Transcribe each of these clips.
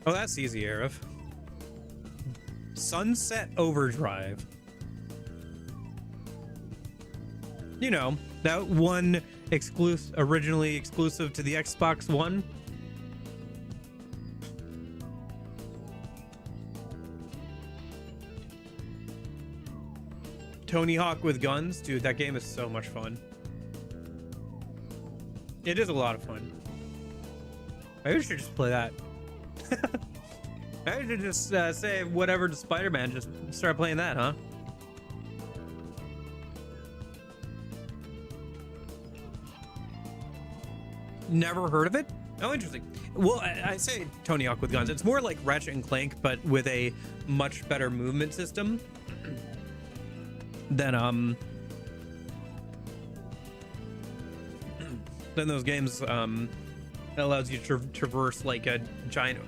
Oh, that's easy, Arif. Sunset Overdrive. You know, that one originally exclusive to the Xbox One. Tony Hawk with guns. Dude, that game is so much fun. It is a lot of fun. Maybe we should just play that. Maybe we should just say whatever to Spider-Man. Just start playing that, huh? Never heard of it? Oh, interesting. Well, I say Tony Hawk with guns. It's more like Ratchet and Clank, but with a much better movement system than those games that allows you to traverse like a giant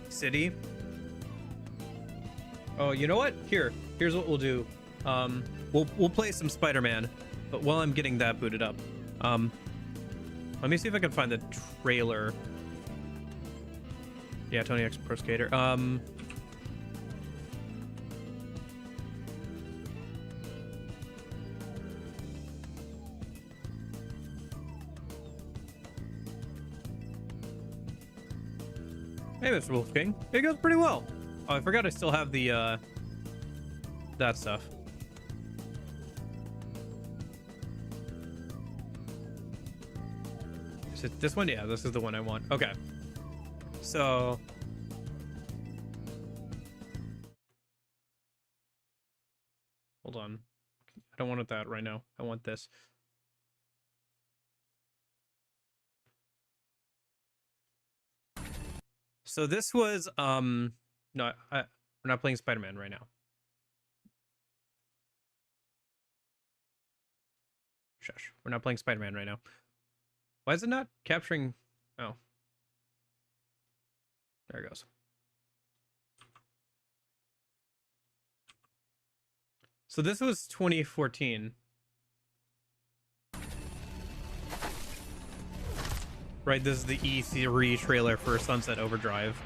city. Oh, you know what? Here's what we'll do. We'll play some Spider-Man, but while I'm getting that booted up, let me see if I can find the trailer. Yeah, Tony Hawk's Pro Skater. Hey, Mr. Wolfgang. It goes pretty well. Oh, I forgot I still have the that stuff. Is it this one? Yeah, this is the one I want. Okay. So hold on. I don't want that right now. I want this. So this was no, we're not playing Spider-Man right now. Shush. We're not playing Spider-Man right now. Why is it not capturing? Oh. There it goes. So this was 2014. Right, this is the E3 trailer for Sunset Overdrive.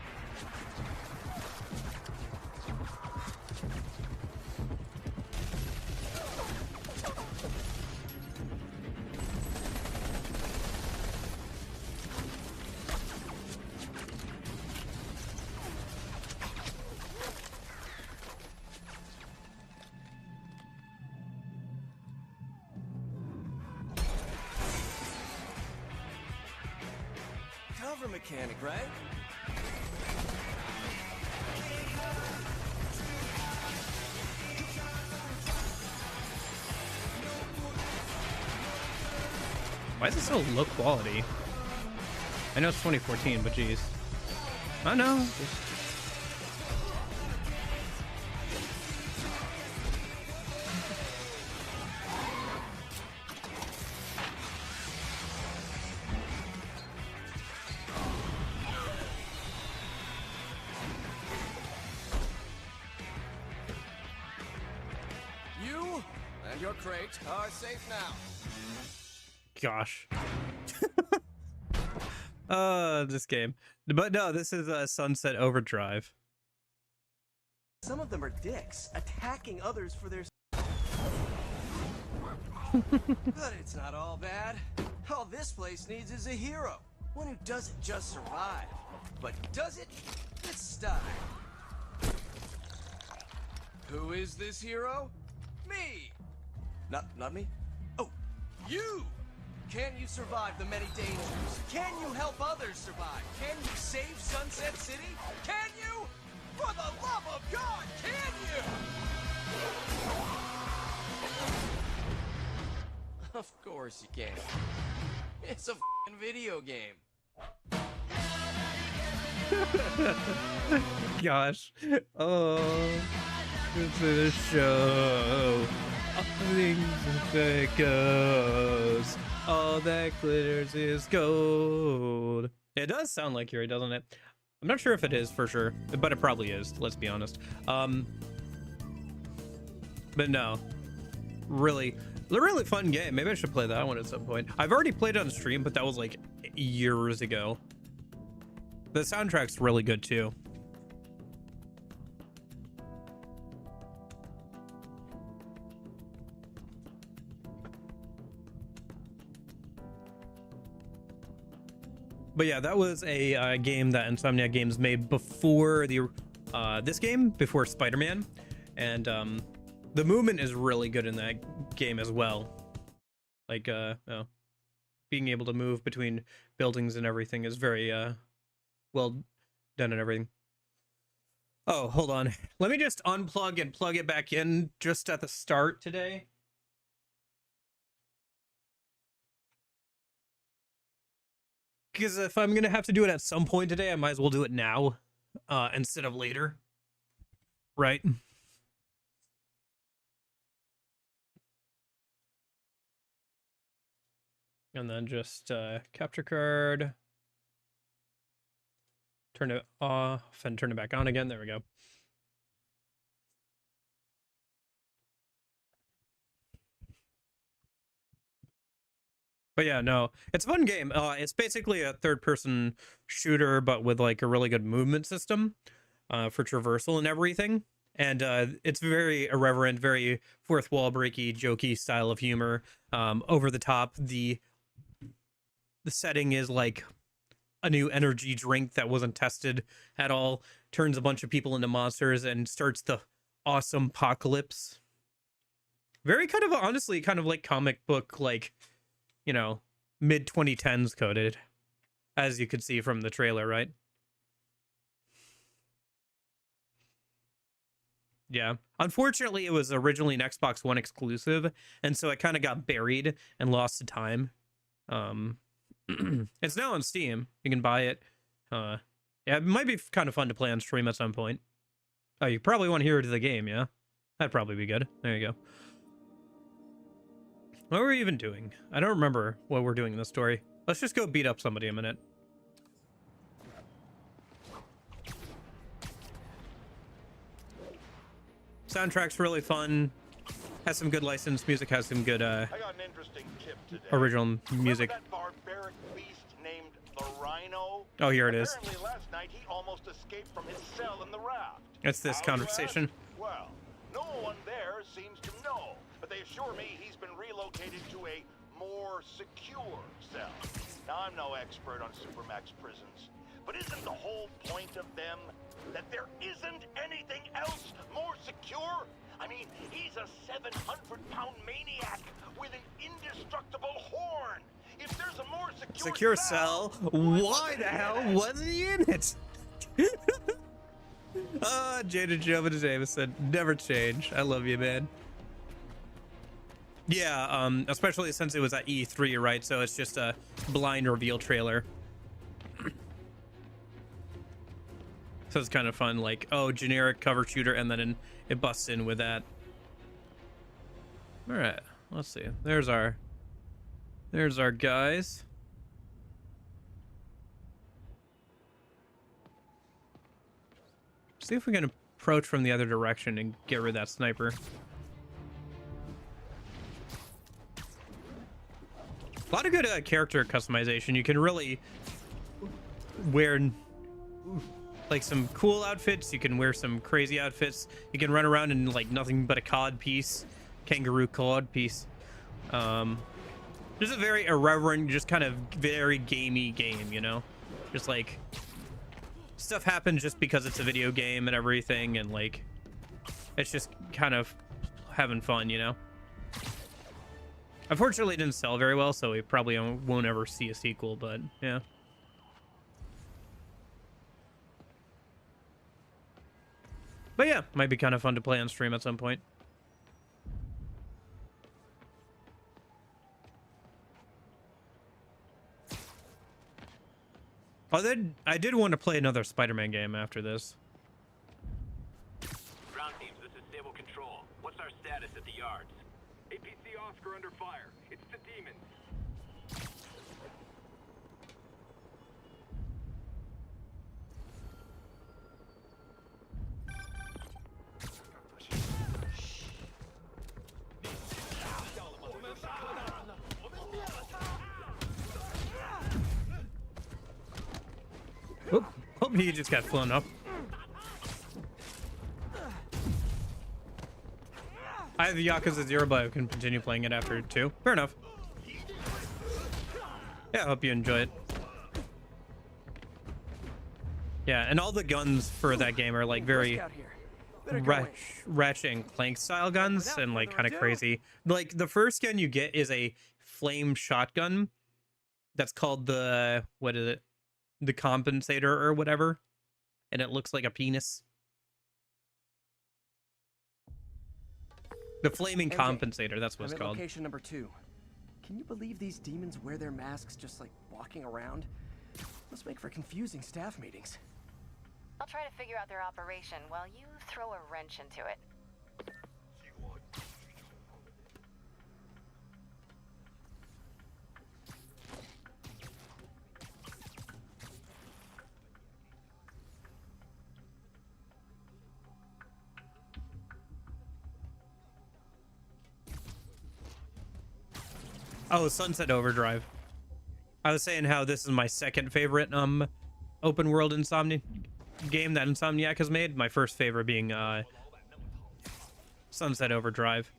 Cover mechanic, right? Why is it so low quality? I know it's 2014, but geez. I know. You and your crate are safe now. Gosh. This game. But no, this is Sunset Overdrive. Some of them are dicks, attacking others for their... But it's not all bad. All this place needs is a hero. One who doesn't just survive, but does it with style. Who is this hero? Me! Not me? Oh, you! Can you survive the many dangers? Can you help others survive? Can you save Sunset City? Can you? For the love of God, can you? Of course you can. It's a f***ing video game. Gosh. Oh, it's a show. All things that goes. All that glitters is gold. It does sound like Yuri, doesn't it? I'm not sure if it is for sure, but it probably is. Let's be honest. But no, really fun game. Maybe I should play that one at some point. I've already played it on stream, but that was like years ago. The soundtrack's really good too. But yeah, that was a game that Insomniac Games made before the this game, before Spider-Man, and the movement is really good in that game as well. Like being able to move between buildings and everything is very well done and everything. Oh, hold on. Let me just unplug and plug it back in just at the start today. Because if I'm going to have to do it at some point today, I might as well do it now instead of later. Right? And then just capture card. Turn it off and turn it back on again. There we go. But yeah, no, it's a fun game. It's basically a third-person shooter, but with like a really good movement system for traversal and everything. And it's very irreverent, very fourth wall breaky, jokey style of humor. Over the top. The setting is like a new energy drink that wasn't tested at all. Turns a bunch of people into monsters and starts the awesome apocalypse. Very kind of honestly, kind of like comic book, like, you know, mid 2010s coded, as you could see from the trailer, right? Yeah. Unfortunately, it was originally an Xbox One exclusive, and so it kind of got buried and lost to time. It's now on Steam. You can buy it. Yeah, it might be kind of fun to play on stream at some point. Oh, you probably want to hear to the game, yeah? That'd probably be good. There you go. What were we even doing? I don't remember what we're doing in this story. Let's just go beat up somebody a minute. Soundtrack's really fun. Has some good licensed music. Has some good I got an interesting tip today. original music. Remember that barbaric beast named the Rhino? Oh, here it is. Apparently last night he almost escaped from his cell in the raft. It's this How, conversation. you ask? Well, no one there seems to know, but they assure me he's been relocated to a more secure cell. Now, I'm no expert on Supermax prisons, but isn't the whole point of them that there isn't anything else more secure? I mean, he's a 700-pound maniac with an indestructible horn. If there's a more Secure cell? Why the hell wasn't he in it? Jada Jovin Jameson, never change. I love you, man. Yeah, especially since it was at E3, right? So it's just a blind reveal trailer. So it's kind of fun, like, oh, generic cover shooter, and then it busts in with that. All right, let's see. There's our guys. See if we can approach from the other direction and get rid of that sniper. A lot of good character customization. You can really wear like some cool outfits. You can wear some crazy outfits. You can run around in like nothing but a cod piece, kangaroo cod piece. Just a very irreverent, just kind of very gamey game, you know? Just like stuff happens just because it's a video game and everything, and like it's just kind of having fun, you know? Unfortunately, it didn't sell very well, so we probably won't ever see a sequel, but yeah. But yeah, might be kind of fun to play on stream at some point. Oh, then I did want to play another Spider-Man game after this. Ground teams, this is Stable Control. What's our status at the yards? APC Oscar under fire. It's the demons. Oop. Oh, he just got flown up. I have the Yakuza 0, but I can continue playing it after 2. Fair enough. Yeah, I hope you enjoy it. Yeah, and all the guns for that game are like very Ratchet and Clank style guns and like kind of crazy. Like the first gun you get is a flame shotgun that's called the, what is it? The compensator or whatever. And it looks like a penis. The flaming compensator, that's what it's called. Location number 2. Can you believe these demons wear their masks just like walking around? Must make for confusing staff meetings. I'll try to figure out their operation while you throw a wrench into it. Oh, Sunset Overdrive. I was saying how this is my second favorite open world Insomniac game that Insomniac has made. My first favorite being Sunset Overdrive.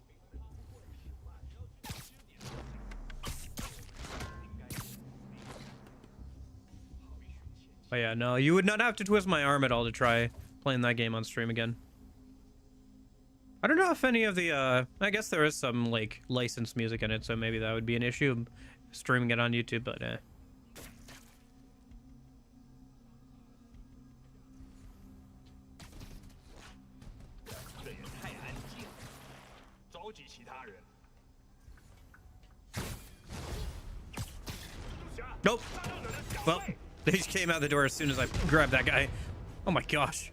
Oh yeah, no, you would not have to twist my arm at all to try playing that game on stream again. I don't know if any of the, I guess there is some, like, licensed music in it, so maybe that would be an issue, streaming it on YouTube, but, Nope. Well, they just came out the door as soon as I grabbed that guy. Oh my gosh.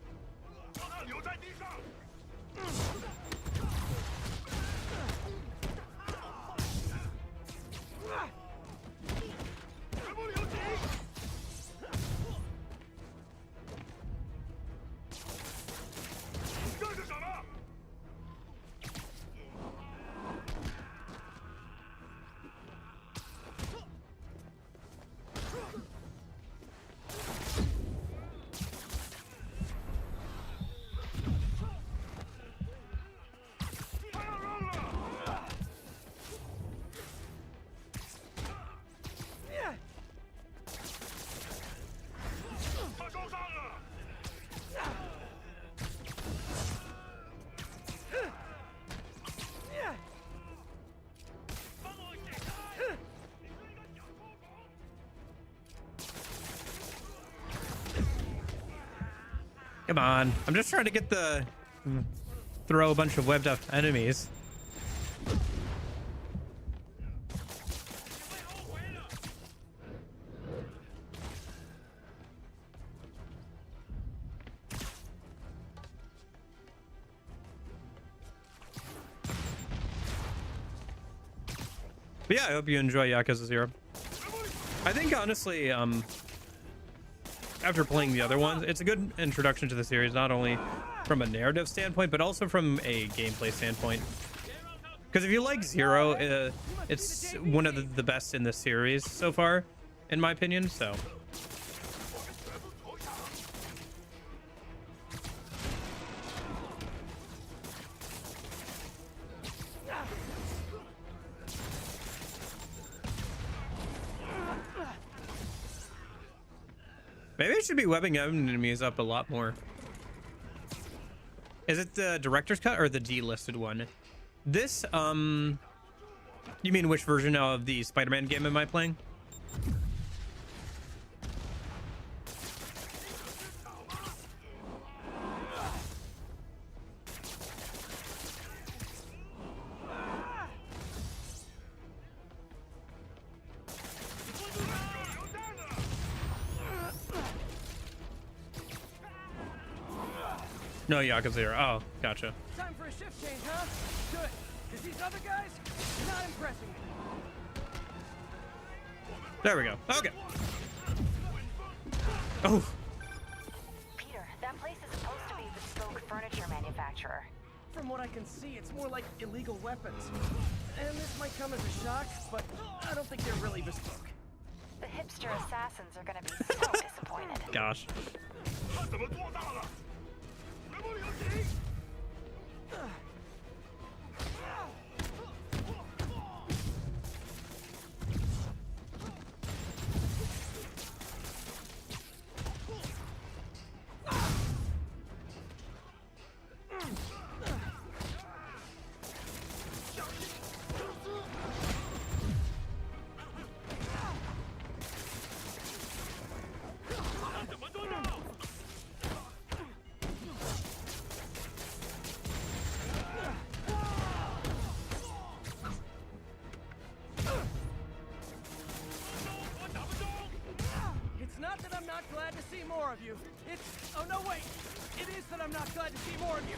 Come on. I'm just trying to get the... throw a bunch of webbed up enemies. But yeah, I hope you enjoy Yakuza 0. I think, honestly, after playing the other ones, it's a good introduction to the series, not only from a narrative standpoint, but also from a gameplay standpoint. Because if you like Zero, it's one of the best in the series so far, in my opinion, so... Maybe I should be webbing enemies up a lot more. Is it the director's cut or the delisted one? This, you mean which version of the Spider-Man game am I playing? No, Yakuza 0. Oh, gotcha. Time for a shift change, huh? Good. Because these other guys, not impressing me. There we go. Okay. Oh. Peter, that place is supposed to be a bespoke furniture manufacturer. From what I can see, it's more like illegal weapons. And this might come as a shock, but I don't think they're really bespoke. The hipster assassins are gonna be so disappointed. Gosh. 他怎么做大了？什么游戏？ It's not that I'm not glad to see more of you. It's... Oh, no, wait. It is that I'm not glad to see more of you.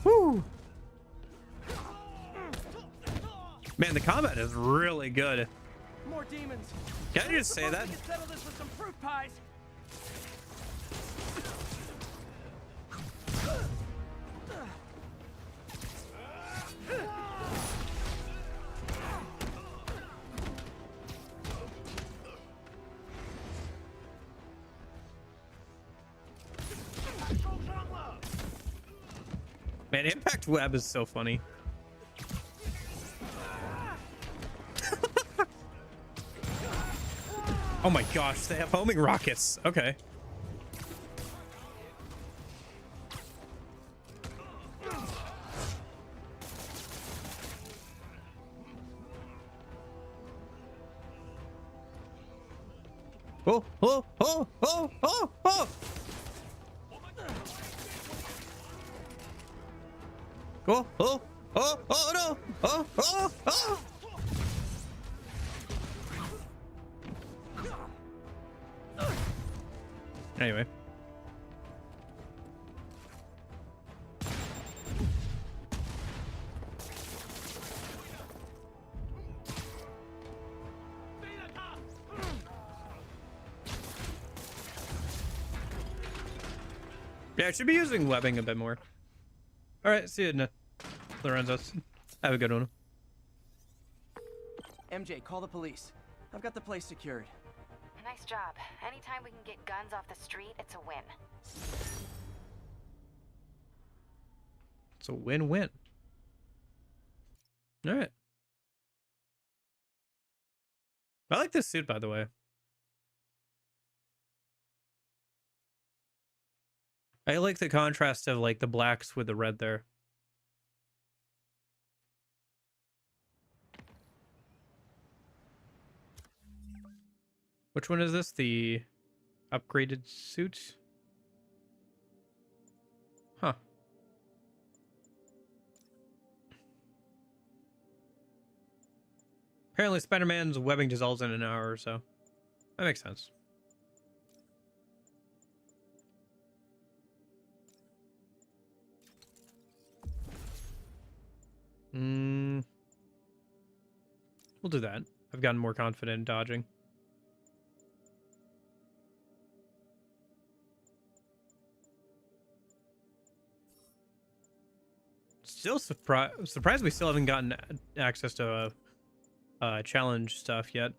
Woo! Man, the combat is really good. More demons. Can I just say that? We can settle this with some fruit pies. Man, Impact Web is so funny. Oh my gosh, they have homing rockets. Okay. Oh, oh, oh, oh, oh, oh! Oh, oh, oh, oh, no! Oh, oh, oh! Anyway. Yeah, I should be using webbing a bit more. All right, see you, Lorenzo's. Have a good one. MJ, call the police. I've got the place secured. Nice job. Anytime we can get guns off the street, it's a win. It's a win-win. All right. I like this suit, by the way. I like the contrast of like the blacks with the red there. Which one is this? The upgraded suit? Huh. Apparently Spider-Man's webbing dissolves in an hour or so. That makes sense. We'll do that. I've gotten more confident in dodging. Still surprised we still haven't gotten access to challenge stuff yet.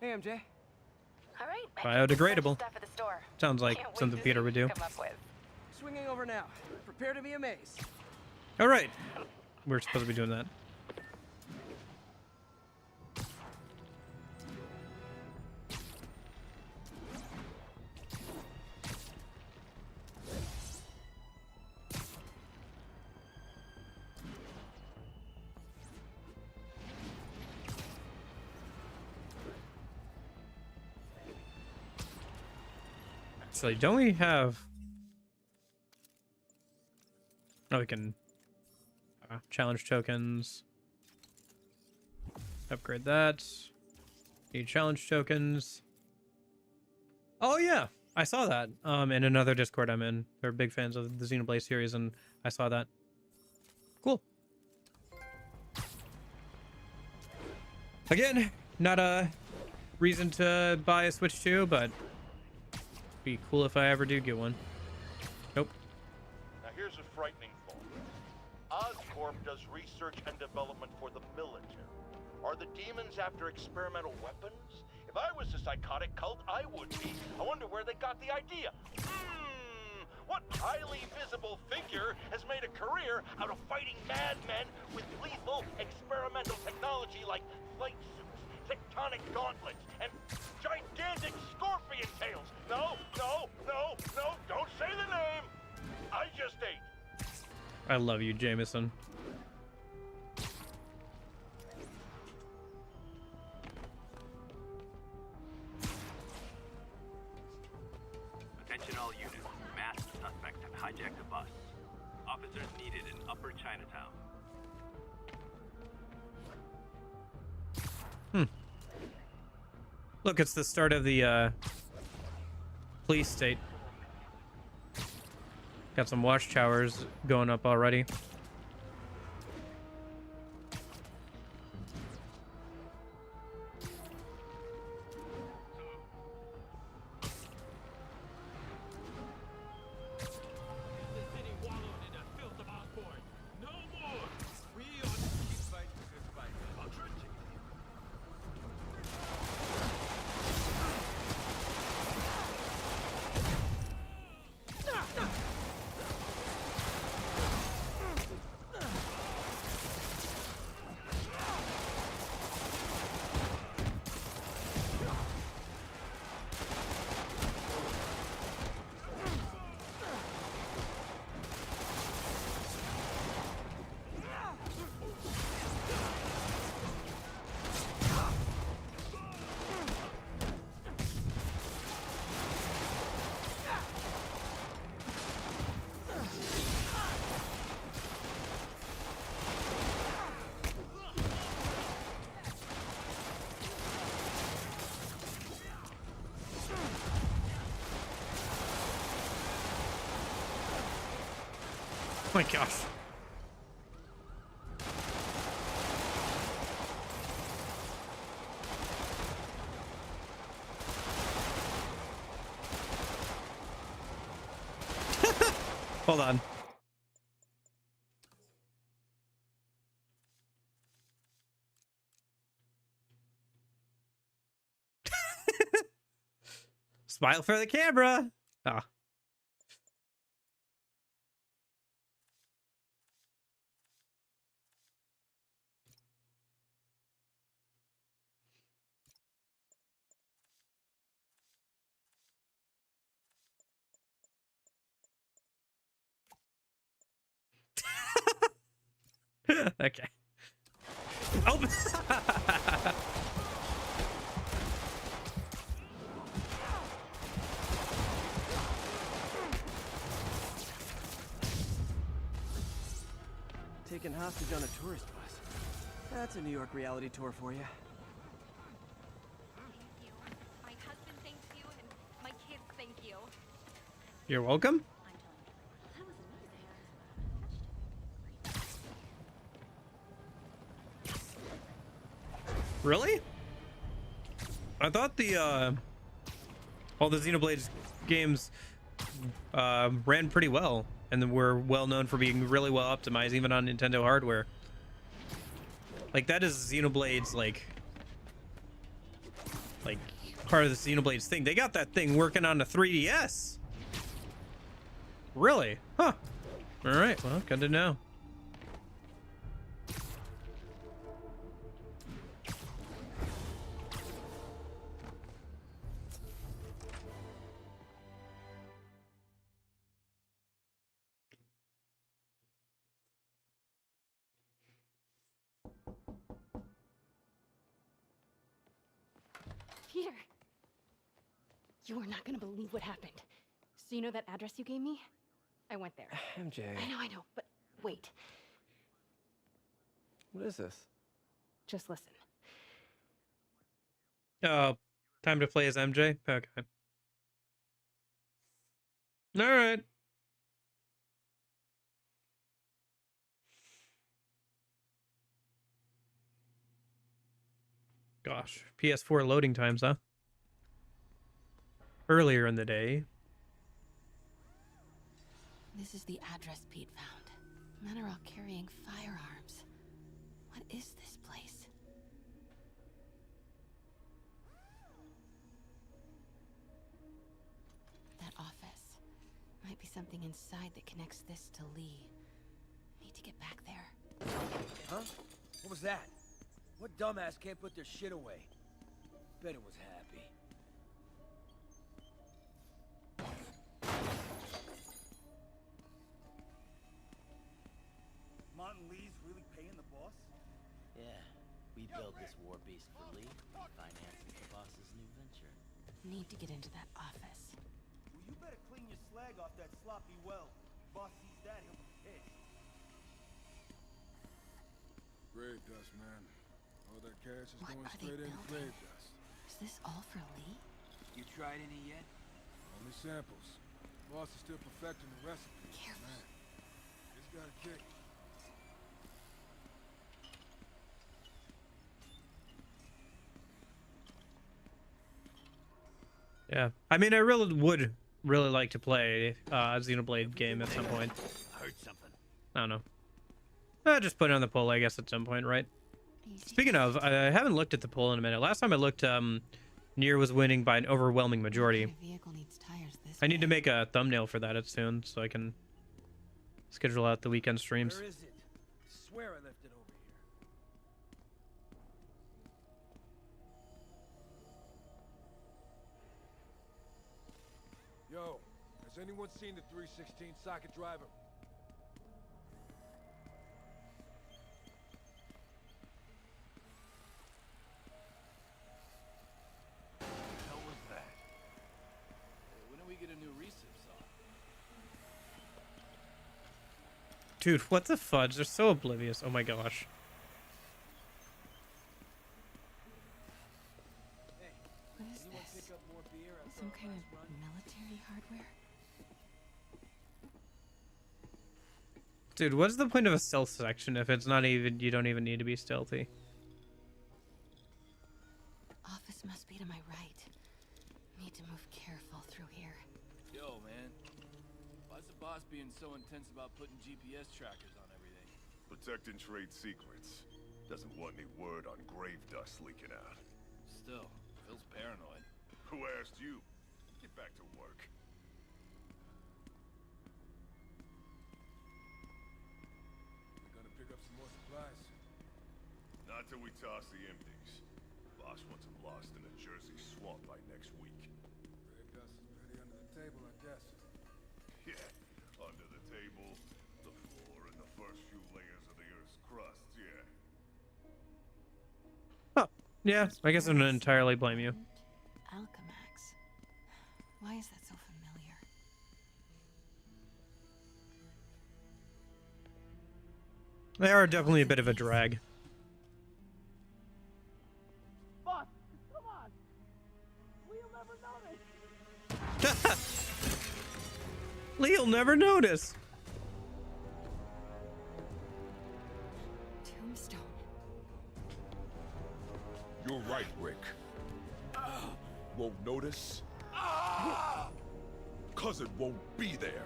Hey, MJ. All right. Biodegradable. Stuff at the store. Sounds like Can't wait something to Peter see would what you do. come up with. Swinging over now. Prepare to be amazed. All right. We're supposed to be doing that. Actually, don't we have... Oh, we can... Challenge tokens. Upgrade that. Need challenge tokens. Oh yeah, I saw that. In another Discord I'm in. They're big fans of the Xenoblade series, and I saw that. Cool. Again, not a reason to buy a Switch 2, but be cool if I ever do get one. Nope. Now here's a frightening thought. Oscorp does research and development for the military. Are the demons after experimental weapons? If I was a psychotic cult, I would be. I wonder where they got the idea. What highly visible figure has made a career out of fighting madmen with lethal experimental technology like flight suits, tectonic gauntlets, and gigantic scorpion tails? No, don't say the name. I just ate. I love you, Jameson. Attention all units. Masked suspects have hijacked a bus. Officers needed in Upper Chinatown. Look, it's the start of the police state. Got some watchtowers going up already. Oh my gosh. Hold on. Smile for the camera. Ah. Okay. Oh. Taken hostage on a tourist bus. That's a New York reality tour for you. Thank you. My husband thanks you, and my kids thank you. You're welcome. Really? I thought the all the Xenoblade games ran pretty well and were well known for being really well optimized even on Nintendo hardware. Like that is Xenoblade's like part of the Xenoblades thing. They got that thing working on the 3DS. Really? Huh. All right, well, good to know. Peter! You are not gonna believe what happened. So you know that address you gave me? I went there. MJ. I know, but wait. What is this? Just listen. Oh, time to play as MJ? Okay. All right. Gosh, PS4 loading times, huh? Earlier in the day. This is the address Pete found. Men are all carrying firearms. What is this place? That office. Might be something inside that connects this to Lee. Need to get back there. Huh? What was that? What dumbass can't put their shit away? Bet it was happy. Martin Lee's really paying the boss? Yeah, we built this war beast for Lee. Finances the boss's new venture. Need to get into that office. Well, you better clean your slag off that sloppy well. Boss sees that, he'll be pissed. Grave dust, man. All that cash is What going are they straight into building? grave dust. Is this all for Lee? You tried any yet? Only samples. Boss is still perfecting the recipe. Careful. Man, it's got a kick. Yeah. I mean, I really would really like to play a Xenoblade game at some point. I heard something. I don't know. Just put it on the poll, I guess, at some point, right? Easy. Speaking of, I haven't looked at the poll in a minute. Last time I looked, Nier was winning by an overwhelming majority. What kind of vehicle needs tires this I need to way? make a thumbnail for that soon, so I can schedule out the weekend streams. Where is it? I swear I left it over here. Yo, has anyone seen the 316 socket driver? What the hell was that? When do we get a new recip saw? Dude, what the fudge? They're so oblivious. Oh my gosh. Hey, What is anyone this? pick up more beer after Some our kind last of run? military hardware? Dude, what's the point of a stealth section if it's not even, you don't even need to be stealthy? Office must be to my right. Need to move careful through here. Yo, man. Why's the boss being so intense about putting GPS trackers on everything? Protecting trade secrets. Doesn't want any word on grave dust leaking out. Still, feels paranoid. Who asked you? Get back to work. We're gonna pick up some more supplies. Not till we toss the empties. Boss wants them lost in a Jersey swamp by next week. Grave dust is pretty under the table, I guess. Yeah, under the table, the floor, and the first few layers of the Earth's crust, yeah. Huh. Yeah, I guess I don't entirely blame you. Alchemax. Why is that so familiar? They are definitely a bit of a drag. Boss, come on! We'll never notice! Lee'll never notice. Tombstone. You're right, Rick. Won't notice? Cause it won't be there.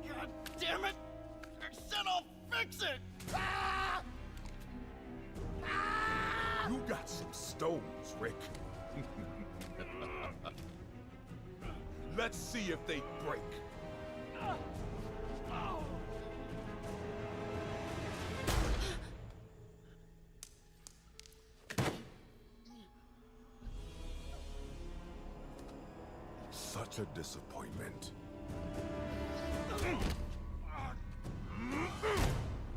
God damn it! I said I'll fix it! You got some stones, Rick. Let's see if they break. Such a disappointment.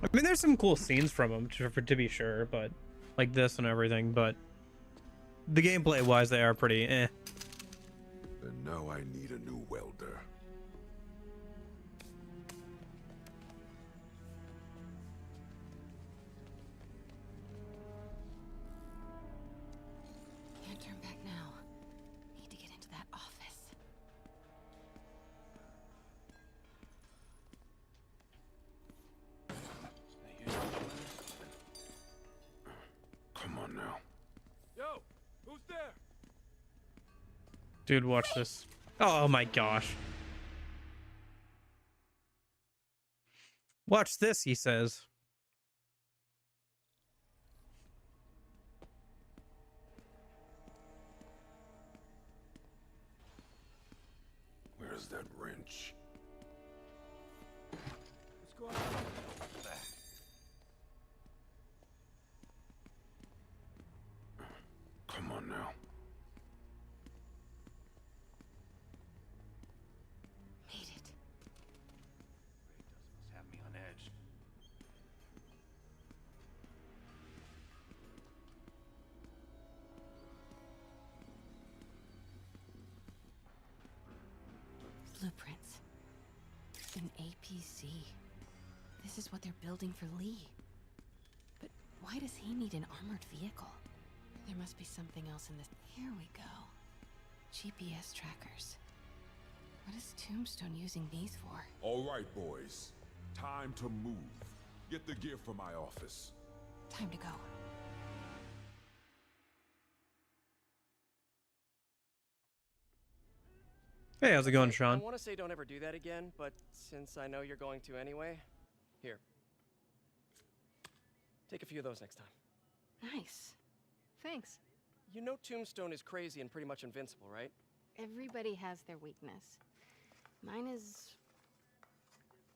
I mean, there's some cool scenes from them, to be sure, but like this and everything, but the gameplay wise, they are pretty eh. And now I need a new welder. Who's there? Dude, watch this. Oh my gosh. Watch this, he says. Where's that wrench? What's going on? Come on now. Made it. Must have me on edge. Blueprints. An APC. This is what they're building for Lee. But why does he need an armored vehicle? There must be something else in this. Here we go. GPS trackers. What is Tombstone using these for? All right, boys. Time to move. Get the gear from my office. Time to go. Hey, how's it going, I Sean? want to say don't ever do that again, but since I know you're going to anyway, here. Take a few of those next time. Nice. Thanks. You know Tombstone is crazy and pretty much invincible, right? Everybody has their weakness. Mine is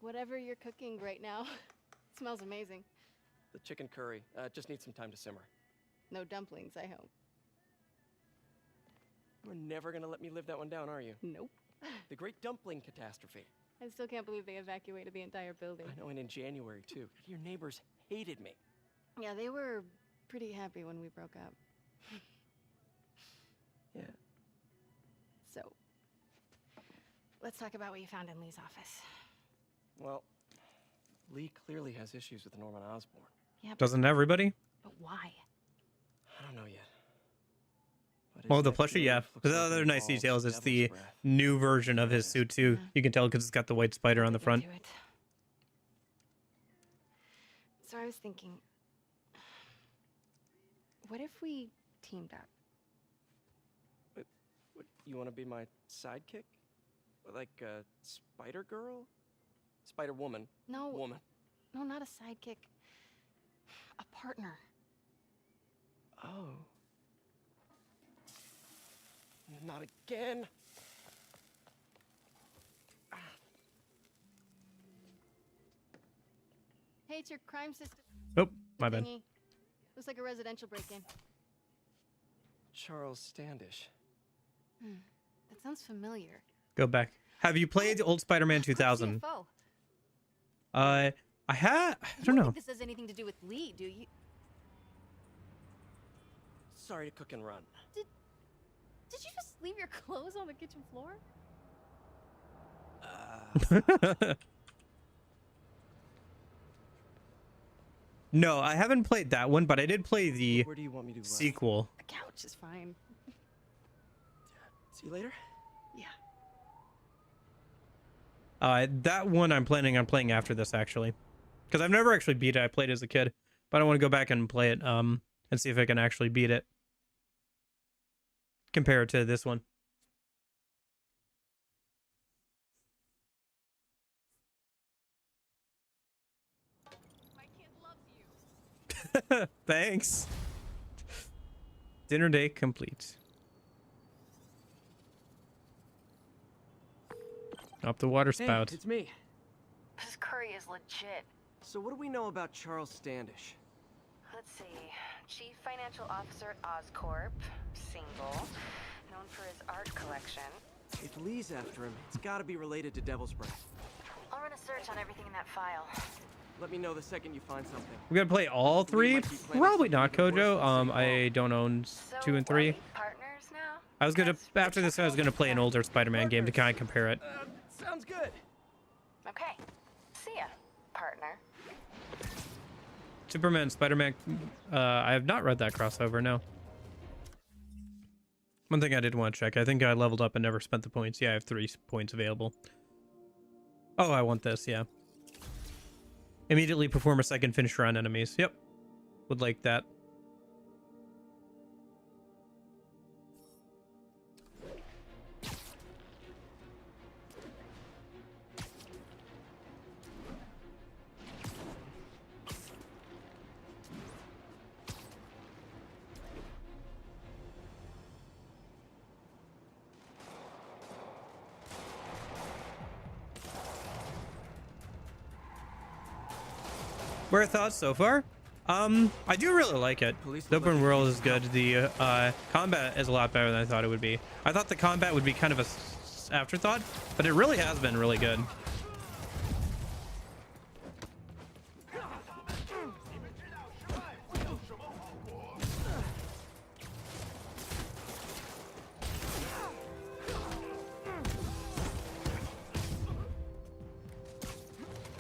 whatever you're cooking right now. It smells amazing. The chicken curry. Just needs some time to simmer. No dumplings, I hope. You're never gonna let me live that one down, are you? Nope. The Great Dumpling Catastrophe. I still can't believe they evacuated the entire building. I know, and in January, too. Your neighbors hated me. Yeah, they were pretty happy when we broke up. Yeah. So, let's talk about what you found in Lee's office. Well, Lee clearly has issues with Norman Osborn. Yeah, Doesn't everybody? but why? I don't know yet. But his Well, the next plushie, yeah. move looks The like other it nice involves details is Devil's the breath. new version of his suit, too. Yeah. You can tell because it's got the white spider on the front. Do it. So I was thinking, what if we teamed up? What, you want to be my sidekick? Like a Spider Girl? Spider Woman? No. Woman. No, not a sidekick. A partner. Oh. Not again. Hey, it's your crime system. Oh, my bad. thingy. Looks like a residential break-in. Charles Standish. That sounds familiar. Go back. Have you played old Spider-Man 2000? CFO. I don't You know. think this has anything to do with Lee, do you? Sorry to cook and run. Did you just leave your clothes on the kitchen floor? No, I haven't played that one, but I did play the Where do you want me to sequel. The couch is fine. See you later? Yeah. That one I'm planning on playing after this, actually. Because I've never actually beat it. I played as a kid. But I want to go back and play it and see if I can actually beat it. Compare it to this one. My kid loves you. Thanks. Dinner day complete. Up the water spout. Hey, it's me. This curry is legit. So what do we know about Charles Standish? Let's see. Chief Financial Officer at Oscorp. Single. Known for his art collection. If Lee's after him, it's gotta be related to Devil's Breath. I'll run a search on everything in that file. Let me know the second you find something. We gotta play all three? Probably not, Kojo. I don't own So 2 and are 3. we partners now? I was gonna, 'Cause after this, I was gonna play an older Spider-Man game to kind of compare it. Sounds good. Okay. See ya, partner. Superman, Spider-Man. I have not read that crossover, no. One thing I did want to check. I think I leveled up and never spent the points. Yeah, I have 3 points available. Oh, I want this, yeah. Immediately perform a second finisher on enemies. Yep. Would like that. Square thoughts so far? I do really like it. The open world is good. The combat is a lot better than I thought it would be. I thought the combat would be kind of a afterthought, but it really has been really good.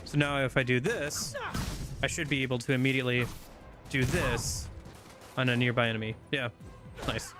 So now if I do this, I should be able to immediately do this on a nearby enemy. Yeah, nice.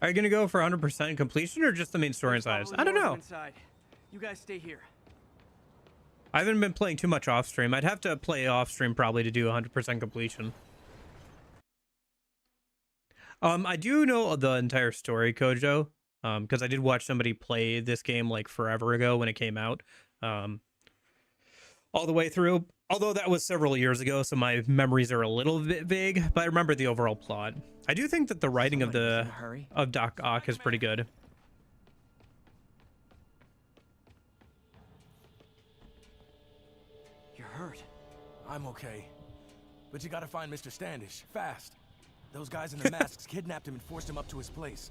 Are you gonna go for 100% completion or just the main story size? I don't know. Inside. You guys stay here. I haven't been playing too much off stream. I'd have to play off stream probably to do 100% completion. I do know the entire story, Kojo, because I did watch somebody play this game like forever ago when it came out, all the way through. Although that was several years ago, so my memories are a little bit vague, but I remember the overall plot. I do think that the writing of Doc Ock is pretty good. You're hurt. I'm okay. But you gotta find Mr. Standish, fast. Those guys in the masks kidnapped him and forced him up to his place.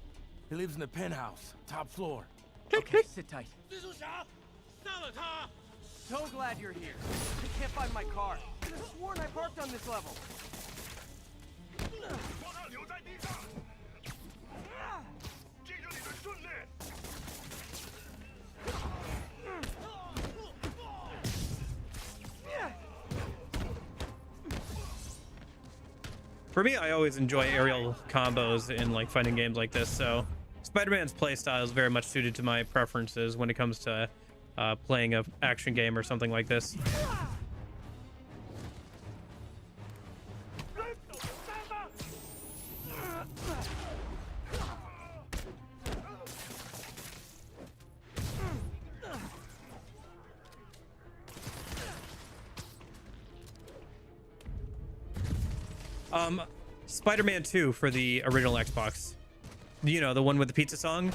He lives in the penthouse, top floor. Okay, sit tight. So glad you're here. I can't find my car. I could have sworn I parked on this level. For me, I always enjoy aerial combos in like fighting games like this, so Spider-Man's playstyle is very much suited to my preferences when it comes to playing an action game or something like this. Spider-Man 2 for the original Xbox. You know, the one with the pizza song.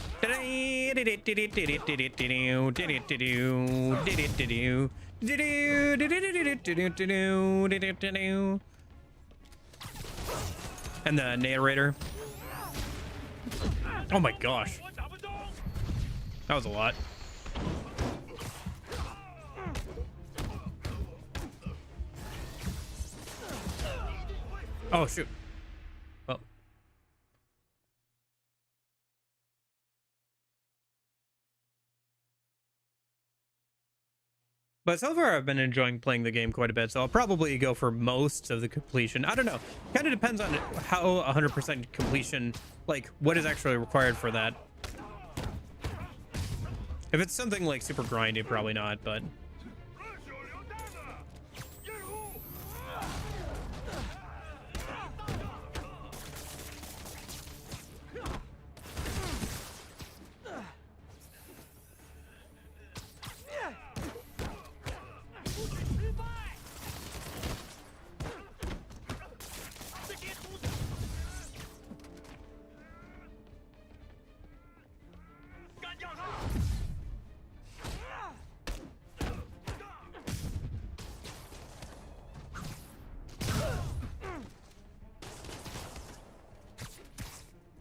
And the narrator. Oh my gosh. That was a lot. Oh shoot. Well. But so far I've been enjoying playing the game quite a bit, so I'll probably go for most of the completion. I don't know. Kind of depends on how 100% completion, like what is actually required for that. If it's something like super grindy, probably not, but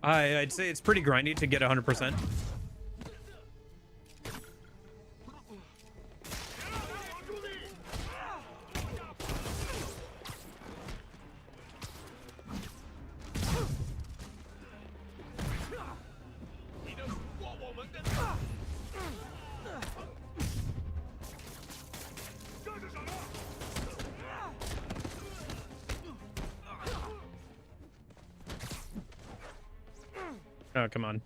I'd say it's pretty grindy to get 100%. Oh, come on.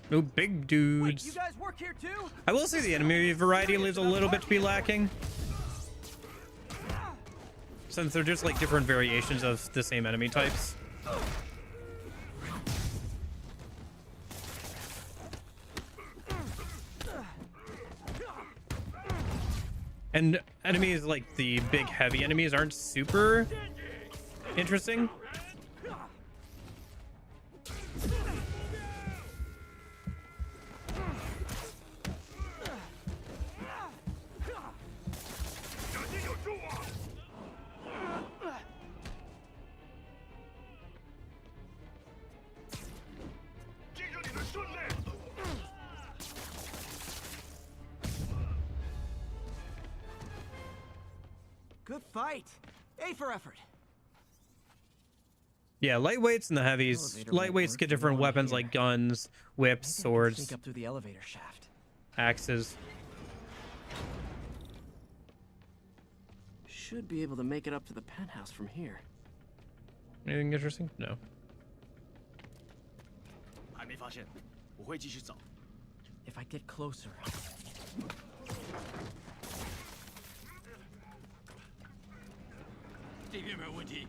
No big Wait, dudes. you guys work here too? I will say the enemy variety leaves a little bit to be lacking, since they're just like different variations of the same enemy types. And enemies like the big heavy enemies aren't super interesting. Good fight. A for effort. Yeah, lightweights and the heavies. Elevator won't Lightweights work get for different one weapons here. like guns, whips, Maybe I can swords, sneak up through the elevator shaft. axes. Should be able to make it up to the penthouse from here. Anything interesting? No. 还没发现，我会继续找。 If I get closer. 这边没有问题。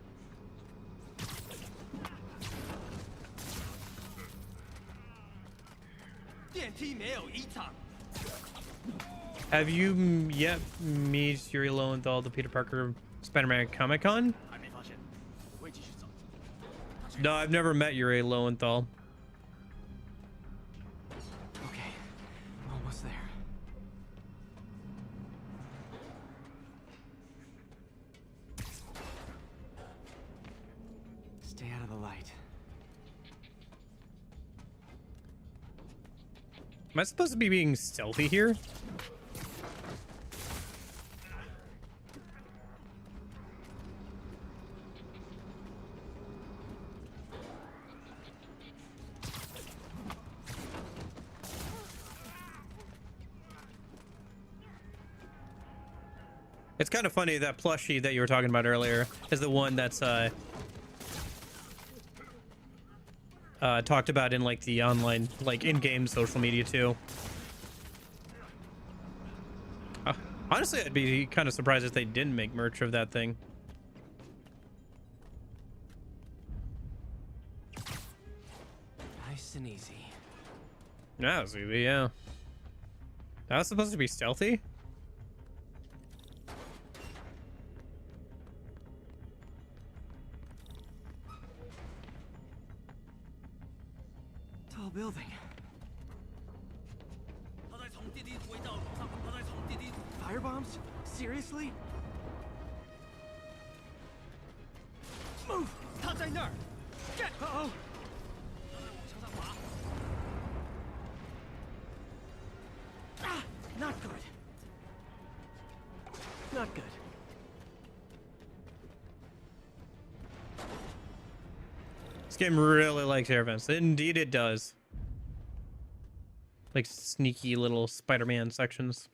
电梯没有异常。 Have you yet met Yuri Lowenthal, the Peter Parker Spider-Man Comic-Con? 还没发现，我会继续找。 No, I've never met Yuri Lowenthal. Okay, almost there. Stay out of the light. Am I supposed to be being stealthy here? It's kind of funny that plushie that you were talking about earlier is the one that's talked about in like the online, like in-game social media too. Honestly, I'd be kind of surprised if they didn't make merch of that thing. Nice and easy. Yeah, yeah. That was supposed to be stealthy? Tall building. 他在从电梯轨道上，他在从电梯。 Firebombs? Seriously? Move! 他在那儿 Get! Uh-oh! Ah! Not good. Not good. This game really likes air vents. Indeed it does. Like sneaky little Spider-Man sections.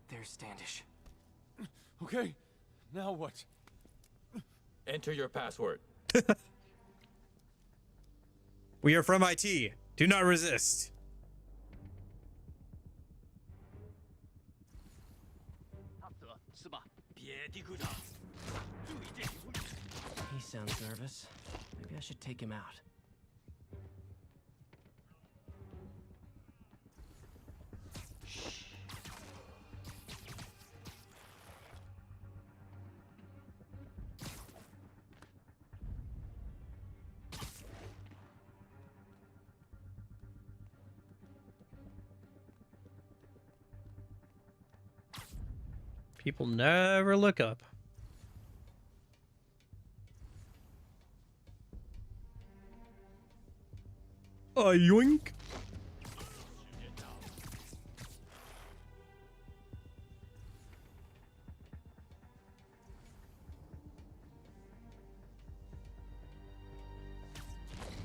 There's Standish. Okay, now what? Enter your password. We are from IT. Do not resist. He sounds nervous. Maybe I should take him out. People never look up. Yoink.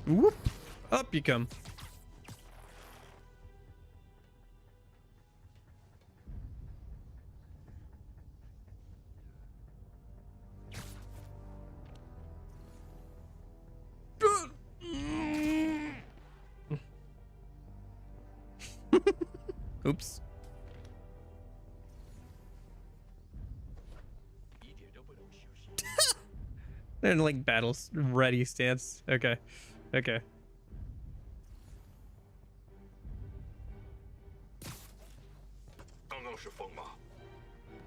Whoop. Up you come. Oops. They're in like battles ready stance. Okay. Okay.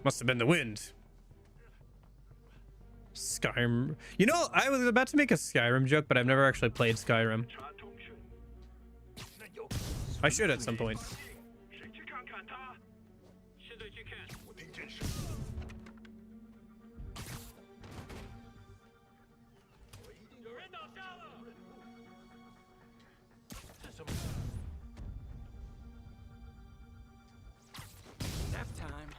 Must have been the wind. Skyrim. You know, I was about to make a Skyrim joke, but I've never actually played Skyrim. I should at some point. Nap time.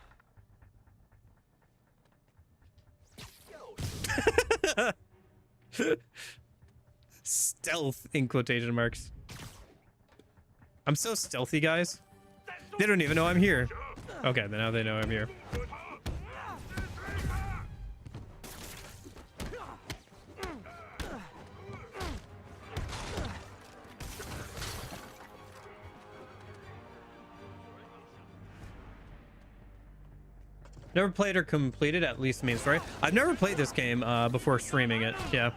Stealth in quotation marks. I'm so stealthy, guys. They don't even know I'm here. Okay, then now they know I'm here. Never played or completed, at least the main story. I've never played this game before streaming it. Yeah.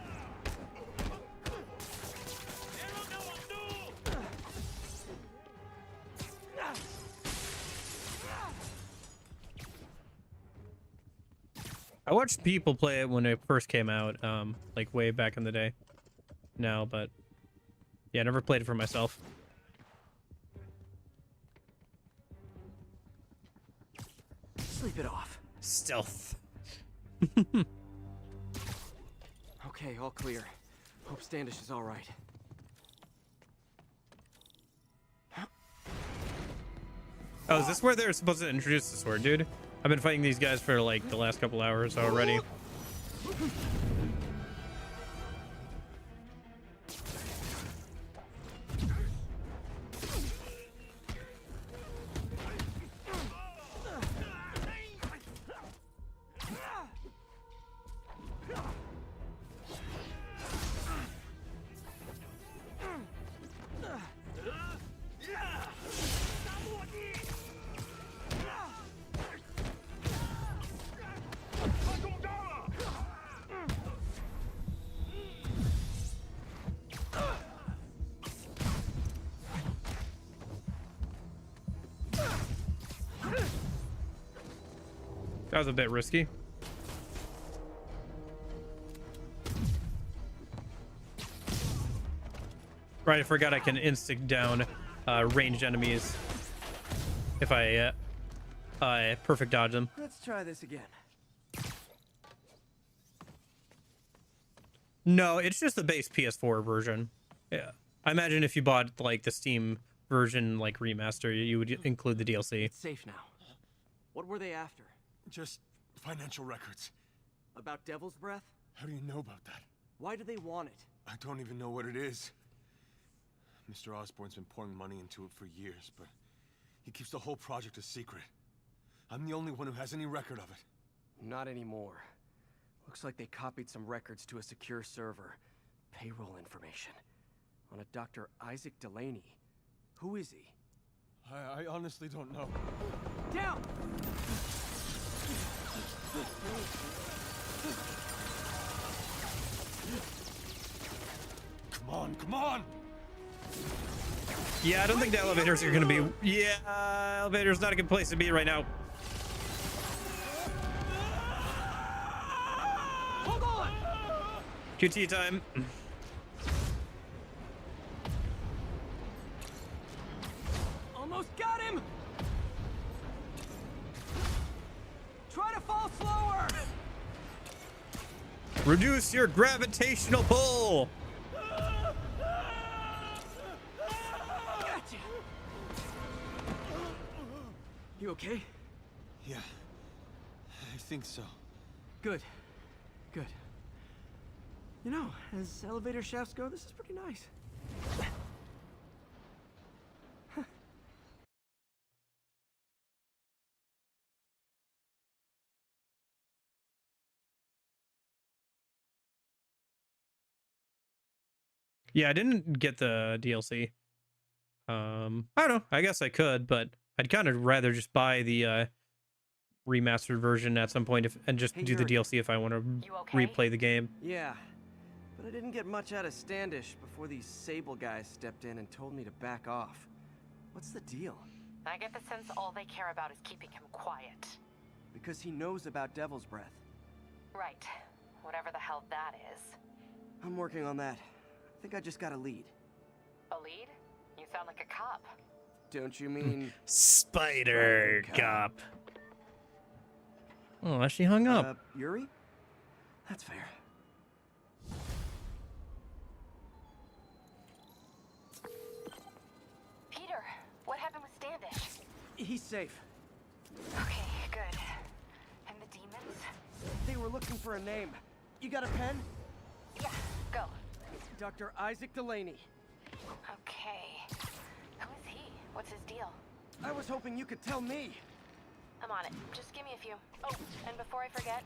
I watched people play it when it first came out, like way back in the day. Now, but yeah, never played it for myself. Sleep it off. Stealth. Okay, all clear. Hope Standish is all right. Oh, is this where they're supposed to introduce the sword, dude? I've been fighting these guys for like the last couple hours already. That was a bit risky. Right, I forgot I can instinct down ranged enemies if I perfect dodge them. Let's try this again. No, it's just the base PS4 version. Yeah, I imagine if you bought like the Steam version, like remaster, you would include the DLC. It's safe now. What were they after? Just financial records. About Devil's Breath? How do you know about that? Why do they want it? I don't even know what it is. Mr. Osborn's been pouring money into it for years, but he keeps the whole project a secret. I'm the only one who has any record of it. Not anymore. Looks like they copied some records to a secure server. Payroll information. On a Dr. Isaac Delaney. Who is he? I honestly don't know. Down! Come on, come on! Yeah, I don't think the elevators are gonna be. Yeah, elevator's not a good place to be right now. Hold on! QT time. Almost got him! Try to fall slower! Reduce your gravitational pull. Gotcha! You okay? Yeah, I think so. Good. Good. You know, as elevator shafts go, this is pretty nice. Yeah, I didn't get the DLC. I don't know. I guess I could, but I'd kind of rather just buy the remastered version at some point and just do the DLC if I want to replay the game. Yeah, but I didn't get much out of Standish before these Sable guys stepped in and told me to back off. What's the deal? I get the sense all they care about is keeping him quiet. Because he knows about Devil's Breath. Right. Whatever the hell that is. I'm working on that. I think I just got a lead. A lead? You sound like a cop. Don't you mean... Spider cop. Oh, she hung up. Yuri? That's fair. Peter, what happened with Standish? He's safe. Okay, good. And the demons? They were looking for a name. You got a pen? Yeah, go. Dr. Isaac Delaney. Okay. Who is he? What's his deal? I was hoping you could tell me. I'm on it. Just give me a few. Oh, and before I forget,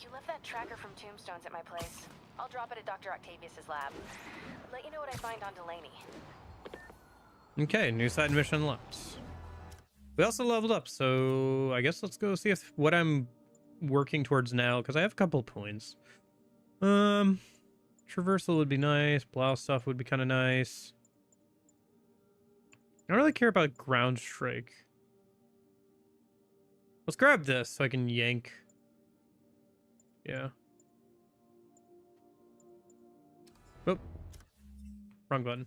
you left that tracker from Tombstones at my place. I'll drop it at Dr. Octavius's lab. Let you know what I find on Delaney. Okay, new side mission unlocked. We also leveled up, so I guess let's go see if what I'm working towards now, because I have a couple points. Traversal would be nice. Blouse stuff would be kind of nice. I don't really care about ground strike. Let's grab this so I can yank. Yeah. Oh. Wrong button.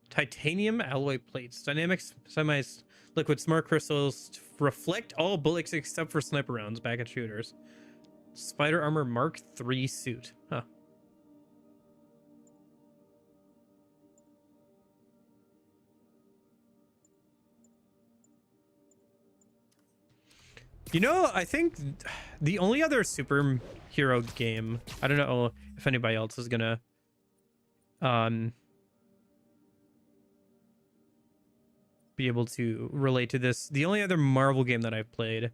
Titanium alloy plates. Dynamic semi-liquid smart crystals to reflect all bullets except for sniper rounds back at shooters. Spider armor Mark III suit. Huh. You know, I think the only other superhero game, I don't know if anybody else is gonna be able to relate to this. The only other Marvel game that I've played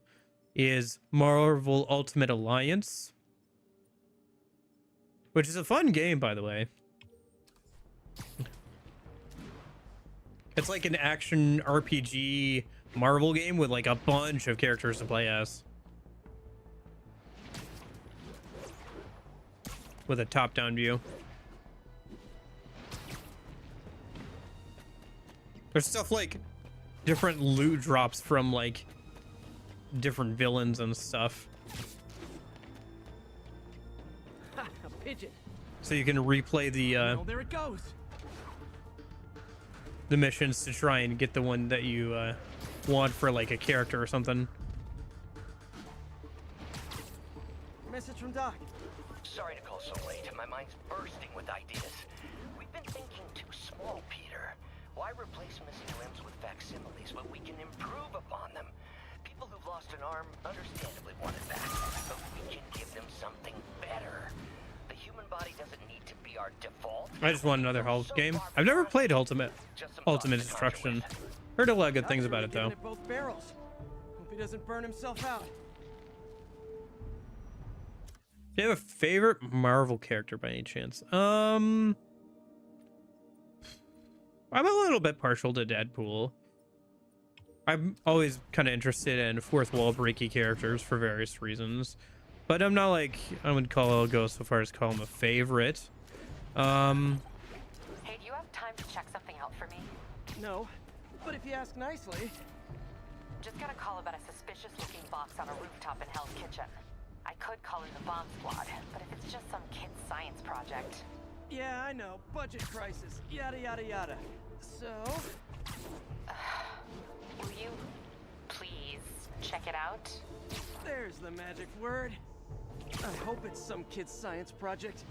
is Marvel Ultimate Alliance, which is a fun game, by the way. It's like an action RPG Marvel game with like a bunch of characters to play as, with a top-down view. There's stuff like different loot drops from like different villains and stuff. Ha, a pigeon. So you can replay Oh, there it goes. the missions to try and get the one that you want for like a character or something. Message from Doc. Sorry to call so late. My mind's bursting with ideas. We've been thinking too small, Peter. Why replace missing limbs with facsimiles when we can improve upon them? People who've lost an arm understandably want it back, but we can give them something better. The human body doesn't need to be our default. I just want another Hulk game. I've never played Ultimate Destruction. Heard a lot of good things about it though. Both barrels. Hope he doesn't burn himself out. Do you have a favorite Marvel character by any chance? I'm a little bit partial to Deadpool. I'm always kind of interested in fourth wall breaky characters for various reasons, but I'm not like I would go so far as call him a favorite. Hey, do you have time to check something out for me? No, but if you ask nicely. Just got a call about a suspicious-looking box on a rooftop in Hell's Kitchen. I could call in the bomb squad, but if it's just some kid's science project... Yeah, I know. Budget crisis. Yada, yada, yada. So... will you please check it out? There's the magic word. I hope it's some kid's science project.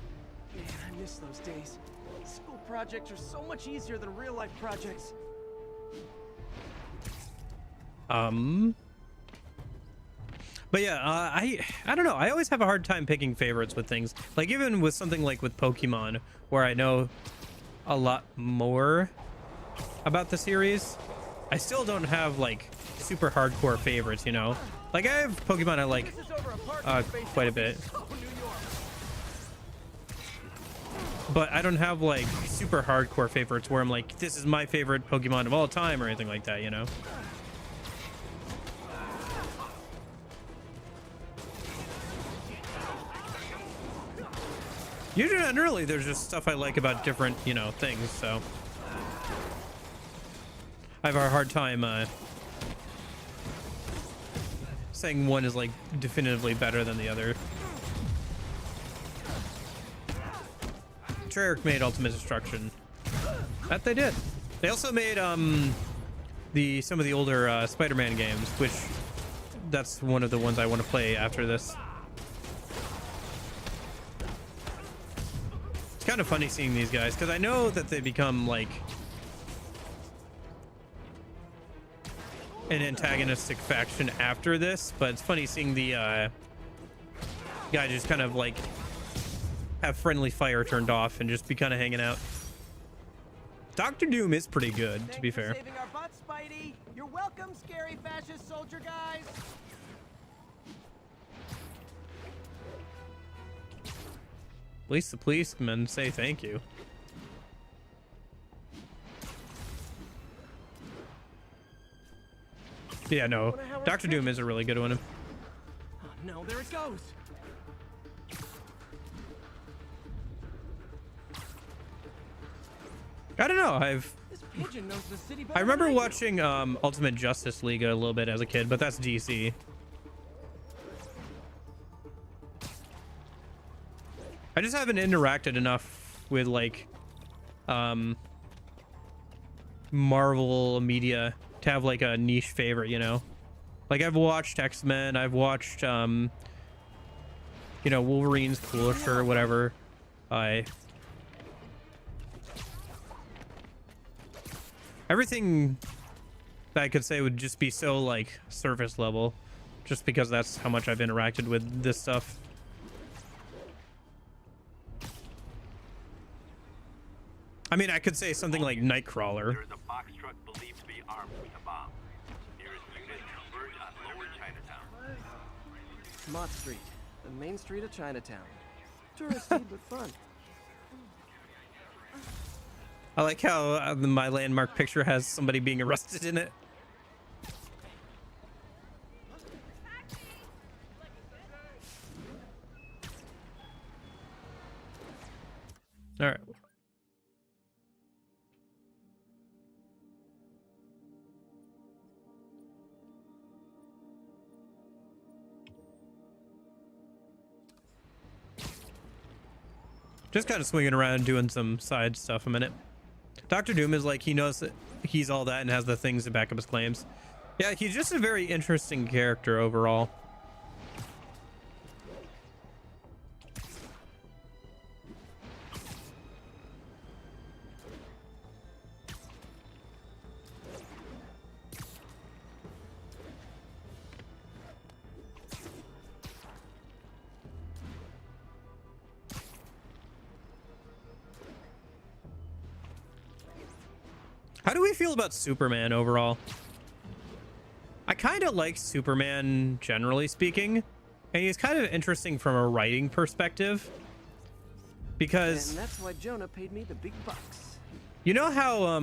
Man, I miss those days. School projects are so much easier than real-life projects. But yeah, I don't know. I always have a hard time picking favorites with things. Like even with something like with Pokemon, where I know a lot more about the series. I still don't have like super hardcore favorites, you know. Like I have Pokemon I like quite a bit, but I don't have like super hardcore favorites where I'm like, this is my favorite Pokemon of all time or anything like that, you know. Usually, generally, there's just stuff I like about different, you know, things. So I have a hard time saying one is like definitively better than the other. Treyarch made Ultimate Destruction. That they did. They also made some of the older Spider-Man games, which that's one of the ones I want to play after this. It's kind of funny seeing these guys because I know that they become like an antagonistic faction after this, but it's funny seeing the guy just kind of like have friendly fire turned off and just be kind of hanging out. Dr. Doom is pretty good, to be fair. Saving our butts, Spidey. You're welcome, scary fascist soldier guys. At least the policemen say thank you. Yeah, no. Dr. Doom is a really good one. Oh no, there it goes. I don't know. This pigeon knows the city better I remember than I do. watching Ultimate Justice League a little bit as a kid, but that's DC. I just haven't interacted enough with like Marvel media to have like a niche favorite, you know. Like I've watched X-Men, I've watched you know, Wolverine's cool or whatever. Everything that I could say would just be so like surface level, just because that's how much I've interacted with this stuff. I mean, I could say something like Nightcrawler. There is a box truck believed to be armed with a bomb. Nearest unit converge on Lower Chinatown. Mott Street, the main street of Chinatown. Touristy but fun. I like how my landmark picture has somebody being arrested in it. All right. Just kind of swinging around doing some side stuff a minute. Dr. Doom is like, he knows that he's all that and has the things to back up his claims. Yeah, he's just a very interesting character overall. How do we feel about Superman overall? I kind of like Superman, generally speaking, and he's kind of interesting from a writing perspective, because And that's why Jonah paid me the big bucks. you know how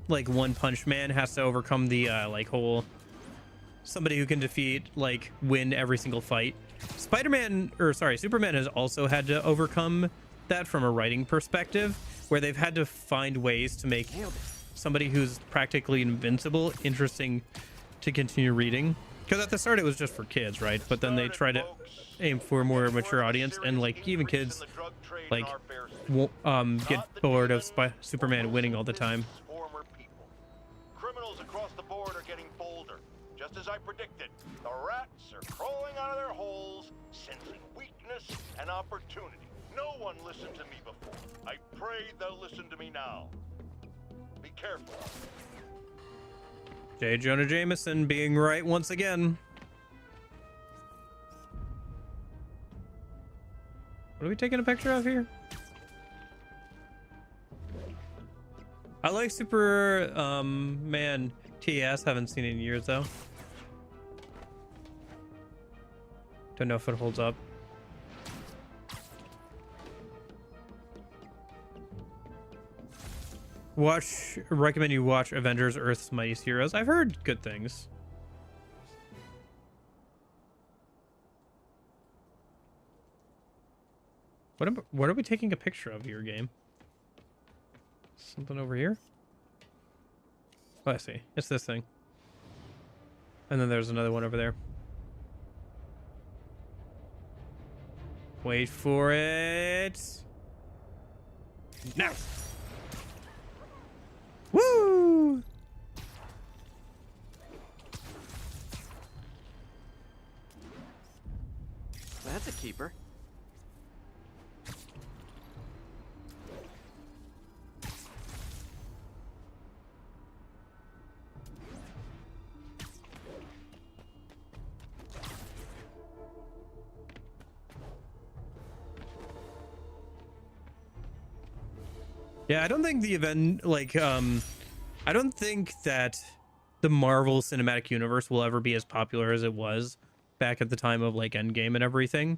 like One Punch Man has to overcome the like whole somebody who can defeat, like, win every single fight. Superman has also had to overcome that from a writing perspective, where they've had to find ways to make somebody who's practically invincible interesting to continue reading. Because at the start it was just for kids, right? But then they try to aim for a more mature audience, and like even kids like get bored of Superman winning all the time. Criminals across the board are getting bolder. Just as I predicted, the rats are crawling out of their holes, sensing weakness and opportunity. No one listened to me before. I pray they'll listen to me now. Be careful. J. Jonah Jameson being right once again. What are we taking a picture of here? I like Super Man TS. Haven't seen it in years though. Don't know if it holds up. Recommend you watch Avengers Earth's Mightiest Heroes. I've heard good things. What are we taking a picture of here, game? Something over here? Oh, I see. It's this thing. And then there's another one over there. Wait for it. Now. Woo! That's a keeper. Yeah, I don't think the event, like, I don't think that the Marvel Cinematic Universe will ever be as popular as it was back at the time of, like, Endgame and everything.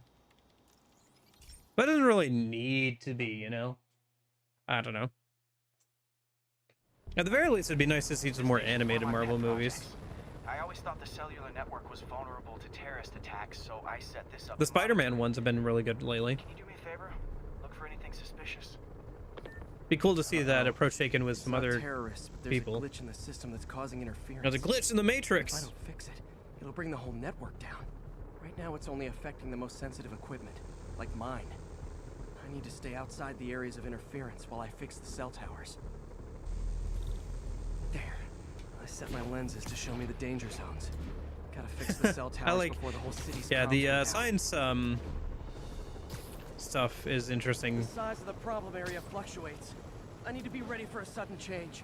But it doesn't really need to be, you know? I don't know. At the very least, it'd be nice to see some more animated Marvel movies. I always thought the cellular network was vulnerable to terrorist attacks, so I set this up. The Spider-Man ones have been really good lately. Can you do me a favor? Look for anything suspicious. Be cool to see that approach taken with some other terrorists, but there's people. a glitch in the system that's causing interference. There's a glitch in the Matrix. If I don't fix it, it'll bring the whole network down. Right now, it's only affecting the most sensitive equipment, like mine. I need to stay outside the areas of interference while I fix the cell towers. There. I set my lenses to show me the danger zones. Gotta fix the cell towers before the whole city's yeah, the down. science stuff is interesting. The size of the problem area fluctuates. I need to be ready for a sudden change.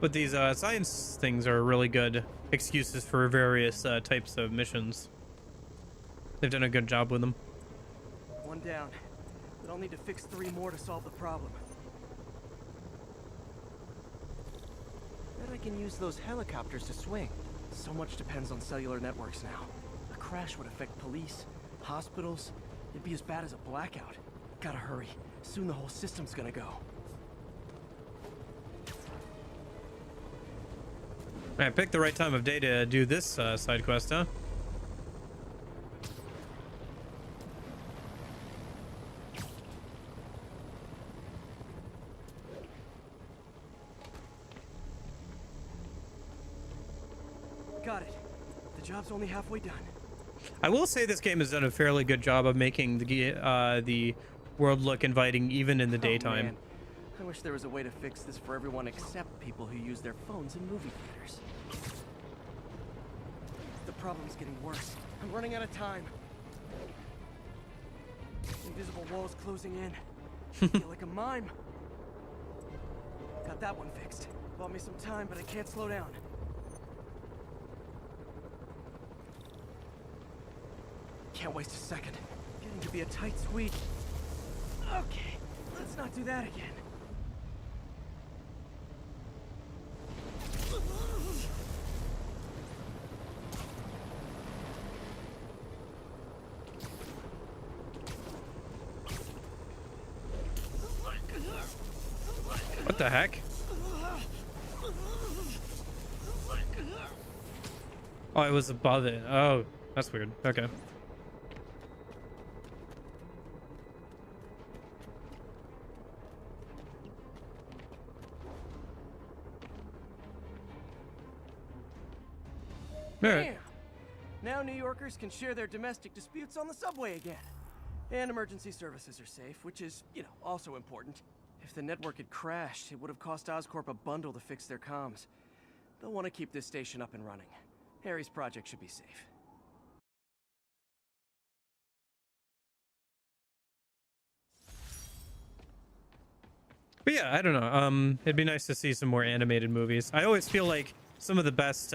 But these science things are really good excuses for various types of missions. They've done a good job with them. One down, but I'll need to fix 3 more to solve the problem. Bet I can use those helicopters to swing. So much depends on cellular networks now. A crash would affect police, hospitals. It'd be as bad as a blackout. Gotta hurry. Soon the whole system's gonna go. I picked the right time of day to do this side quest, huh? Got it. The job's only halfway done. I will say this game has done a fairly good job of making the world look inviting even in the daytime. Man. I wish there was a way to fix this for everyone except people who use their phones in movie theaters. The problem's getting worse. I'm running out of time. Invisible walls closing in. Feel like a mime. Got that one fixed. Bought me some time, but I can't slow down. Can't waste a second. Getting to be a tight squeak. Okay, let's not do that again. What the heck? Oh, it was above it. Oh, that's weird. Okay. Damn! Now New Yorkers can share their domestic disputes on the subway again. And emergency services are safe, which is, you know, also important. If the network had crashed, it would have cost Oscorp a bundle to fix their comms. They'll want to keep this station up and running. Harry's project should be safe. But yeah, I don't know. It'd be nice to see some more animated movies. I always feel like some of the best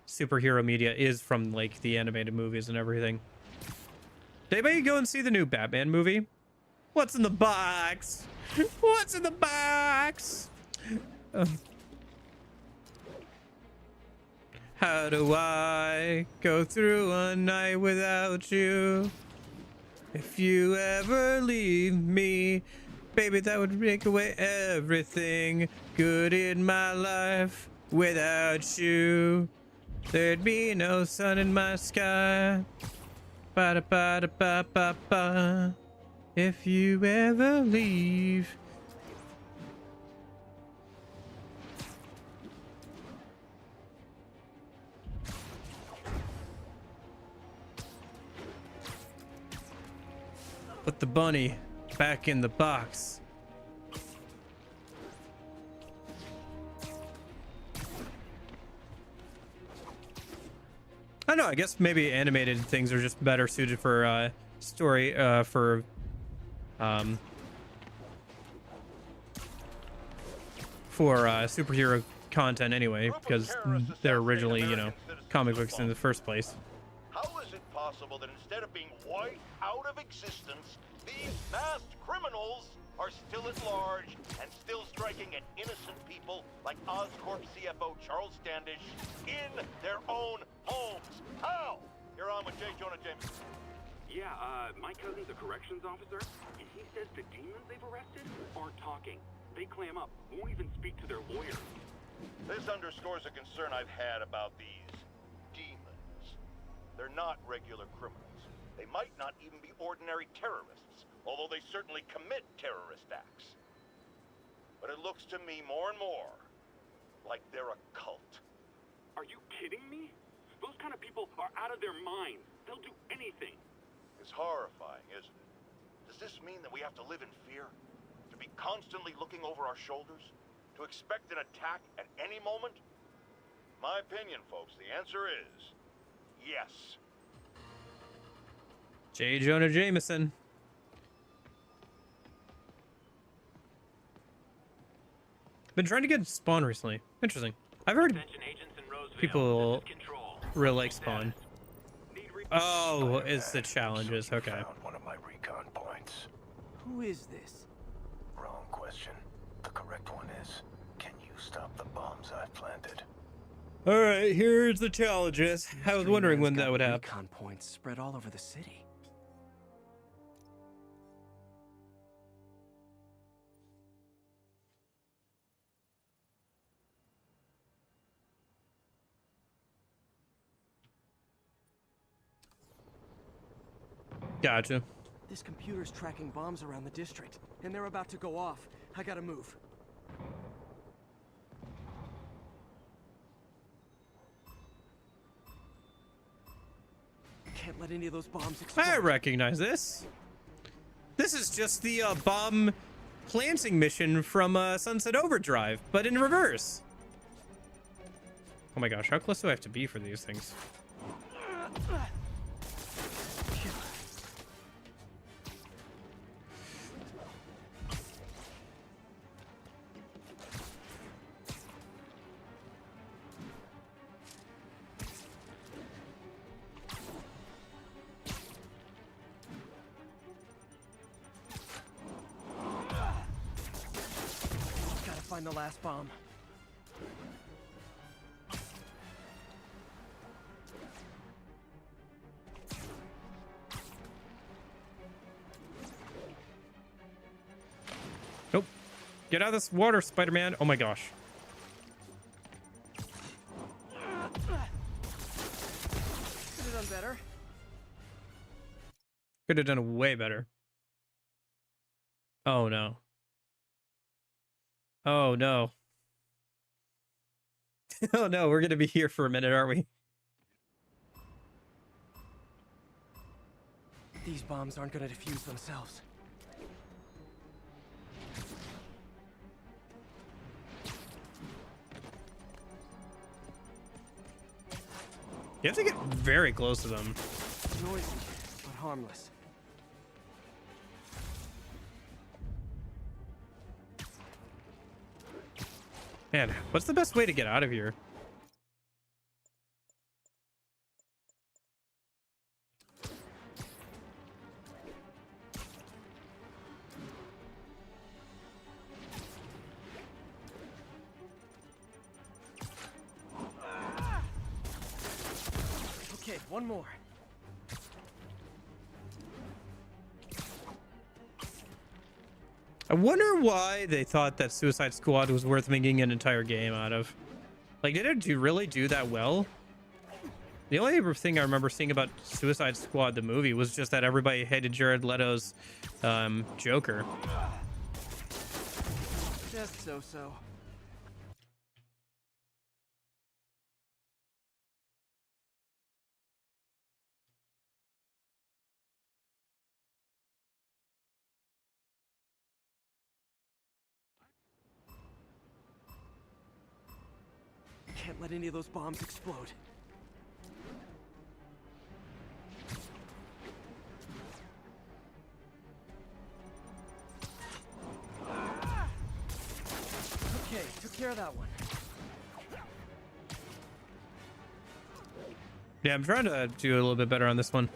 superhero media is from like the animated movies and everything. Did anybody go and see the new Batman movie? What's in the box? What's in the box? How do I go through a night without you? If you ever leave me, baby, that would take away everything good in my life. Without you, there'd be no sun in my sky. Ba da ba da ba ba ba. If you ever leave. Put the bunny back in the box. I don't know, I guess maybe animated things are just better suited for story for superhero content anyway, because they're originally, you know, comic books in the first place. How is it possible that instead of being wiped out of existence, these masked criminals are still at large and still striking at innocent people like Oscorp CFO Charles Standish in their own homes? How? You're on with J. Jonah Jameson. Yeah, my cousin's a corrections officer, and he says the demons they've arrested aren't talking. They clam up, won't even speak to their lawyer. This underscores a concern I've had about these demons. They're not regular criminals. They might not even be ordinary terrorists, although they certainly commit terrorist acts. But it looks to me more and more like they're a cult. Are you kidding me? Those kind of people are out of their minds. They'll do anything. It's horrifying, isn't it? Does this mean that we have to live in fear? To be constantly looking over our shoulders? To expect an attack at any moment? My opinion, folks, the answer is yes. J. Jonah Jameson. Been trying to get Spawn recently. Interesting. I've heard people really like Spawn. Oh, it's the challenges. Okay. One of my recon points. Who is this? Wrong question. The correct one is, can you stop the bombs I've planted? All right, here's the challenges. I was wondering when that would happen. Recon points spread all over the city. Gotcha. This computer's tracking bombs around the district, and they're about to go off. I gotta move. Can't let any of those bombs explode. I recognize this. This is just the bomb planting mission from Sunset Overdrive, but in reverse. Oh my gosh, how close do I have to be for these things? Find the last bomb. Nope. Get out of this water, Spider-Man. Oh my gosh. Could have done better. Could have done way better. Oh no. Oh no. Oh no, we're gonna be here for a minute, aren't we? These bombs aren't gonna defuse themselves. You have to get very close to them. Noisy, but harmless. Man, what's the best way to get out of here? Okay, one more. I wonder why they thought that Suicide Squad was worth making an entire game out of. Like, did it really do that well? The only thing I remember seeing about Suicide Squad, the movie, was just that everybody hated Jared Leto's Joker. Just so-so. Can't let any of those bombs explode. Okay, took care of that one. Yeah, I'm trying to do a little bit better on this one.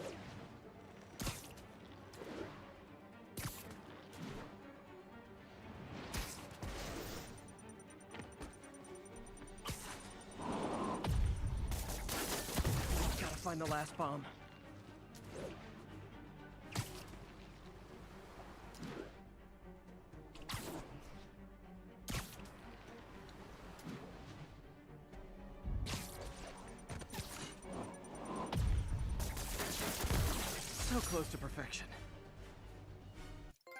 Gotta find the last bomb. So close to perfection.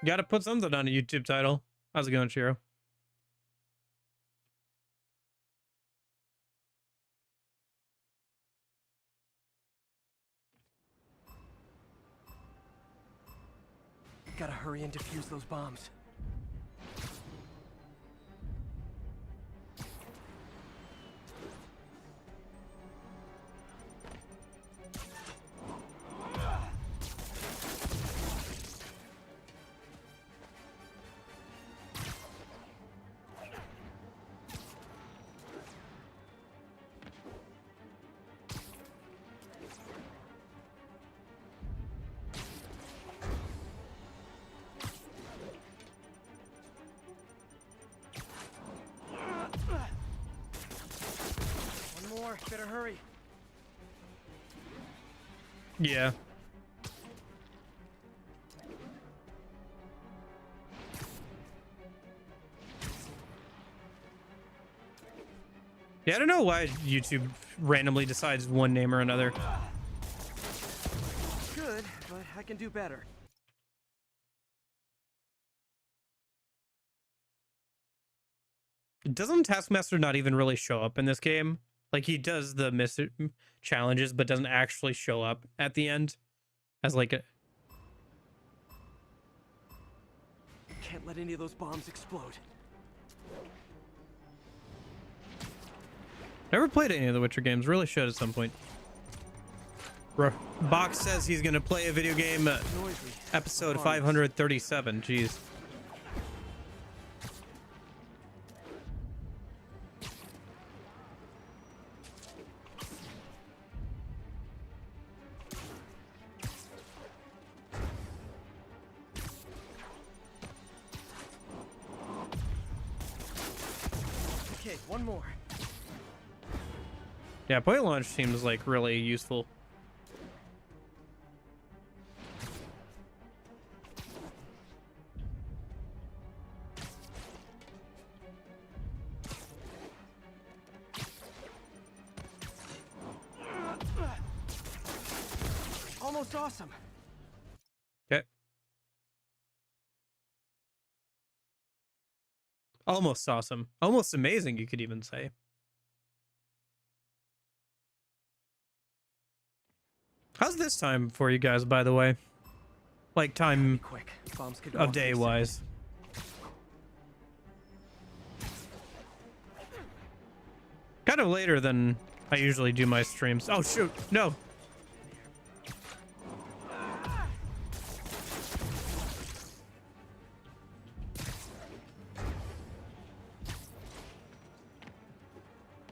Gotta put something on a YouTube title. How's it going, Shiro? Gotta hurry and defuse those bombs. One more, better hurry. Yeah. Yeah, I don't know why YouTube randomly decides one name or another. Good, but I can do better. Doesn't Taskmaster not even really show up in this game? Like, he does the challenges, but doesn't actually show up at the end as like a... Can't let any of those bombs explode. Never played any of the Witcher games. Really should at some point. Box says he's gonna play a video game. Episode 537. Jeez. Okay, one more. Yeah, point launch seems like really useful. Almost awesome. Okay. Almost awesome. Almost amazing, you could even say. How's this time for you guys, by the way? Like, time of day wise. Kind of later than I usually do my streams. Oh, shoot. No.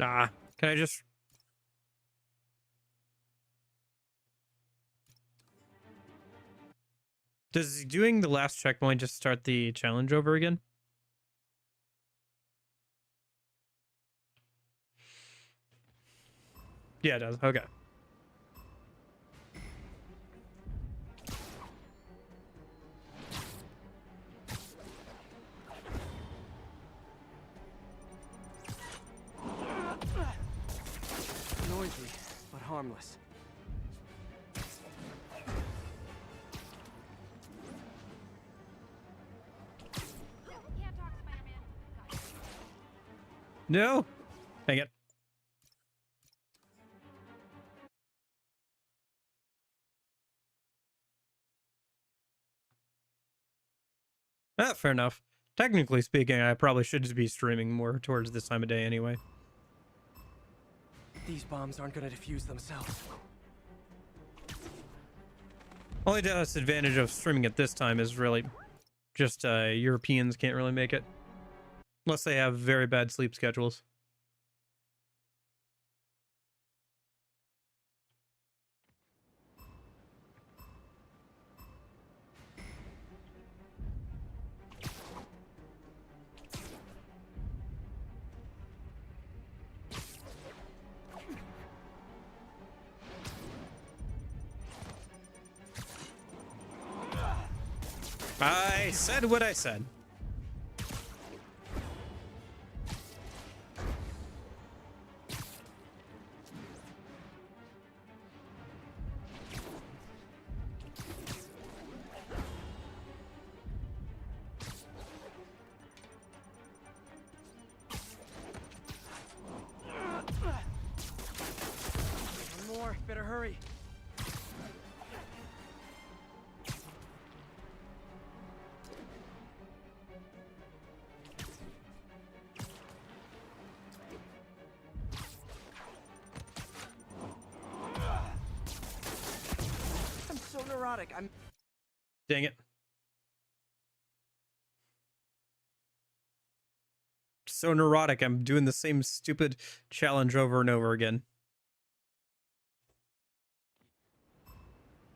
Ah, can I just... Does doing the last checkpoint just start the challenge over again? Yeah, it does. Okay. Noisy, but harmless. No! Dang it. Ah, fair enough. Technically speaking, I probably should just be streaming more towards this time of day anyway. These bombs aren't gonna defuse themselves. Only disadvantage of streaming at this time is really just Europeans can't really make it. Unless they have very bad sleep schedules. I said what I said. One more, better hurry. I'm so neurotic. I'm... Dang it. So neurotic, I'm doing the same stupid challenge over and over again.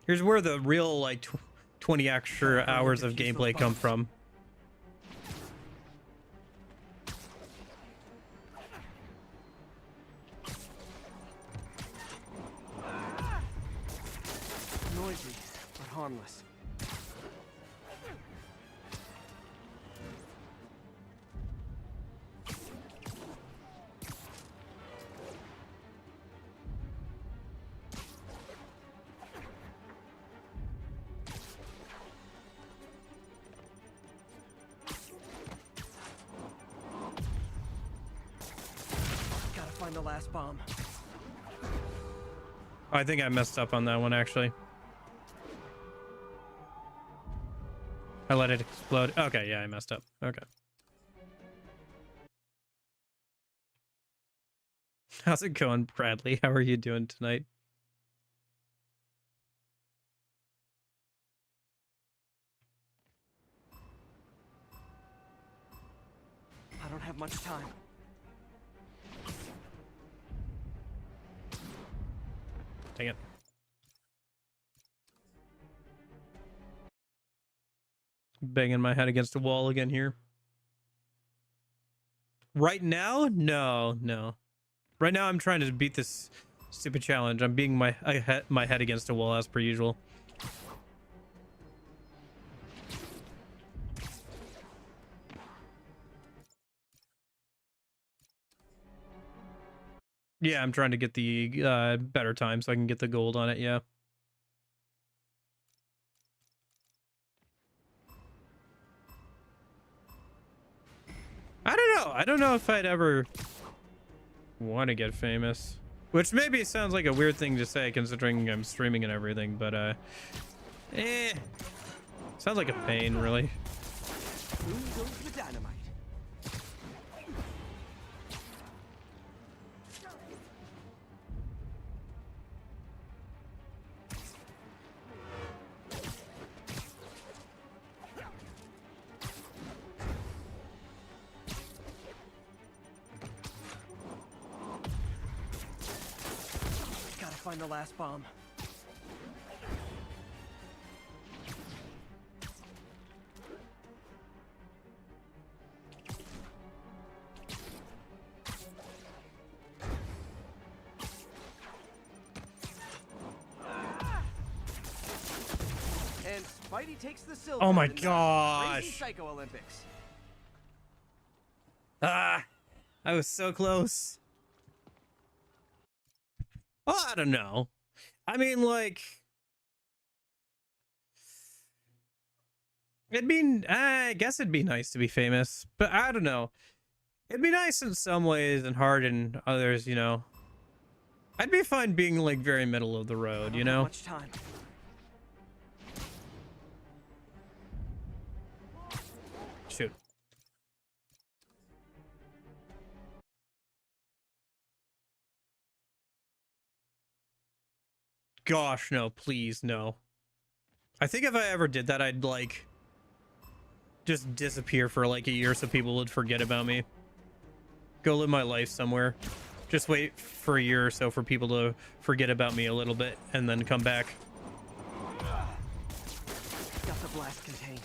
Here's where the real, like, 20 extra hours of gameplay come from. Noisy, but harmless. Gotta find the last bomb. I think I messed up on that one, actually. I let it explode. Okay, yeah, I messed up. Okay. How's it going, Bradley? How are you doing tonight? I don't have much time. Dang it. Banging my head against the wall again here. Right now? No. Right now I'm trying to beat this stupid challenge. I'm beating my head against a wall as per usual. Yeah, I'm trying to get the better time so I can get the gold on it, yeah. I don't know. I don't know if I'd ever want to get famous. Which maybe sounds like a weird thing to say considering I'm streaming and everything, but sounds like a pain, really. Boom goes the dynamite. find the last bomb. And Spidey takes the silver. Oh my in the gosh. Crazy Psycho Olympics. Ah, I was so close. Oh, I don't know. I mean, like, I guess it'd be nice to be famous, but I don't know. It'd be nice in some ways and hard in others, you know. I'd be fine being like very middle of the road, you know. Much time. Shoot. Gosh, no, please, no. I think if I ever did that, I'd like just disappear for like a year so people would forget about me. Go live my life somewhere. Just wait for a year or so for people to forget about me a little bit and then come back. Got the blast contained.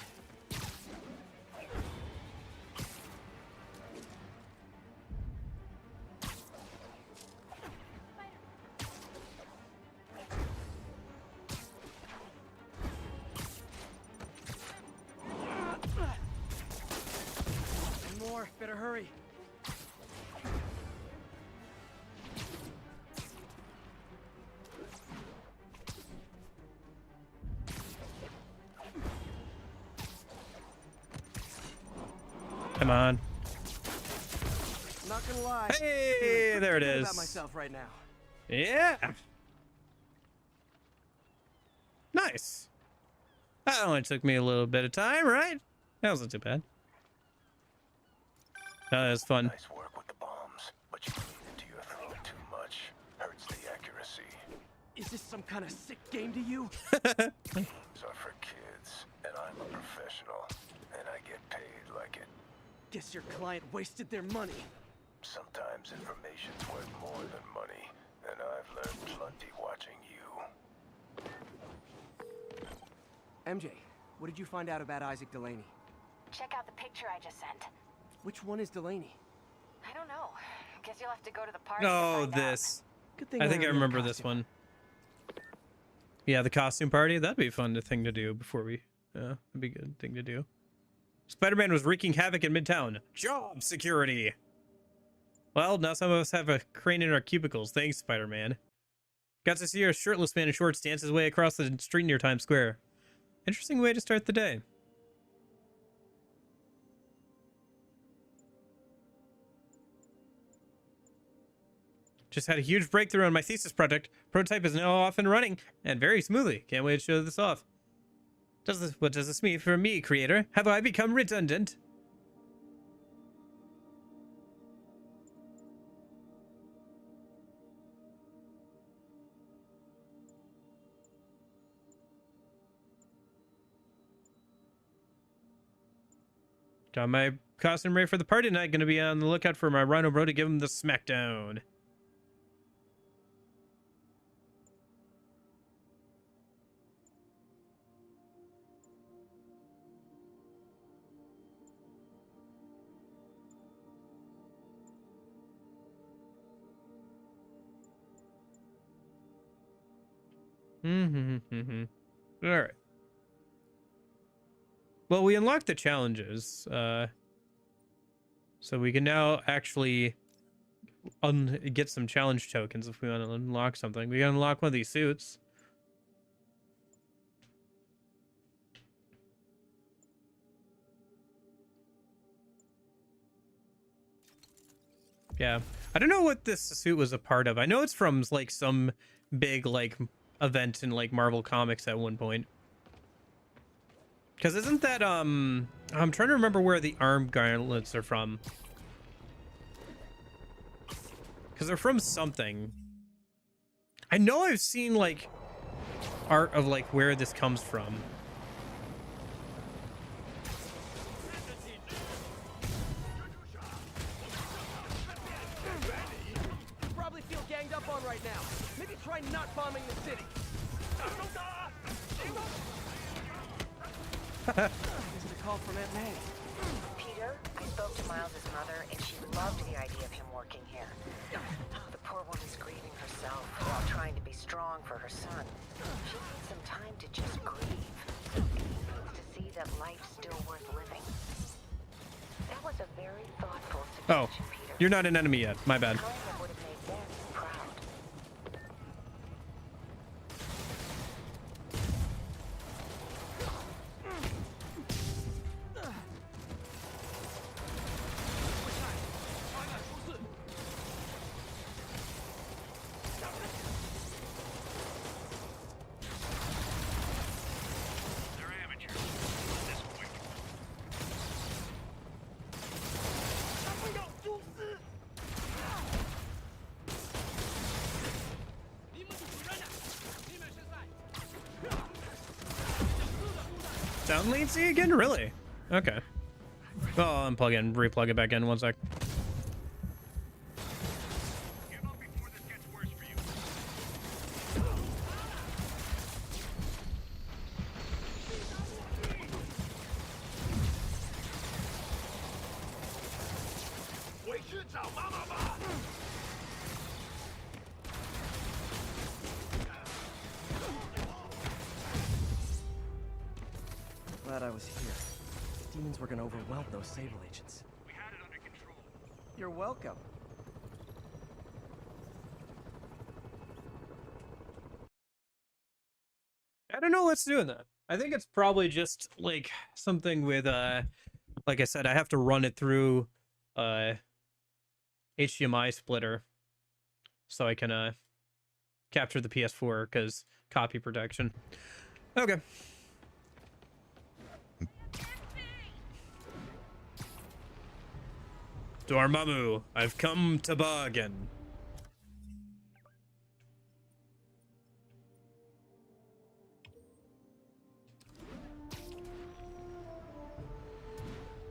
More, better hurry. Come on. Not gonna lie. Hey, there it Good is. about myself right now. Yeah. Nice. That only took me a little bit of time, right? That wasn't too bad. That was fun. Nice work with the bombs, but you lean into your throat too much. Hurts the accuracy. Is this some kind of sick game to you? Games are for kids, and I'm a professional, and I get paid like it. Guess your client wasted their money. Sometimes information's worth more than money, and I've learned plenty watching you. MJ, what did you find out about Isaac Delaney? Check out the picture I just sent. Which one is Delaney? I don't know. Guess you'll have to go to the party. Oh, this. Good thing I think I have remember a this costume. one. Yeah, the costume party. That'd be a fun thing to do before we... Yeah, that'd be a good thing to do. Spider-Man was wreaking havoc in Midtown. Job security. Well, now some of us have a crane in our cubicles. Thanks, Spider-Man. Got to see a shirtless man in shorts dance his way across the street near Times Square. Interesting way to start the day. Just had a huge breakthrough on my thesis project. Prototype is now off and running, and very smoothly. Can't wait to show this off. What does this mean for me, creator? Have I become redundant? Got my costume ready for the party tonight. Gonna be on the lookout for my Rhino Bro to give him the smackdown. All right. Well, we unlocked the challenges, so we can now actually get some challenge tokens if we want to unlock something. We can unlock one of these suits. Yeah, I don't know what this suit was a part of. I know it's from like some big like event in like Marvel Comics at one point. Because isn't that I'm trying to remember where the arm gauntlets are from. Because they're from something. I know I've seen like art of like where this comes from. You probably feel ganged up on right now. Maybe try not bombing the city. Missed a call from Aunt May. Peter, I spoke to Miles's mother, and she loved the idea of him working here. The poor woman's grieving herself while trying to be strong for her son. She needs some time to just grieve. To see that life's still worth living. That was a very thoughtful Oh, suggestion, Peter. you're not an enemy yet. My bad. Kind that would have made them proud. Down latency again? Really? Okay. Oh, I'll unplug it and replug it back in. One sec. Glad I was here. The demons were gonna overwhelm those Sable agents. We had it under control. You're welcome. I don't know what's doing that. I think it's probably just like something with like I said, I have to run it through HDMI splitter so I can capture the PS4 because copy protection. Okay. Dormammu, I've come to bargain.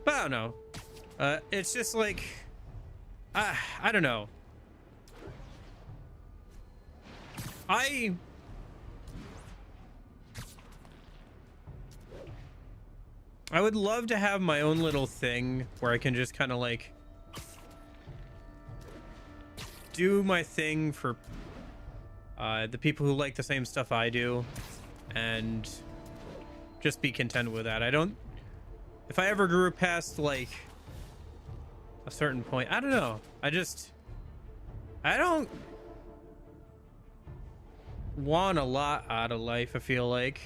But I don't know. It's just like, I don't know. I would love to have my own little thing where I can just kind of like do my thing for the people who like the same stuff I do and just be content with that. If I ever grew past like a certain point, I don't know. I don't want a lot out of life. I feel like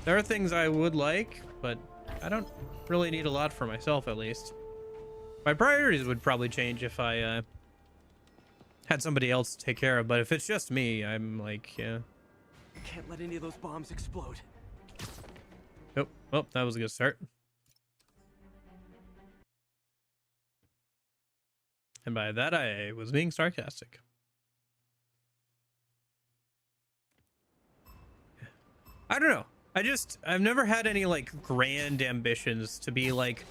there are things I would like, but I don't really need a lot for myself, at least. My priorities would probably change if I had somebody else to take care of, but if it's just me, I'm like, yeah. Can't let any of those bombs explode. Oh, well, that was a good start. And by that, I was being sarcastic. I don't know. I've never had any like grand ambitions to be like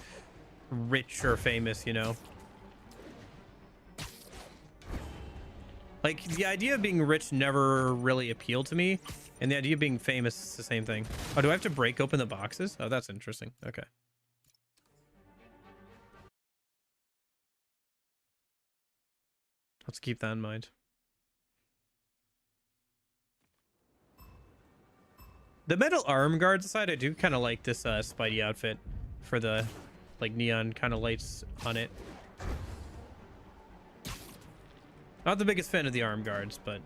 rich or famous, you know? Like the idea of being rich never really appealed to me. And the idea of being famous is the same thing. Oh, do I have to break open the boxes? Oh, that's interesting. Okay. Let's keep that in mind. The metal arm guards aside, I do kind of like this Spidey outfit for the like neon kind of lights on it. Not the biggest fan of the arm guards, but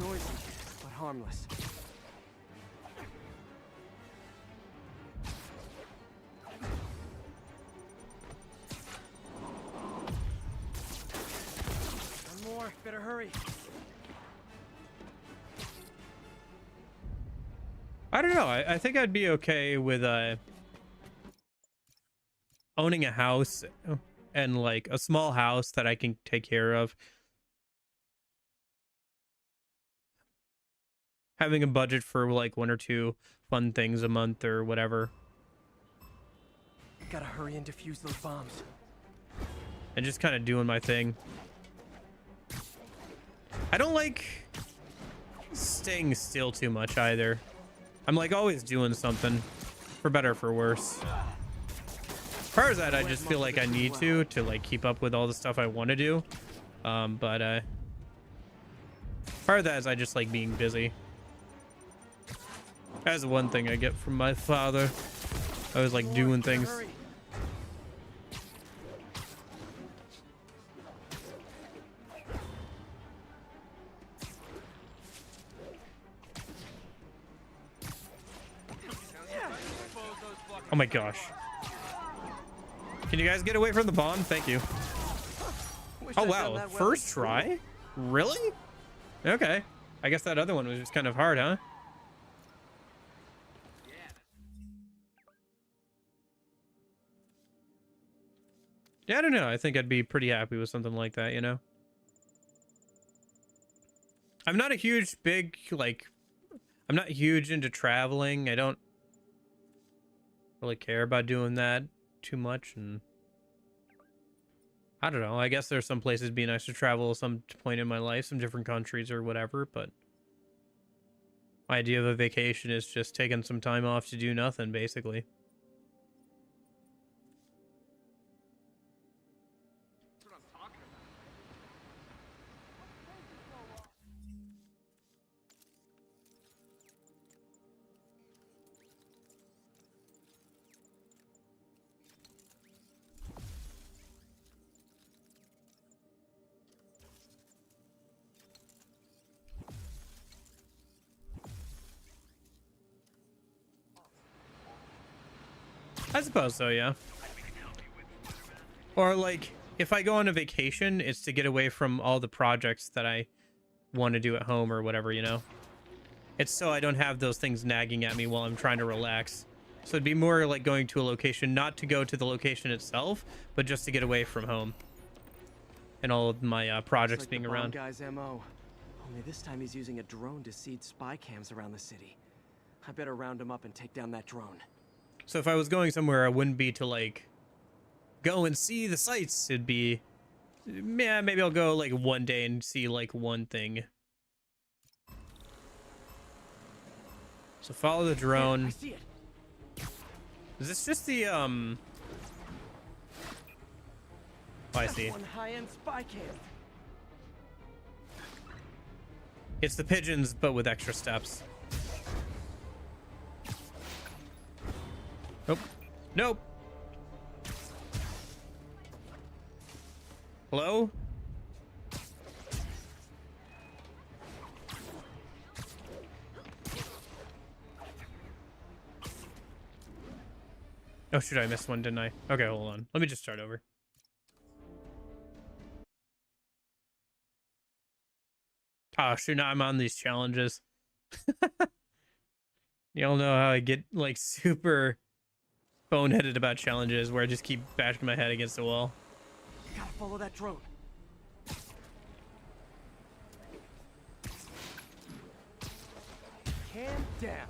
Noisy, but harmless. One more, better hurry. I don't know. I think I'd be okay with owning a house and like a small house that I can take care of. having a budget for like 1 or 2 fun things a month or whatever. Gotta hurry and defuse those bombs. And just kind of doing my thing. I don't like staying still too much either. I'm like always doing something, for better or for worse. As far as that, I just feel like I need to like keep up with all the stuff I want to do. But part of that is I just like being busy. That's one thing I get from my father. I was like doing things. Oh my gosh. Can you guys get away from the bomb? Thank you. Oh wow, first try? Really? Okay. I guess that other one was just kind of hard, huh? Yeah, I don't know. I think I'd be pretty happy with something like that, you know? I'm not a huge, I'm not huge into traveling. I don't really care about doing that too much, and I don't know. I guess there's some places be nice to travel at some point in my life, some different countries or whatever, but my idea of a vacation is just taking some time off to do nothing, basically. I suppose so, yeah. Or like, if I go on a vacation, it's to get away from all the projects that I want to do at home or whatever, you know? It's so I don't have those things nagging at me while I'm trying to relax. So it'd be more like going to a location, not to go to the location itself, but just to get away from home. And all of my projects being around. Guy's MO. Only this time he's using a drone to seed spy cams around the city. I better round him up and take down that drone. So if I was going somewhere, I wouldn't be to like go and see the sights. It'd be, yeah, maybe I'll go like one day and see like one thing. So follow the drone. I see it. Is this just the Oh, I see. One high-end spy cam. It's the pigeons, but with extra steps. Nope. Nope. Hello? Oh, shoot, I missed one, didn't I? Okay, hold on. Let me just start over. Oh, shoot, now I'm on these challenges. Y'all know how I get, like, super boneheaded about challenges where I just keep bashing my head against the wall. Gotta follow that drone. Hand down.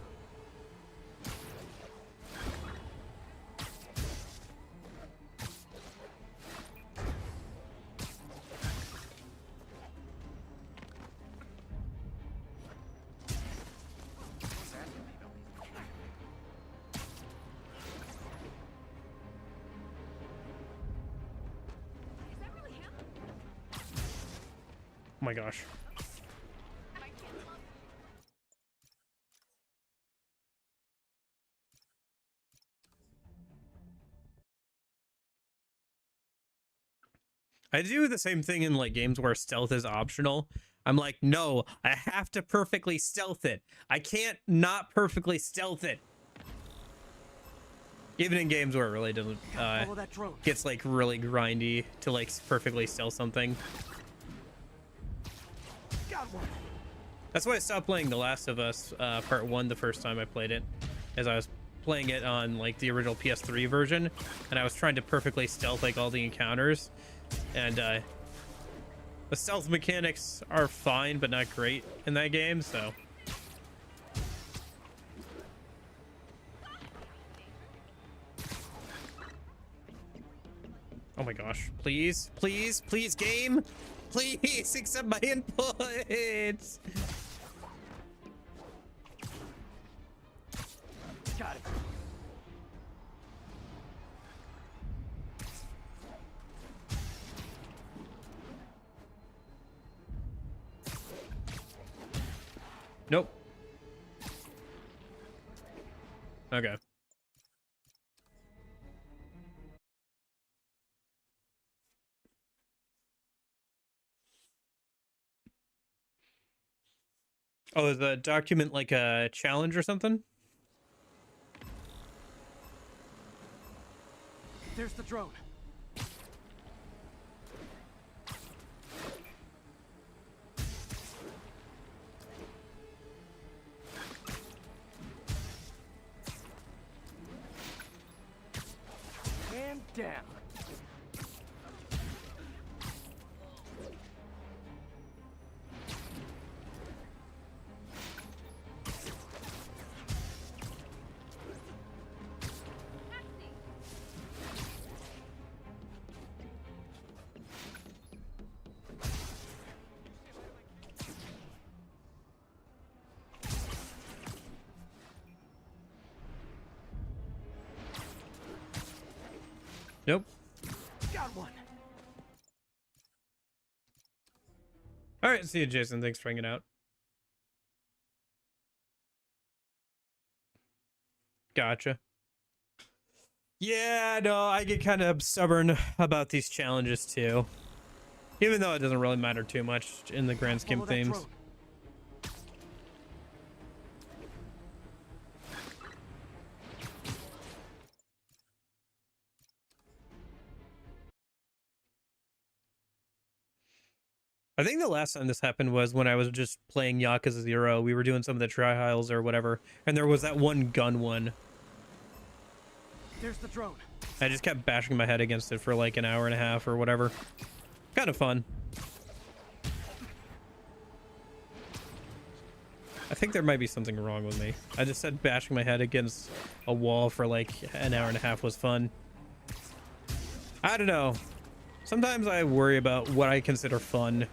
Oh my gosh. I do the same thing in like games where stealth is optional. I'm like, no, I have to perfectly stealth it. I can't not perfectly stealth it. Even in games where it really doesn't gets like really grindy to like perfectly stealth something. That's why I stopped playing The Last of Us Part 1 the first time I played it, as I was playing it on like the original PS3 version, and I was trying to perfectly stealth like all the encounters, and the stealth mechanics are fine but not great in that game, so Oh my gosh. Please, please, please, game. Please accept my inputs. Got it. Nope. Okay. Oh, is the document like a challenge or something? There's the drone. And down. Nope. Got one. All right, see you, Jason. Thanks for hanging out. Gotcha. Yeah, no, I get kind of stubborn about these challenges too. Even though it doesn't really matter too much in the grand scheme of things. I think the last time this happened was when I was just playing Yakuza 0. We were doing some of the trials or whatever, and there was that one gun one. There's the drone. I just kept bashing my head against it for like an hour and a half or whatever. Kind of fun. I think there might be something wrong with me. I just said bashing my head against a wall for like an hour and a half was fun. I don't know. Sometimes I worry about what I consider fun.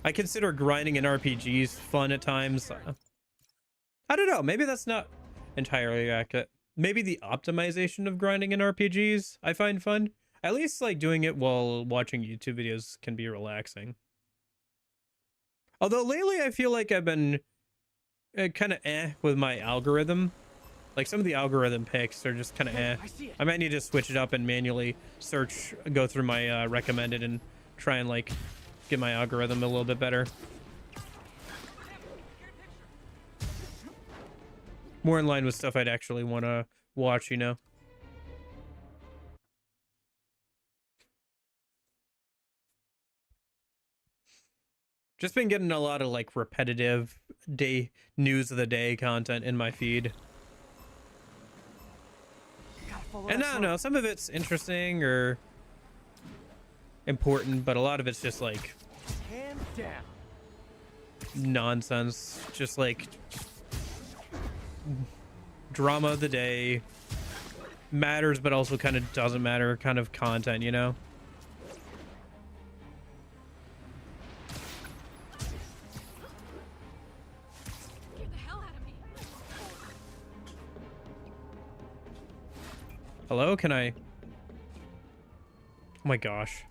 I consider grinding in RPGs fun at times. I don't know. Maybe that's not entirely accurate. Maybe the optimization of grinding in RPGs I find fun. At least like doing it while watching YouTube videos can be relaxing. Although lately I feel like I've been kind of with my algorithm. Like some of the algorithm picks are just kind of I might need to switch it up and manually search, go through my recommended and try and like get my algorithm a little bit better. More in line with stuff I'd actually want to watch, you know. Just been getting a lot of like repetitive news of the day content in my feed. And I don't know, some of it's interesting or important, but a lot of it's just like nonsense. Just like drama of the day. Matters, but also kind of doesn't matter kind of content, you know? Get the hell out of me. Hello, can I? Oh my gosh.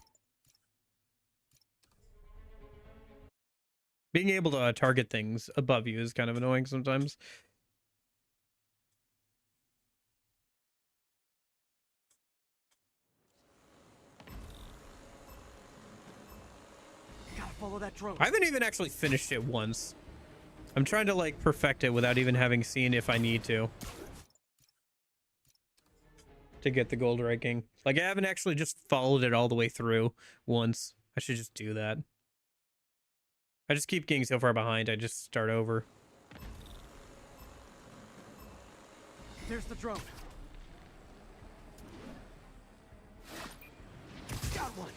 Being able to target things above you is kind of annoying sometimes. Gotta follow that drone. I haven't even actually finished it once. I'm trying to like perfect it without even having seen if I need to get the gold ranking. Like I haven't actually just followed it all the way through once. I should just do that. I just keep getting so far behind, I just start over. There's the drone. Got one.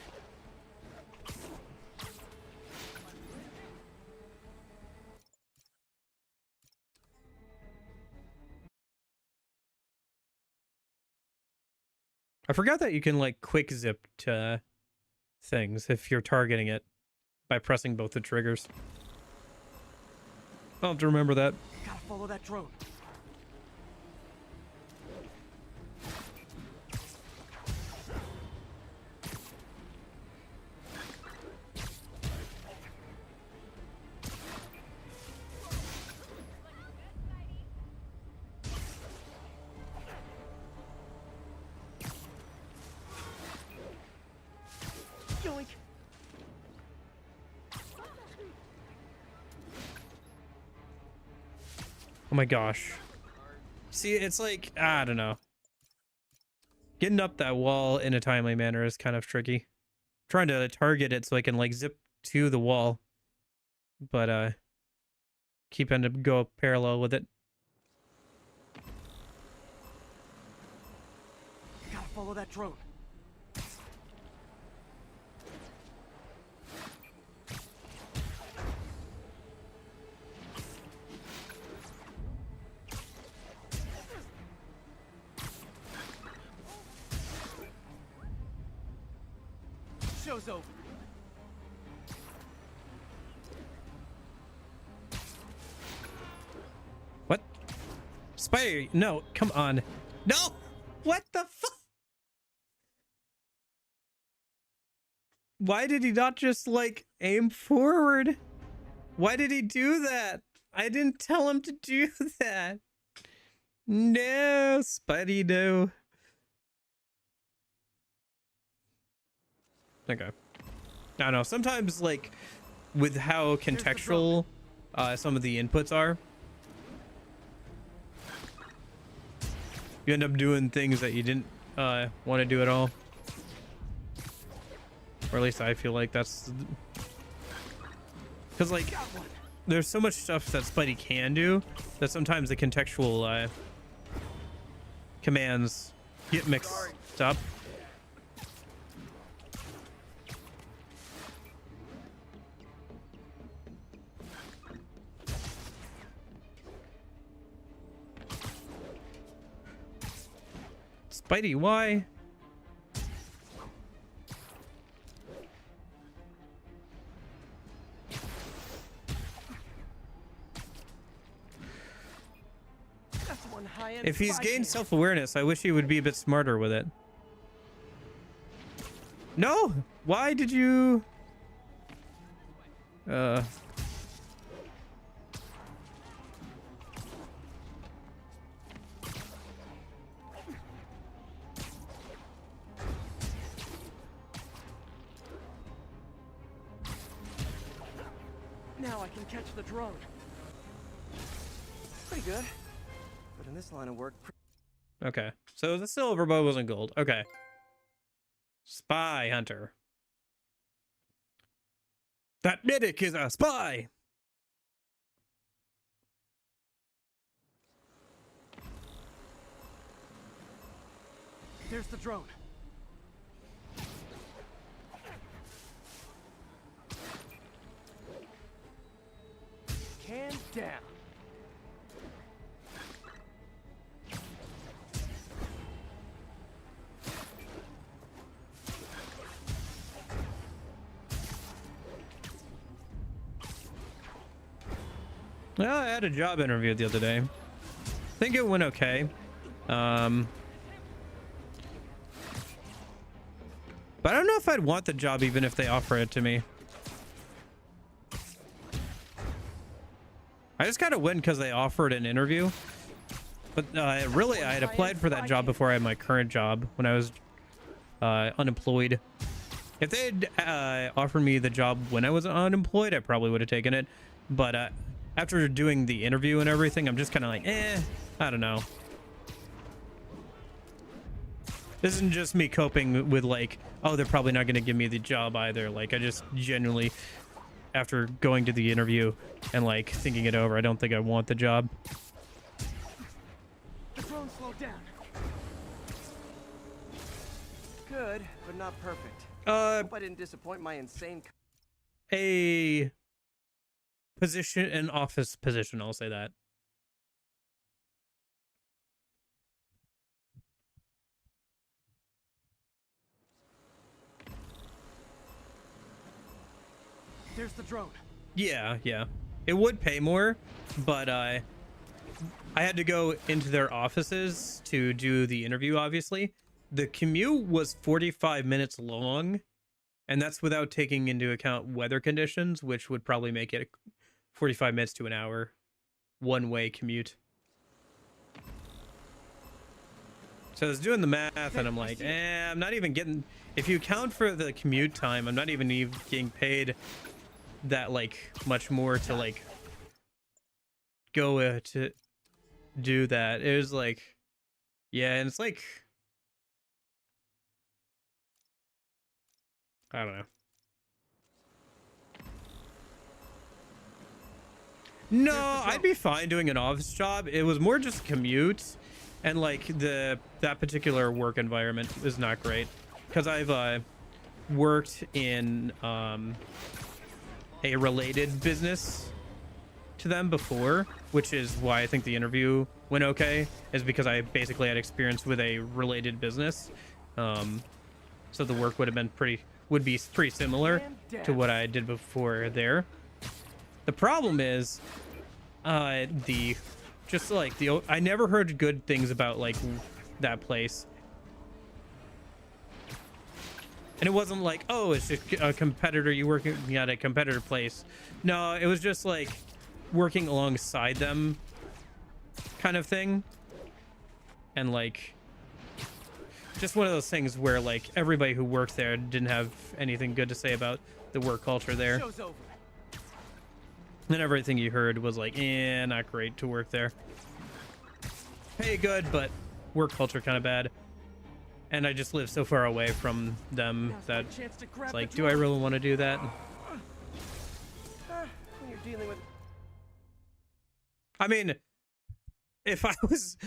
I forgot that you can like quick zip to things if you're targeting it by pressing both the triggers. I'll have to remember that. Gotta follow that drone. Yoink. Oh my gosh. See, it's like, I don't know. Getting up that wall in a timely manner is kind of tricky. Trying to target it so I can like zip to the wall. But keep end up go parallel with it. Gotta follow that drone. Show's over. What? Spider, no, come on. No! What the fuck? Why did he not just, like, aim forward? Why did he do that? I didn't tell him to do that. No, Spidey, no. Okay. I don't know. Sometimes, like, with how contextual some of the inputs are, you end up doing things that you didn't want to do at all. Or at least I feel like that's... Because, like, there's so much stuff that Spidey can do that sometimes the contextual commands get mixed up. Spidey, why? If he's gained self-awareness, I wish he would be a bit smarter with it. No! Why did you... Now I can catch the drone. Pretty good. But in this line of work... Okay. So the silver bow wasn't gold. Okay. Spy hunter. That medic is a spy! There's the drone. Can down. Well, I had a job interview the other day. I think it went okay. But I don't know if I'd want the job even if they offer it to me. I just kind of went because they offered an interview. But really, I had applied for that job before I had my current job when I was unemployed. If they had offered me the job when I was unemployed, I probably would have taken it. But after doing the interview and everything, I'm just kind of like, I don't know. This isn't just me coping with like, oh, they're probably not going to give me the job either. Like, I just genuinely, after going to the interview and like thinking it over, I don't think I want the job. The drone slowed down. Good, but not perfect. Hope I didn't disappoint my insane... A position, an office position, I'll say that. There's the drone. Yeah, yeah. It would pay more, but I had to go into their offices to do the interview, obviously. The commute was 45 minutes long, and that's without taking into account weather conditions, which would probably make it 45 minutes to an hour one-way commute. So I was doing the math, and I'm like, I'm not even getting... If you account for the commute time, I'm not even getting paid that, like, much more to, like, go to do that. It was like... Yeah, and it's like... I don't know. No, I'd be fine doing an office job. It was more just commute, and like that particular work environment is not great because I've worked in a related business to them before, which is why I think the interview went okay, is because I basically had experience with a related business. So the work would be pretty similar to what I did before there. The problem is, I never heard good things about like that place, and it wasn't like, oh, it's just a competitor. You working at a competitor place? No, it was just like working alongside them, kind of thing, and like just one of those things where like everybody who worked there didn't have anything good to say about the work culture there. Show's over. And everything you heard was like, not great to work there. Pay good, but work culture kind of bad. And I just live so far away from them that it's like, do I really want to do that? When you're dealing with... I mean, if I was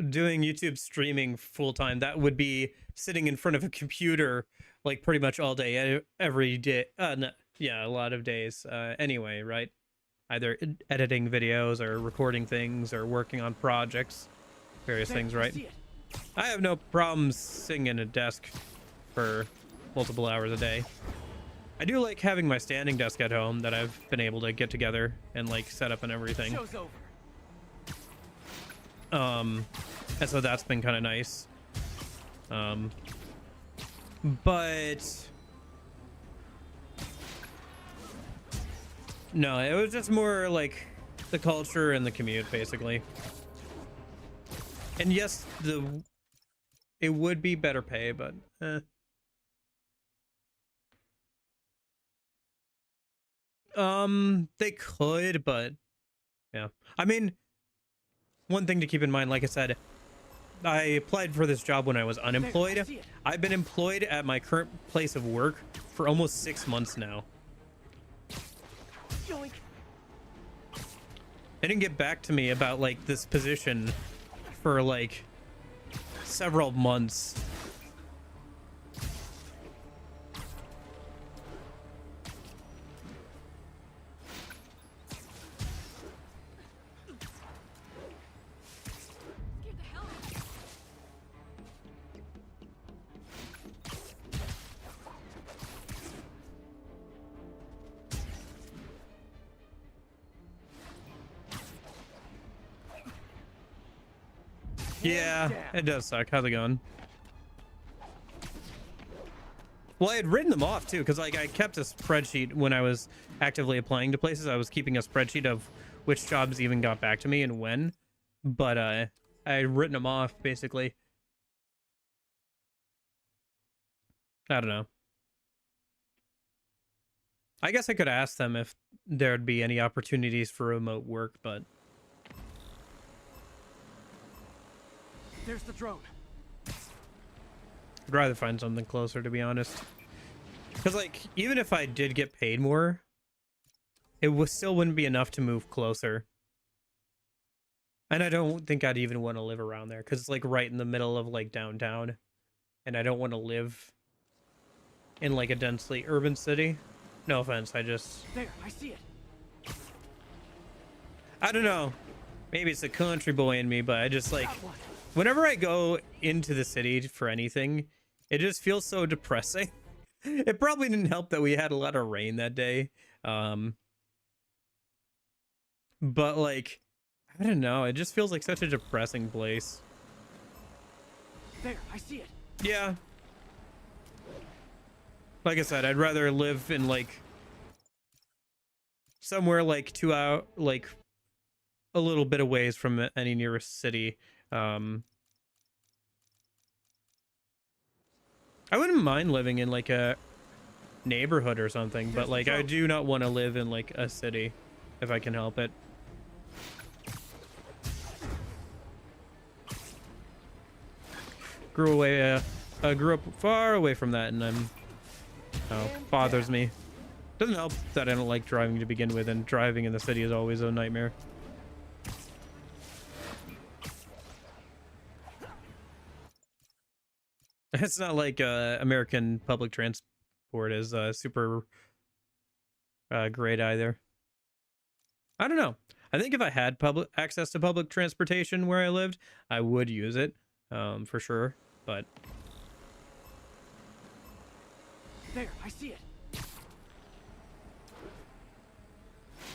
doing YouTube streaming full time, that would be sitting in front of a computer like pretty much all day, every day. No, yeah, a lot of days. Anyway, right? Either editing videos or recording things or working on projects, various things, right? I have no problems sitting in a desk for multiple hours a day. I do like having my standing desk at home that I've been able to get together and like set up and everything. Show's over. And so that's been kind of nice. But no, it was just more like the culture and the commute, basically. And yes, it would be better pay, but they could, but yeah. I mean, one thing to keep in mind, like I said, I applied for this job when I was unemployed. I've been employed at my current place of work for almost 6 months now. Yoink. They didn't get back to me about like this position for like several months. Yeah, it does suck. How's it going? Well, I had written them off too, because like I kept a spreadsheet when I was actively applying to places. I was keeping a spreadsheet of which jobs even got back to me and when. But I had written them off basically. I don't know. I guess I could ask them if there'd be any opportunities for remote work, but There's the drone. I'd rather find something closer, to be honest. Because, like, even if I did get paid more, it still wouldn't be enough to move closer. And I don't think I'd even want to live around there, because it's, like, right in the middle of, like, downtown. And I don't want to live in, like, a densely urban city. No offense, I just... There, I see it. I don't know. Maybe it's a country boy in me, but I just, like... Whenever I go into the city for anything, it just feels so depressing. It probably didn't help that we had a lot of rain that day. But like, I don't know, it just feels like such a depressing place. There, I see it. Yeah. Like I said, I'd rather live in like somewhere like 2 hour, like a little bit of ways from any nearest city. I wouldn't mind living in like a neighborhood or something, but like I do not want to live in like a city if I can help it. Grew up far away from that, and bothers me. Doesn't help that I don't like driving to begin with, and driving in the city is always a nightmare. It's not like American public transport is super great either. I don't know. I think if I had public access to public transportation where I lived, I would use it for sure. But there, I see it.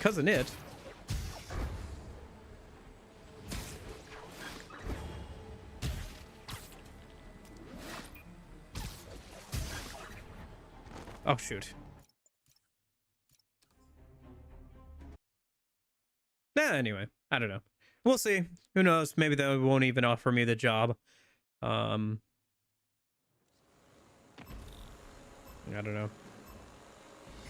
Cousin It. Oh shoot. Anyway, I don't know. We'll see. Who knows? Maybe they won't even offer me the job. I don't know.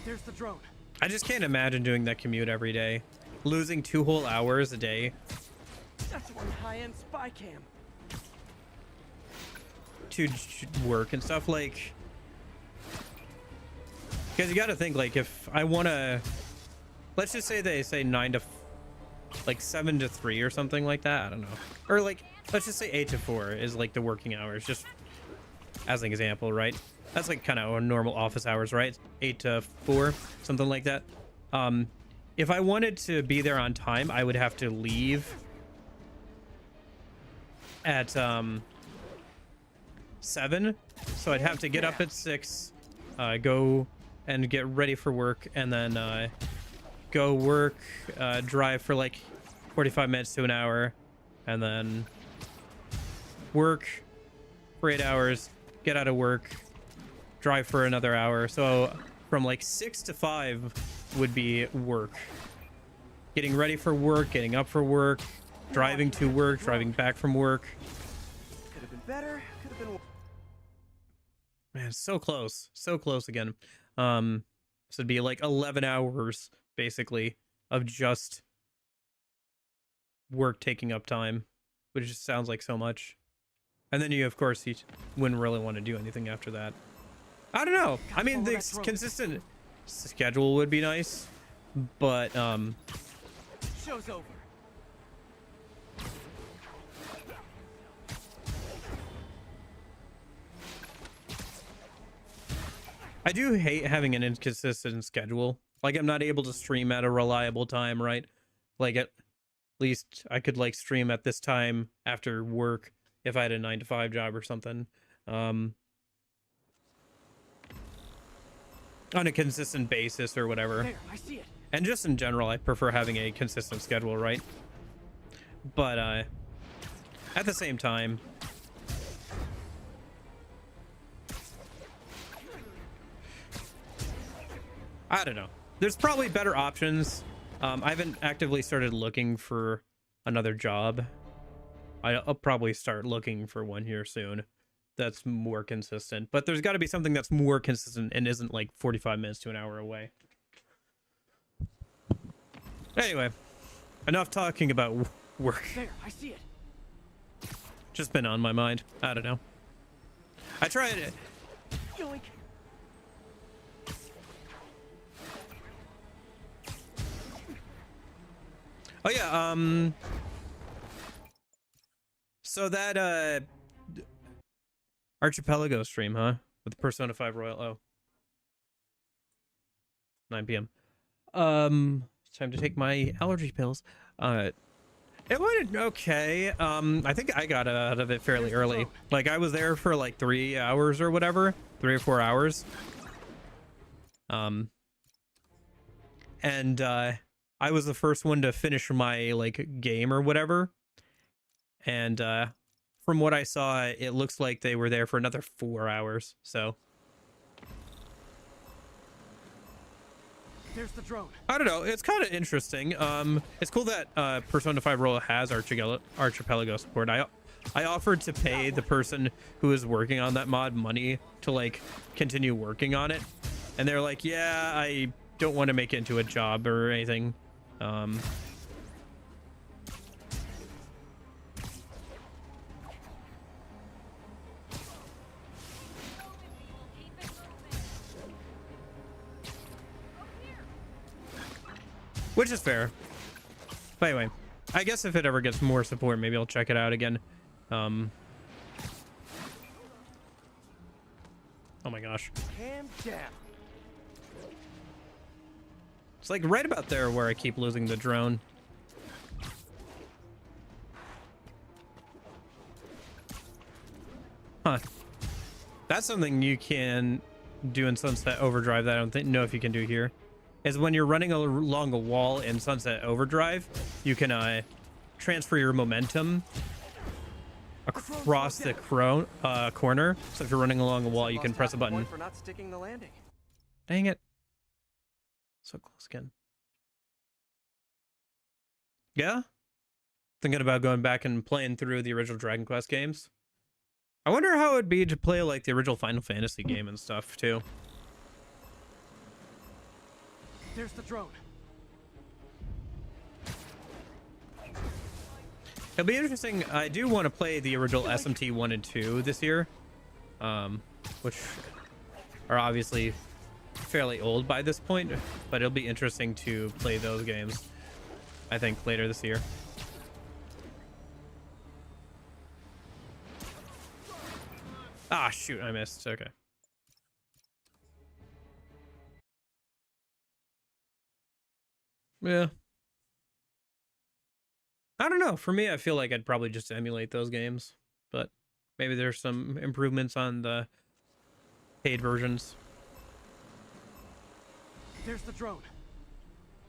There's the drone. I just can't imagine doing that commute every day. Losing 2 whole hours a day. That's one high-end spy cam. To work and stuff, like, because you got to think, like, if I want to, let's just say they say 9 to like 7 to 3 or something like that. I don't know. Or like, let's just say 8 to 4 is like the working hours, just as an example, right? That's like kind of normal office hours, right? 8 to 4, something like that. If I wanted to be there on time, I would have to leave at 7. So I'd have to get up at 6, go and get ready for work, and then go work, drive for like 45 minutes to an hour, and then work for 8 hours, get out of work, drive for another hour. So from like 6 to 5 would be work. Getting ready for work, getting up for work, driving to work, driving back from work. Could have been better, could have been... Man, so close. So close again. So it'd be like 11 hours, basically, of just work taking up time, which just sounds like so much. And then you, of course, you wouldn't really want to do anything after that. I don't know. I mean, the consistent schedule would be nice, but Show's over. I do hate having an inconsistent schedule. Like, I'm not able to stream at a reliable time, right? Like, at least I could like stream at this time after work if I had a 9 to 5 job or something. On a consistent basis or whatever. There, I see it. And just in general, I prefer having a consistent schedule, right? But at the same time, I don't know. There's probably better options. I haven't actively started looking for another job. I'll probably start looking for one here soon that's more consistent. But there's got to be something that's more consistent and isn't like 45 minutes to an hour away. Anyway, enough talking about work. There, I see it. Just been on my mind. I don't know. I tried it. Yoink. Oh yeah, so that Archipelago stream, huh? With Persona 5 Royal. Oh. 9 p.m. It's time to take my allergy pills. It went okay. I think I got out of it fairly early. Like, I was there for like 3 hours or whatever, 3 or 4 hours. and I was the first one to finish my like game or whatever. And from what I saw, it looks like they were there for another 4 hours. So There's the drone. I don't know. It's kind of interesting. It's cool that Persona 5 Royal has Archipelago support. I offered to pay the person who is working on that mod money to like continue working on it, and they're like, yeah, I don't want to make it into a job or anything. Which is fair. But anyway, I guess if it ever gets more support, maybe I'll check it out again. Oh my gosh. Calm down. It's like right about there where I keep losing the drone. Huh. That's something you can do in Sunset Overdrive that I don't know if you can do here. Is when you're running along a wall in Sunset Overdrive, you can transfer your momentum across the corner. So if you're running along a wall, you can press a button. For not sticking the landing. Dang it. So close again. Yeah? Thinking about going back and playing through the original Dragon Quest games. I wonder how it would be to play like the original Final Fantasy game and stuff too. There's the drone. It'll be interesting. I do want to play the original SMT 1 and 2 this year, which are obviously fairly old by this point, but it'll be interesting to play those games, I think, later this year. Ah, shoot, I missed. Okay. Yeah. I don't know. For me, I feel like I'd probably just emulate those games, but maybe there's some improvements on the paid versions. There's the drone.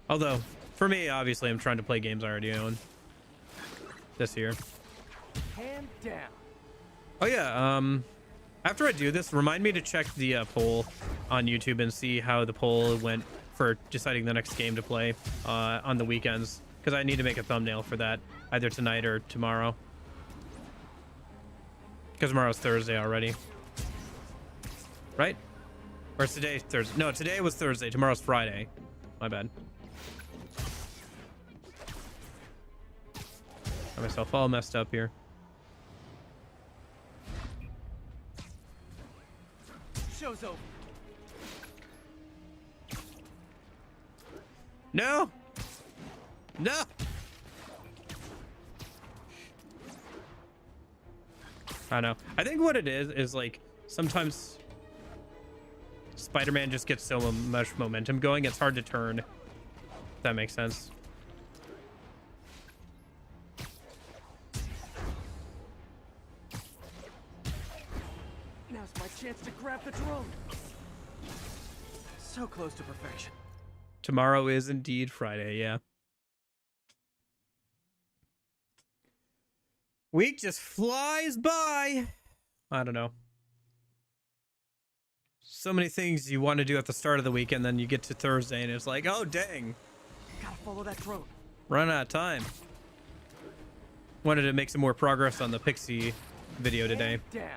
Although, for me, obviously, I'm trying to play games I already own this year. Calm down. Oh, yeah. After I do this, remind me to check the poll on YouTube and see how the poll went for deciding the next game to play on the weekends, because I need to make a thumbnail for that either tonight or tomorrow, because tomorrow's Thursday already, right? Or is today Thursday? No, today was Thursday. Tomorrow's Friday. My bad. Got myself all messed up here. Show's over. No! No! I know. I think what it is like sometimes Spider-Man just gets so much momentum going, it's hard to turn. If that makes sense. Now's my chance to grab the drone. So close to perfection. Tomorrow is indeed Friday, yeah. Week just flies by. I don't know. So many things you want to do at the start of the week, and then you get to Thursday and it's like, oh dang. Gotta follow that drone. Run out of time. Wanted to make some more progress on the Pixie video today. Down.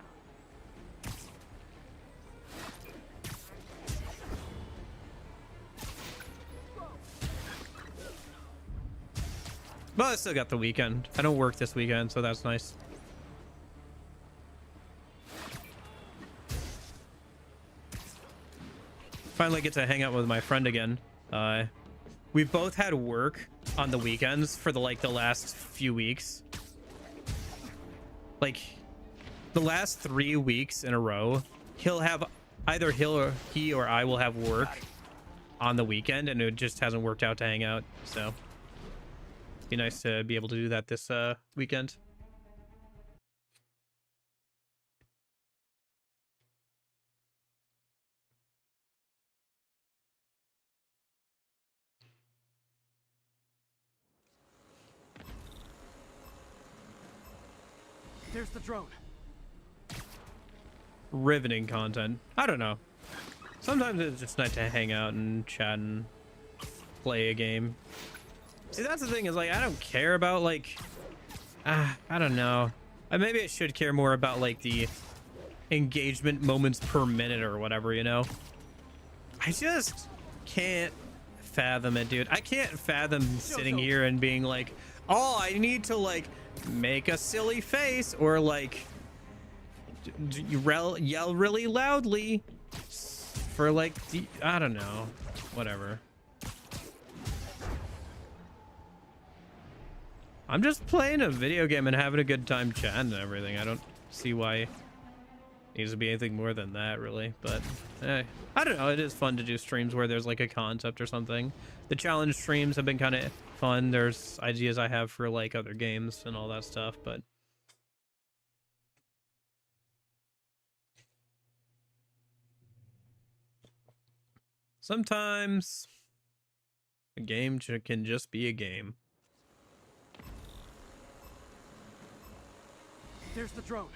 But I still got the weekend. I don't work this weekend, so that's nice. Finally get to hang out with my friend again. We've both had work on the weekends for the last few weeks. Like the last 3 weeks in a row, he'll have either he or I will have work on the weekend, and it just hasn't worked out to hang out. So be nice to be able to do that this weekend. There's the drone. Riveting content. I don't know. Sometimes it's just nice to hang out and chat and play a game. See, that's the thing, is like I don't care about like I don't know. Maybe I should care more about like the engagement moments per minute or whatever, you know. I just can't fathom it, dude. I can't fathom sitting here and being like, oh, I need to like make a silly face or like yell really loudly for like I don't know, whatever. I'm just playing a video game and having a good time chatting and everything. I don't see why it needs to be anything more than that, really. But I don't know. It is fun to do streams where there's like a concept or something. The challenge streams have been kind of fun. There's ideas I have for like other games and all that stuff, but sometimes a game can just be a game. There's the drone.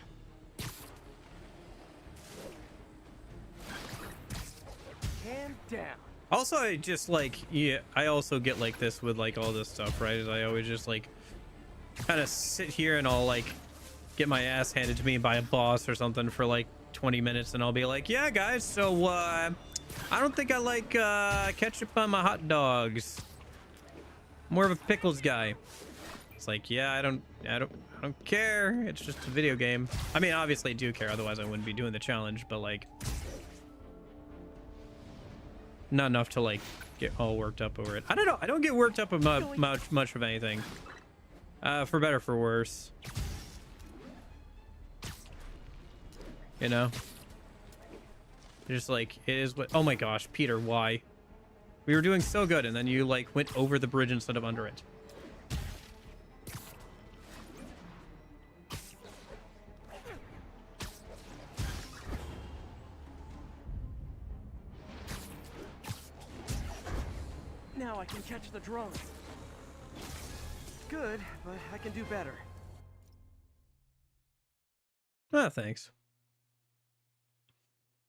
Hand down. Also, I just like, yeah, I also get like this with like all this stuff, right? Is I always just like kind of sit here and I'll like get my ass handed to me by a boss or something for like 20 minutes and I'll be like, yeah, guys, so I don't think I like ketchup on my hot dogs. More of a pickles guy. It's like, yeah, I don't care. It's just a video game. I mean, obviously I do care, otherwise I wouldn't be doing the challenge, but like not enough to like get all worked up over it. I don't know. I don't get worked up about much of anything. For better, for worse. You know? Just like, it is what, oh my gosh, Peter, why? We were doing so good and then you like went over the bridge instead of under it. Now I can catch the drone. Good, but I can do better. Ah, thanks.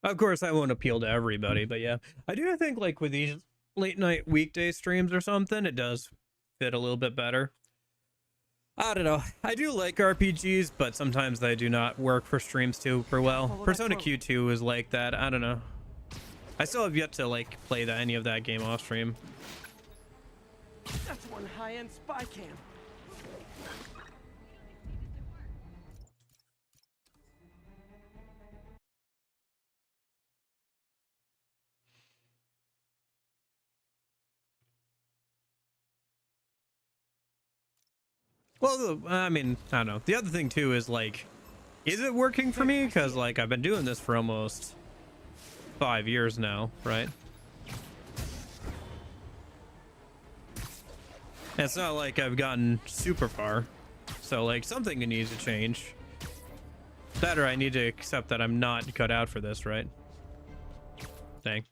Of course, I won't appeal to everybody, but yeah. I do think, like, with these late night weekday streams or something, it does fit a little bit better. I don't know. I do like RPGs, but sometimes they do not work for streams super well. Persona Q2 is like that. I don't know. I still have yet to, like, play any of that game off stream. That's one high-end spy cam. Well, I mean, I don't know. The other thing, too, is, like, is it working for me? Because, like, I've been doing this for almost 5 years now, right? And it's not like I've gotten super far. So, like, something needs to change. Better, I need to accept that I'm not cut out for this, right? Dang.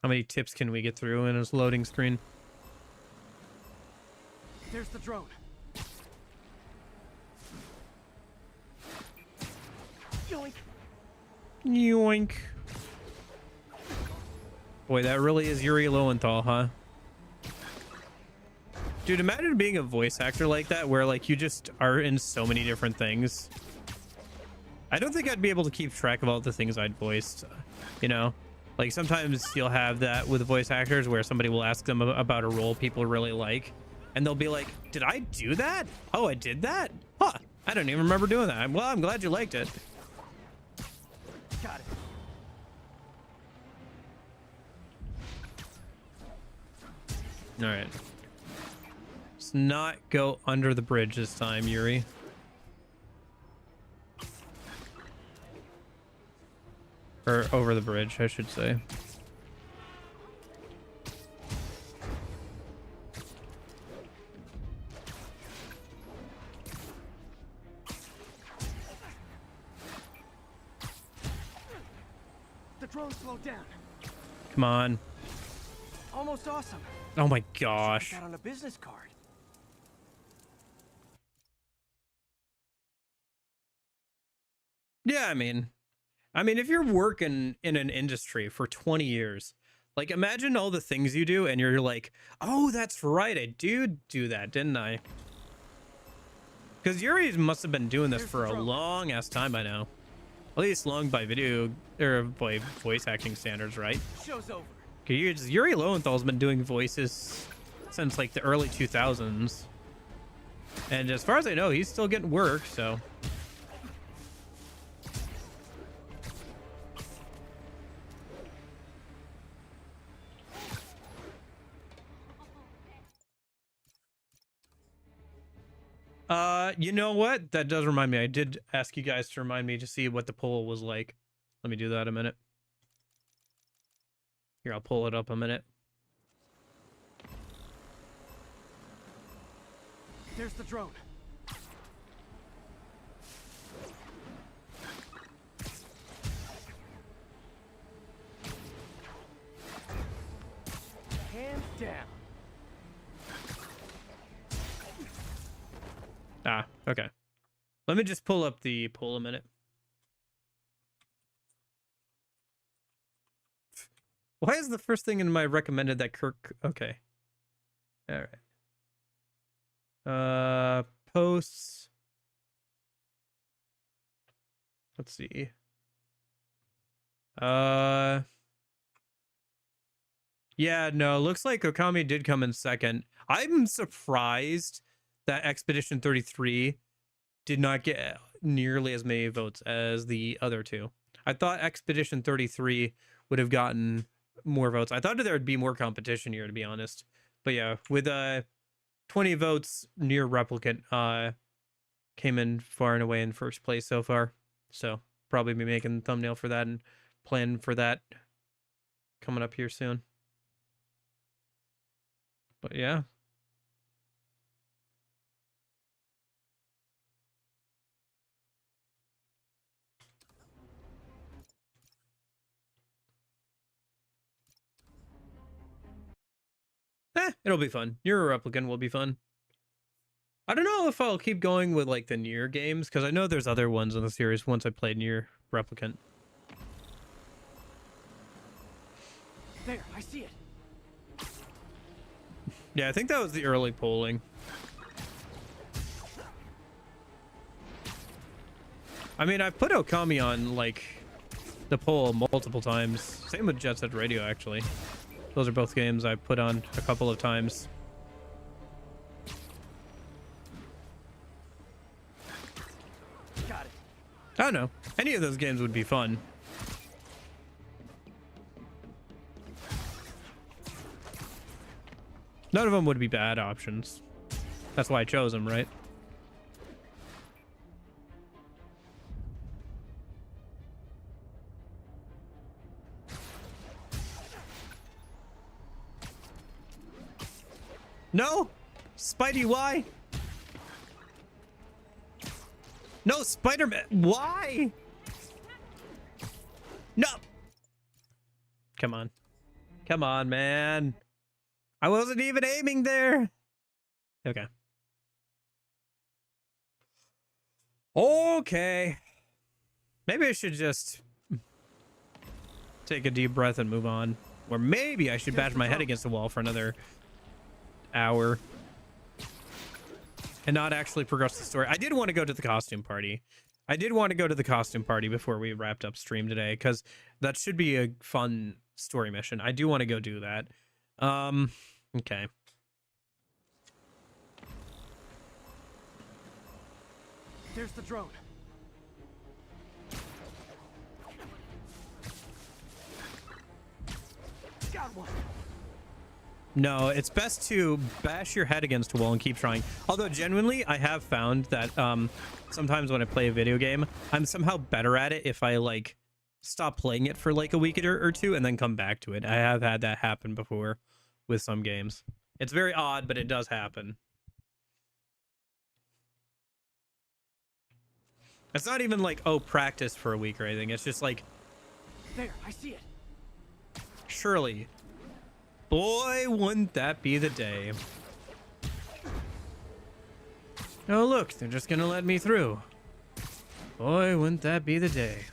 How many tips can we get through in this loading screen? There's the drone. Yoink. Yoink. Boy, that really is Yuri Lowenthal, huh? Dude, imagine being a voice actor like that, where like you just are in so many different things. I don't think I'd be able to keep track of all the things I'd voiced, you know? Like sometimes you'll have that with voice actors where somebody will ask them about a role people really like, and they'll be like, did I do that? Oh, I did that? Huh, I don't even remember doing that. Well, I'm glad you liked it. Got it. All right. Let's not go under the bridge this time, Yuri. Or over the bridge, I should say. The drone slowed down. Come on. Almost awesome. Oh my gosh. Got on a business card. Yeah, I mean, if you're working in an industry for 20 years, like imagine all the things you do and you're like, oh, that's right. I do that, didn't I? Because Yuri must have been doing this for a long ass time by now. At least long by video or by voice acting standards, right? Show's over. Yuri Lowenthal's been doing voices since like the early 2000s. And as far as I know, he's still getting work, so. You know what? That does remind me. I did ask you guys to remind me to see what the poll was like. Let me do that a minute. Here, I'll pull it up a minute. There's the drone. Hands down. Ah, okay. Let me just pull up the poll a minute. Why is the first thing in my recommended that Kirk? Okay. All right. Posts. Let's see. Yeah, no, looks like Okami did come in second. I'm surprised that Expedition 33 did not get nearly as many votes as the other two. I thought Expedition 33 would have gotten more votes. I thought there would be more competition here, to be honest. But yeah, with 20 votes, Near Replicant came in far and away in first place so far. So probably be making the thumbnail for that and plan for that coming up here soon. But yeah. It'll be fun. Near Replicant will be fun. I don't know if I'll keep going with like the Nier games, because I know there's other ones in the series once I played Nier Replicant. There, I see it. Yeah, I think that was the early polling. I mean, I've put Okami on like the poll multiple times. Same with Jet Set Radio, actually. Those are both games I put on a couple of times. Got it. I don't know. Any of those games would be fun. None of them would be bad options. That's why I chose them, right? No? Spidey, why? No, Spider-Man, why? No. Come on. Come on, man. I wasn't even aiming there. Okay. Okay. Maybe I should just take a deep breath and move on. Or maybe I should bash my head against the wall for another hour and not actually progress the story. I did want to go to the costume party. I did want to go to the costume party before we wrapped up stream today, because that should be a fun story mission. I do want to go do that. Okay. There's the drone. Got one. No, it's best to bash your head against a wall and keep trying. Although genuinely, I have found that sometimes when I play a video game, I'm somehow better at it if I like stop playing it for like a week or two and then come back to it. I have had that happen before with some games. It's very odd, but it does happen. It's not even like, oh, practice for a week or anything. It's just like There, I see it. Surely. Boy, wouldn't that be the day. Oh, look, they're just gonna let me through. Boy, wouldn't that be the day.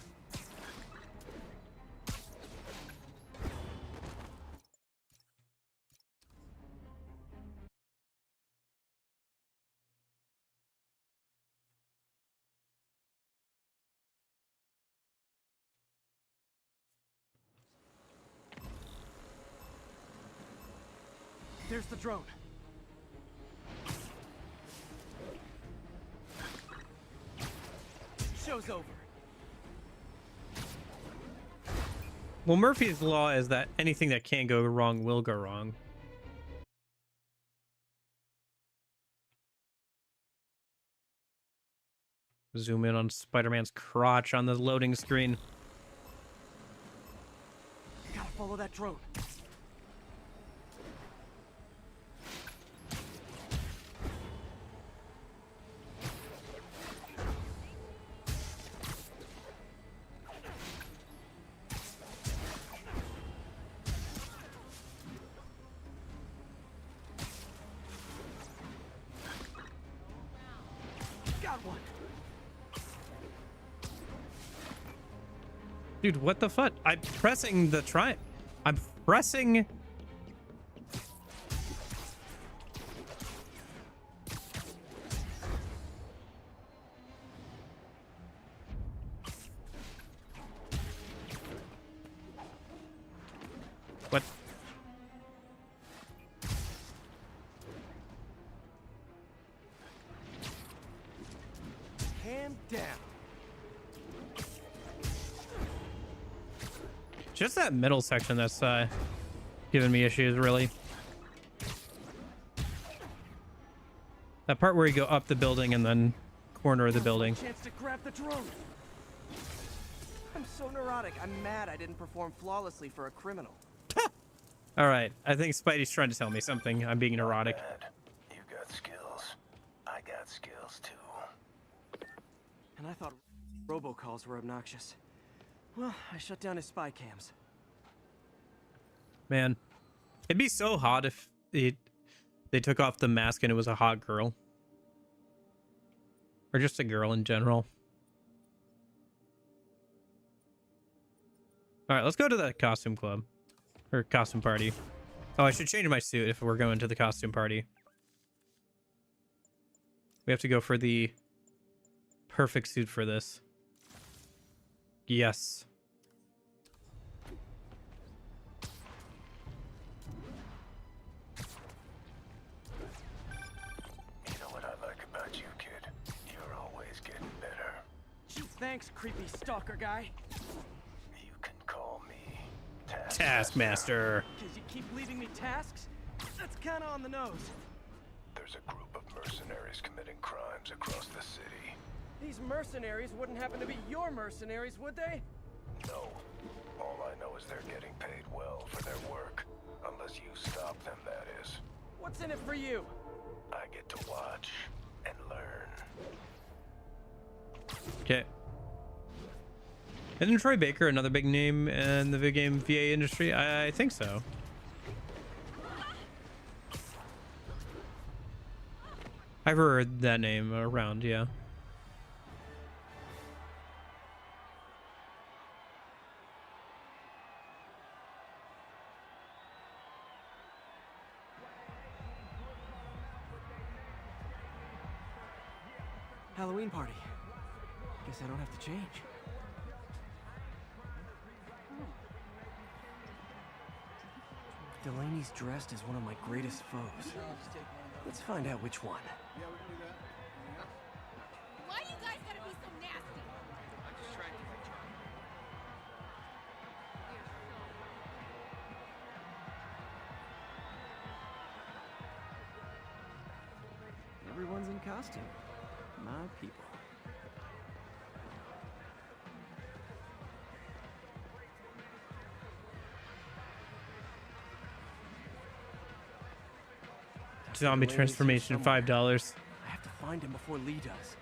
There's the drone. Show's over. Well, Murphy's Law is that anything that can go wrong will go wrong. Zoom in on Spider-Man's crotch on the loading screen. Gotta follow that drone. Dude, what the fuck? I'm pressing the I'm pressing. What? Hand down. Just that middle section that's giving me issues, really. That part where you go up the building and then corner of the building. Chance to grab the drone. I'm so neurotic. I'm mad I didn't perform flawlessly for a criminal. All right, I think Spidey's trying to tell me something. I'm being neurotic. You got skills. I got skills too. And I thought robocalls were obnoxious. Well, I shut down his spy cams. Man, it'd be so hot if they took off the mask and it was a hot girl. Or just a girl in general. All right, let's go to the costume club. Or costume party. Oh, I should change my suit if we're going to the costume party. We have to go for the perfect suit for this. Yes. You know what I like about you, kid? You're always getting better. Gee, thanks, creepy stalker guy. You can call me Taskmaster. Because you keep leaving me tasks? That's kind of on the nose. There's a group of mercenaries committing crimes across the city. These mercenaries wouldn't happen to be your mercenaries, would they? No. All I know is they're getting paid well for their work. Unless you stop them, that is. What's in it for you? I get to watch and learn. Okay. Isn't Troy Baker another big name in the video game VA industry? I think so. I've heard that name around, yeah. Halloween party. Guess I don't have to change. Delaney's dressed as one of my greatest foes. Let's find out which one. Why you guys gotta be so nasty? I'm just trying to make Everyone's in costume. My people. Zombie transformation, $5. I have to find him before Lee does.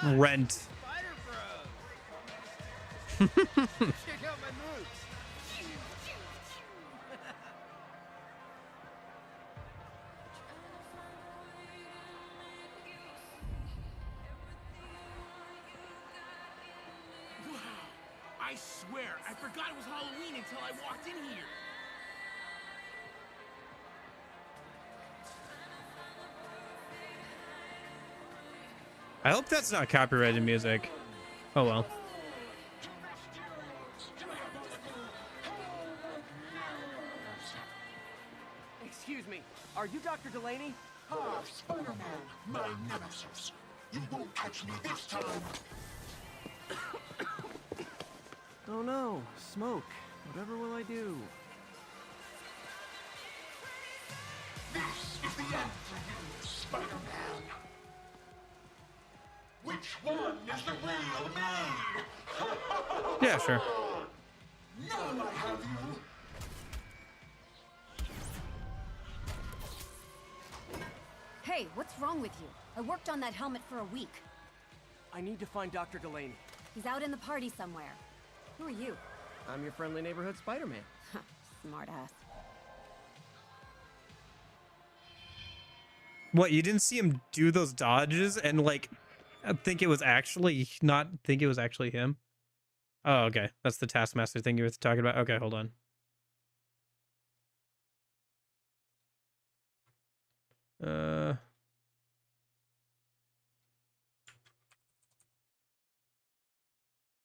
Rent. Check out my moves. Wow! I swear, I forgot it was Halloween until I walked in here. I hope that's not copyrighted music. Oh well. Excuse me, are you Dr. Delaney? Spider-Man, my nemesis. You won't catch me this time. Oh no, smoke. Whatever will I do? This is the end for you, Spider-Man. Which one is the real man? Yeah, sure. Now I have you. Hey, what's wrong with you? I worked on that helmet for a week. I need to find Dr. Delaney. He's out in the party somewhere. Who are you? I'm your friendly neighborhood Spider-Man. Smartass. What, you didn't see him do those dodges and like think it was actually him? Oh, okay. That's the Taskmaster thing you were talking about. Okay, hold on.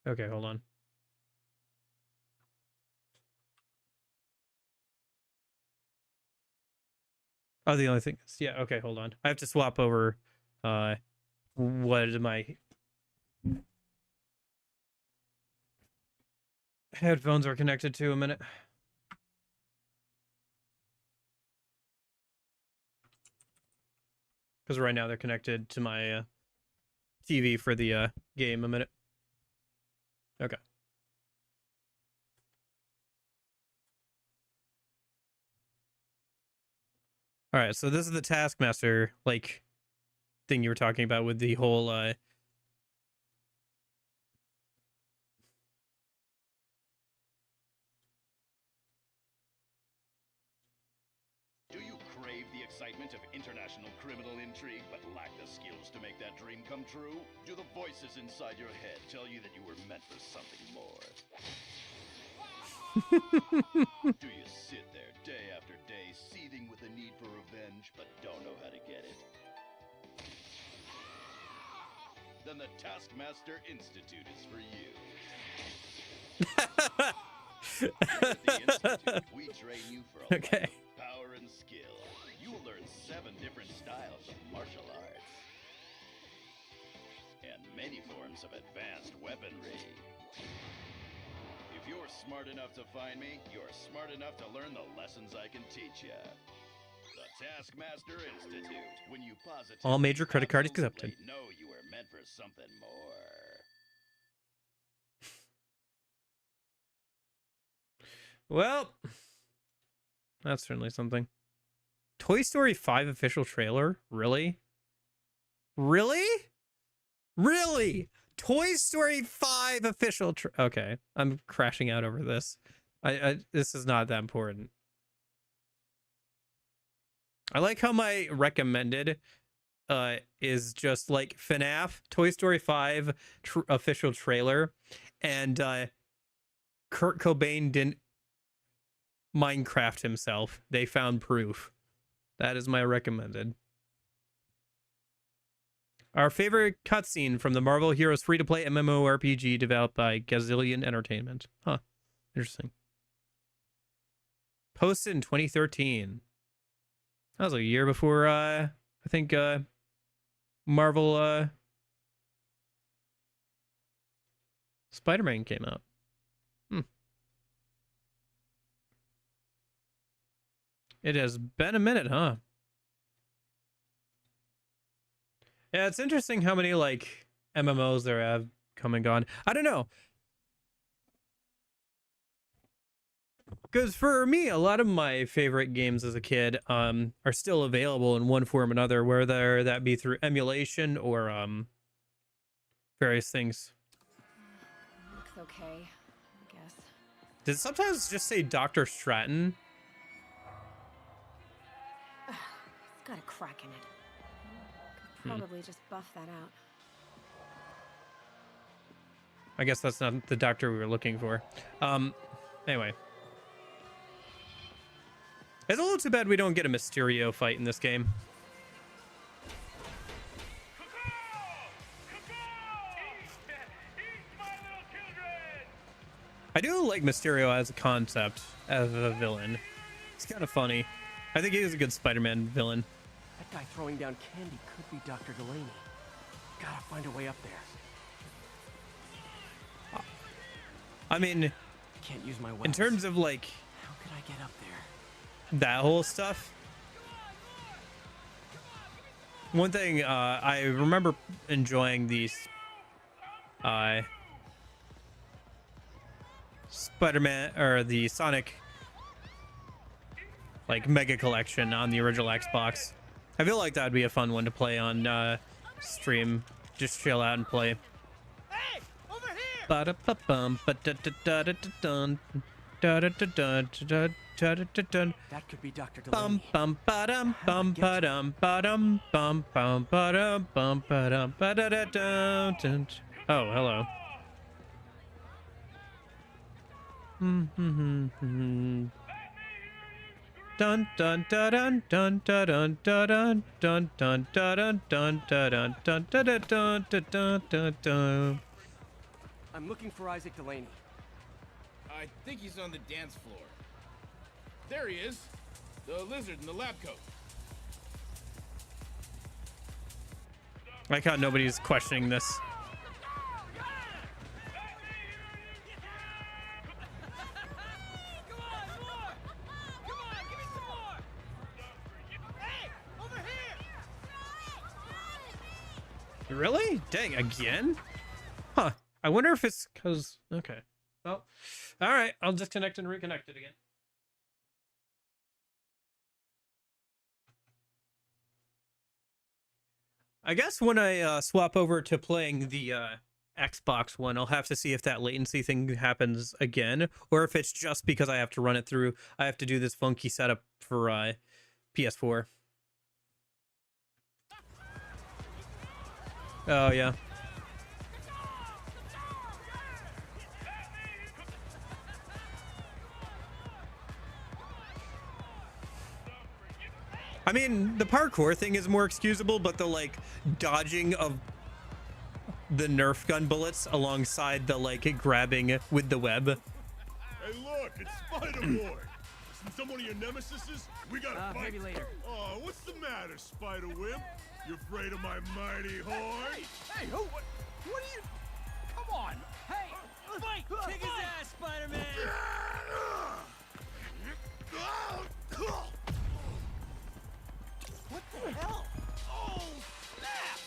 Okay, hold on. Oh, the only thing is, yeah, okay, hold on. I have to swap over what my headphones are connected to a minute. Because right now they're connected to my TV for the game a minute. Okay. All right, so this is the Taskmaster like thing you were talking about with the whole Do you crave the excitement of international criminal intrigue but lack the skills to make that dream come true? Do the voices inside your head tell you that you were meant for something more? Do you sit there day after day seething with the need for revenge but don't know how to get it? Then the Taskmaster Institute is for you. Here at the Institute, we train you for a Okay. life of power and skill. You will learn 7 different styles of martial arts and many forms of advanced weaponry. If you're smart enough to find me, you're smart enough to learn the lessons I can teach you. The Taskmaster Institute. When you positively all major credit card absolutely accepted. know you were meant for something more. Well, that's certainly something. Toy Story 5 official trailer? Really? Really? Really? Toy Story 5 official okay, I'm crashing out over this. This is not that important. I like how my recommended is just like FNAF, Toy Story 5 official trailer, and Kurt Cobain didn't Minecraft himself. They found proof. That is my recommended. Our favorite cutscene from the Marvel Heroes free-to-play MMORPG developed by Gazillion Entertainment. Huh. Interesting. Posted in 2013. That was a year before, I think, Marvel, Spider-Man came out. It has been a minute, huh? Yeah, it's interesting how many, like, MMOs there have come and gone. I don't know. Because for me, a lot of my favorite games as a kid are still available in one form or another, whether that be through emulation or various things. Looks okay, I guess. Did it sometimes just say Dr. Stratton? It's got a crack in it. Could probably just buff that out. I guess that's not the doctor we were looking for. Anyway. It's a little too bad we don't get a Mysterio fight in this game. I do like Mysterio as a concept, as a villain. It's kind of funny. I think he's a good Spider-Man villain. That guy throwing down candy could be Dr. Delaney. Gotta find a way up there. I mean, can't use my in terms of like, how could I get up there? That whole stuff. One thing I remember enjoying these Spider-Man or the Sonic like Mega Collection on the original Xbox. I feel like that'd be a fun one to play on stream. Just chill out and play. Hey, over here! Ba-da-ba-bum, ba-da-da-da-da-dun, da-da-da-da-da-da. That could be Dr. Delaney. Bum bum ba-dum bum ba-dum ba-dum bum bum ba-dum bum ba-dum ba-da-da-dum. Oh, hello. Dun dun dun dun dun dun dun dun dun dun dun dun dun dun dun dun dun dun. I'm looking for Isaac Delaney. I think he's on the dance floor. There he is. The lizard in the lab coat. I like how nobody's questioning this. Really? Dang, again? Huh. I wonder if it's because... Okay. Well, all right. I'll disconnect and reconnect it again. I guess when I swap over to playing the Xbox one, I'll have to see if that latency thing happens again, or if it's just because I have to run it through. I have to do this funky setup for PS4. Oh, yeah. I mean, the parkour thing is more excusable, but the, like, dodging of the Nerf gun bullets alongside the, like, grabbing with the web. Hey, look, it's Spider-Boy. Since I'm one of your nemesises, we gotta fight. Maybe later. Oh, what's the matter, Spider-Wimp? You afraid of my mighty horn? Hey, who? What are you? Come on. Hey, fight! Kick his ass, Spider-Man! What the hell? Oh, snap!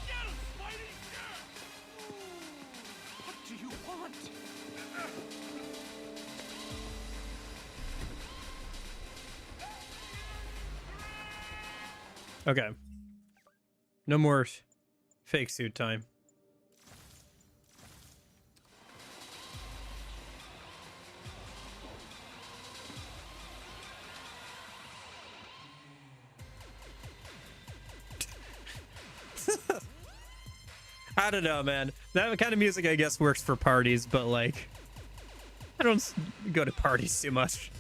Get him, Spidey! What do you want? Okay. No more fake suit time. I don't know, man. That kind of music, I guess, works for parties, but, like, I don't go to parties too much.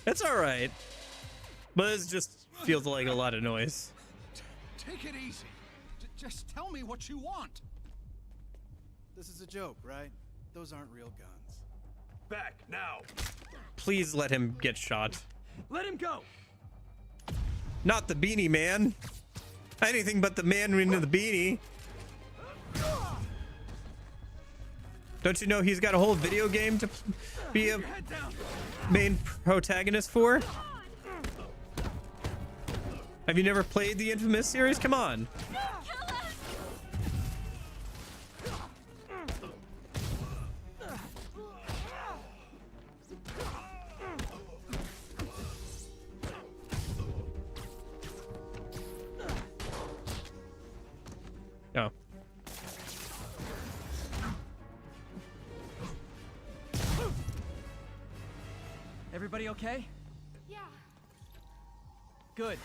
It's all right, but it just feels like a lot of noise. Take it easy. Just tell me what you want. This is a joke, right? Those aren't real guns. Back now. Please let him get shot. Let him go. Not the beanie man. Anything but the man in the beanie. Don't you know he's got a whole video game to be a main protagonist for? Have you never played the Infamous series? Come on. Everybody okay? Yeah. Good.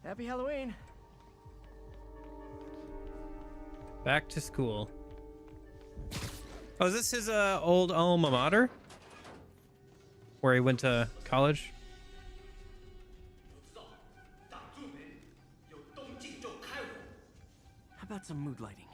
Happy Halloween. Back to school. Oh, is this his old alma mater? Where he went to college? How about some mood lighting?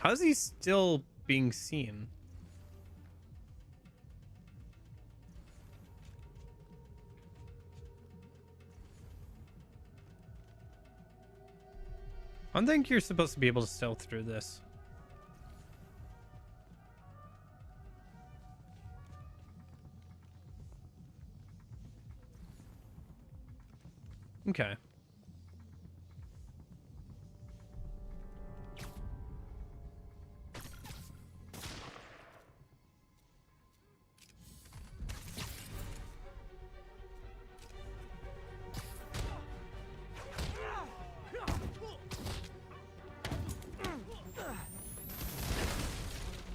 How's he still being seen? I don't think you're supposed to be able to stealth through this. Okay.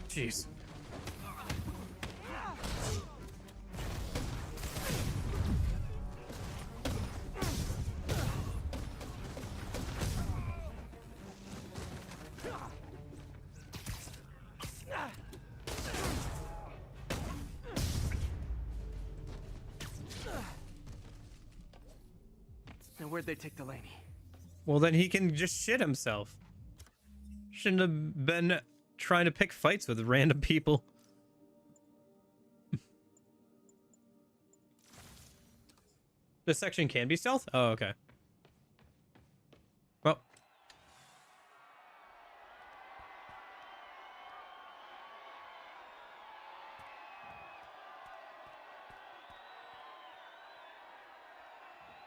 Jeez. And where'd they take Delaney? Well, then he can just shit himself. Shouldn't have been trying to pick fights with random people. This section can be stealth? Oh, okay. Well.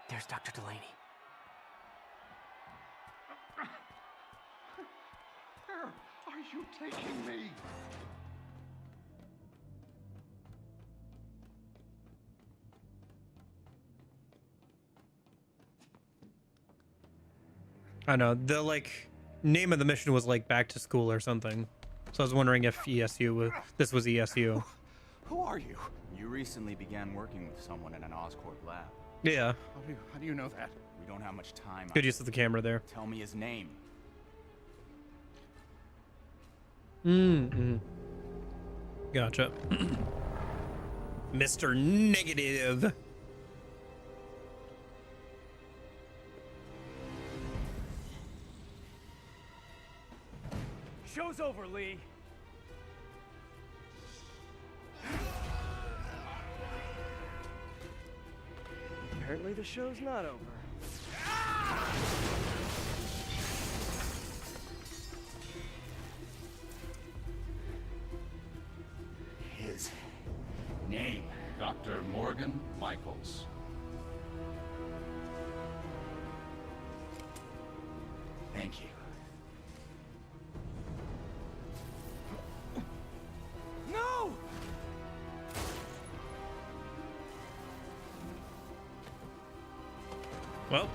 There's Dr. Delaney. Where are you taking me? I know. The, like, name of the mission was, like, back to school or something. So I was wondering if ESU, this was ESU. Who are you? You recently began working with someone in an Oscorp lab. Yeah. How do you know that? We don't have much time. Good use of the camera there. Tell me his name. Gotcha. Mr. Negative. Show's over, Lee. Apparently the show's not over. His name, Dr. Morgan Michaels. Thank you. No! Well.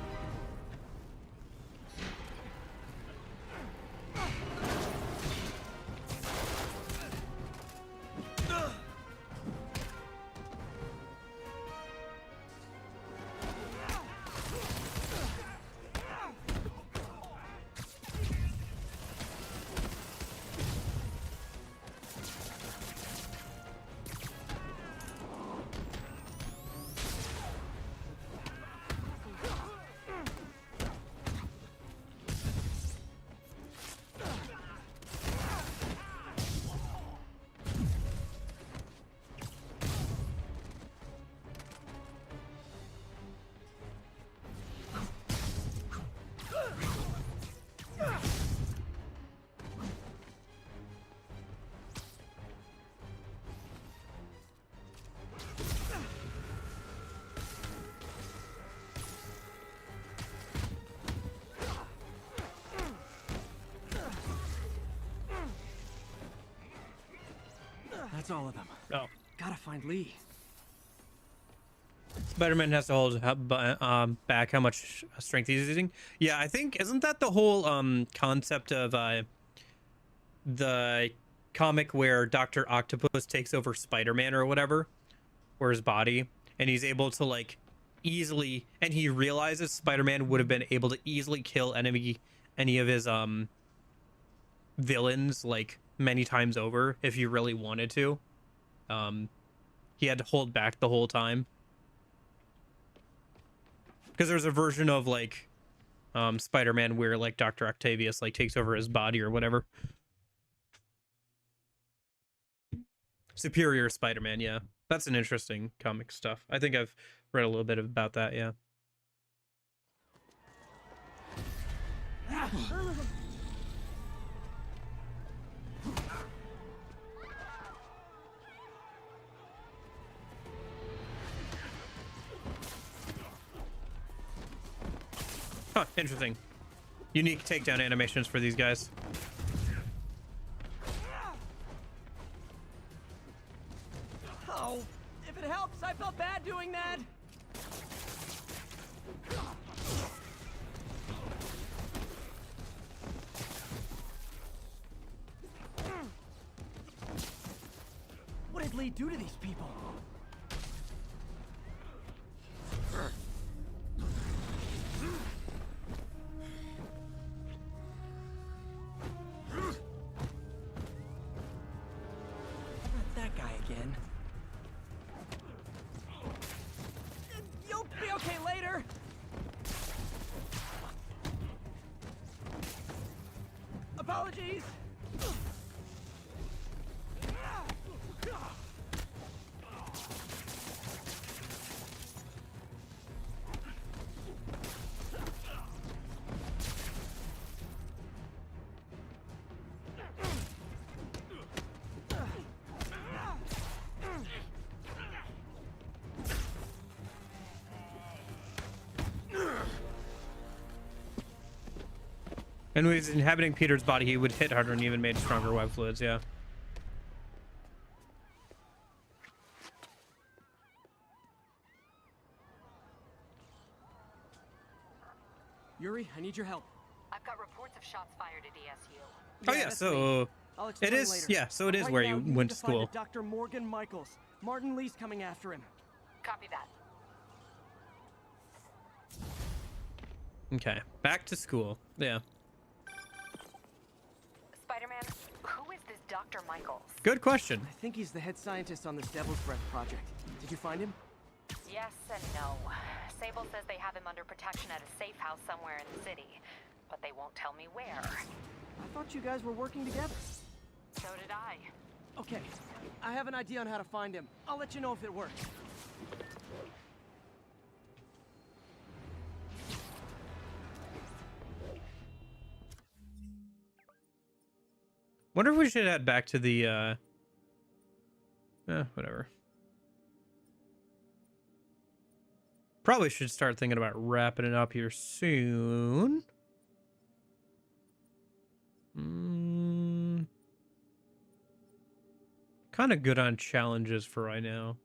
That's all of them. Oh. Gotta find Lee. Spider-Man has to hold back how much strength he's using. Yeah, I think, isn't that the whole concept of the comic where Dr. Octopus takes over Spider-Man or whatever, or his body, and he's able to like easily, and he realizes Spider-Man would have been able to easily kill any of his villains like many times over if he really wanted to. He had to hold back the whole time. Because there's a version of like Spider-Man where like Dr. Octavius like takes over his body or whatever. Superior Spider-Man, yeah. That's an interesting comic stuff. I think I've read a little bit about that, yeah. Huh, interesting. Unique takedown animations for these guys. Oh, if it helps, I felt bad doing that. What did Lee do to these people? Not that guy again. You'll be okay later. Apologies. And when he's inhabiting Peter's body, he would hit harder and even made stronger web fluids, yeah. Yuri, I need your help. I've got reports of shots fired at ESU. Oh yeah, so I'll it explain is later. yeah, so it is Right where now, you need went to to find school. a Dr. Morgan Michaels. Martin Lee's coming after him. Copy that. Okay, back to school. Yeah. Spider-Man, who is this Dr. Michaels? Good question. I think he's the head scientist on this Devil's Breath project. Did you find him? Yes and no. Sable says they have him under protection at a safe house somewhere in the city, but they won't tell me where. I thought you guys were working together. So did I. Okay, I have an idea on how to find him. I'll let you know if it works. Wonder if we should head back to the whatever. Probably should start thinking about wrapping it up here soon. Kind of good on challenges for right now.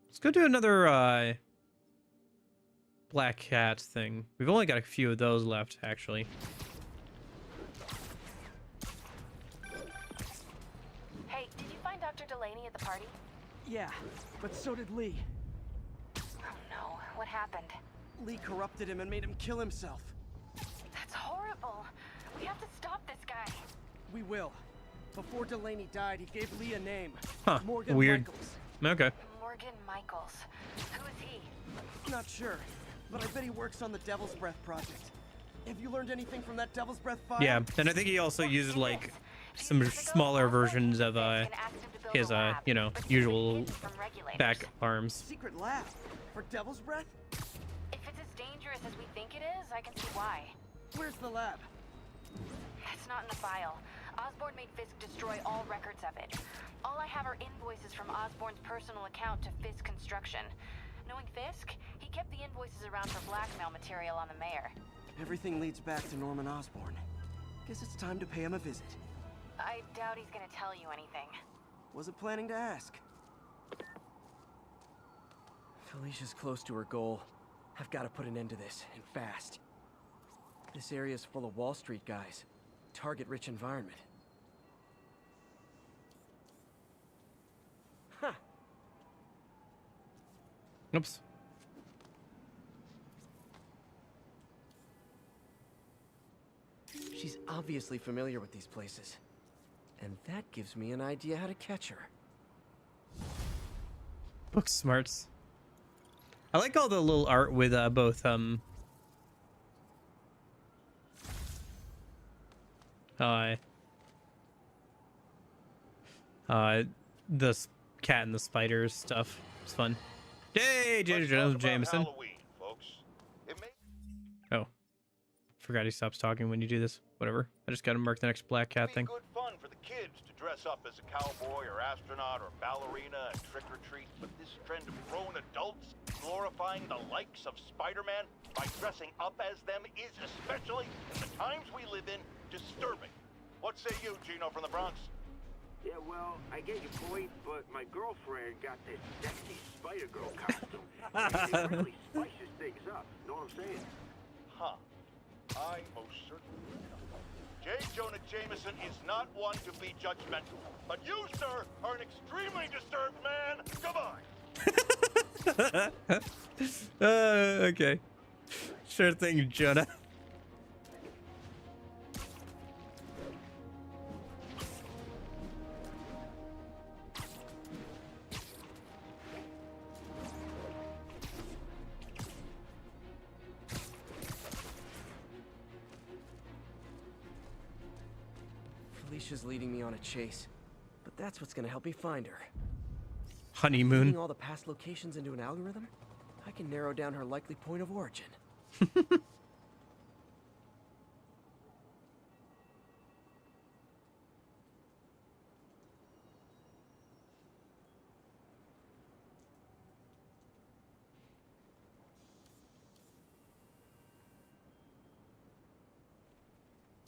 Let's go do another Black Cat thing. We've only got a few of those left, actually. Hey, did you find Dr. Delaney at the party? Yeah, but so did Lee. Oh no, what happened? Lee corrupted him and made him kill himself. That's horrible. We have to stop this guy. We will. Before Delaney died, he gave Lee a name. Huh, Morgan weird. Michaels. Okay. Morgan Michaels. Who is he? Not sure, but I bet he works on the Devil's Breath project. Have you learned anything from that Devil's Breath file? Yeah, and I think he also uses like some smaller versions of his you know, usual back arms. Secret lab for Devil's Breath? If it's as dangerous as we think it is, I can see why. Where's the lab? It's not in the file. Osborn made Fisk destroy all records of it. All I have are invoices from Osborn's personal account to Fisk Construction. Knowing Fisk, he kept the invoices around for blackmail material on the mayor. Everything leads back to Norman Osborn. Guess it's time to pay him a visit. I doubt he's gonna tell you anything. Wasn't planning to ask. Felicia's close to her goal. I've got to put an end to this, and fast. This area's full of Wall Street guys. Target-rich environment. Huh. Oops. She's obviously familiar with these places. And that gives me an idea how to catch her. Book smarts. I like all the little art with both the cat and the spiders stuff. It's fun. Yay, Jameson. Oh, forgot he stops talking when you do this. Whatever. I just gotta mark the next black cat thing. Good fun for the kids to dress up as a cowboy or astronaut or ballerina and trick or treat, but this trend of grown adults glorifying the likes of Spider-Man by dressing up as them is, especially in the times we live in, disturbing. What say you, Gino from the Bronx? Yeah, well, I get your point, but my girlfriend got this sexy Spider-Girl costume. And it really spices things up, know what I'm saying? Huh. I most certainly don't. J. Jonah Jameson is not one to be judgmental, but you, sir, are an extremely disturbed man. Goodbye. Okay. Sure thing, Jonah. Felicia's leading me on a chase, but that's what's gonna help me find her. Honeymoon. Putting all the past locations into an algorithm, I can narrow down her likely point of origin.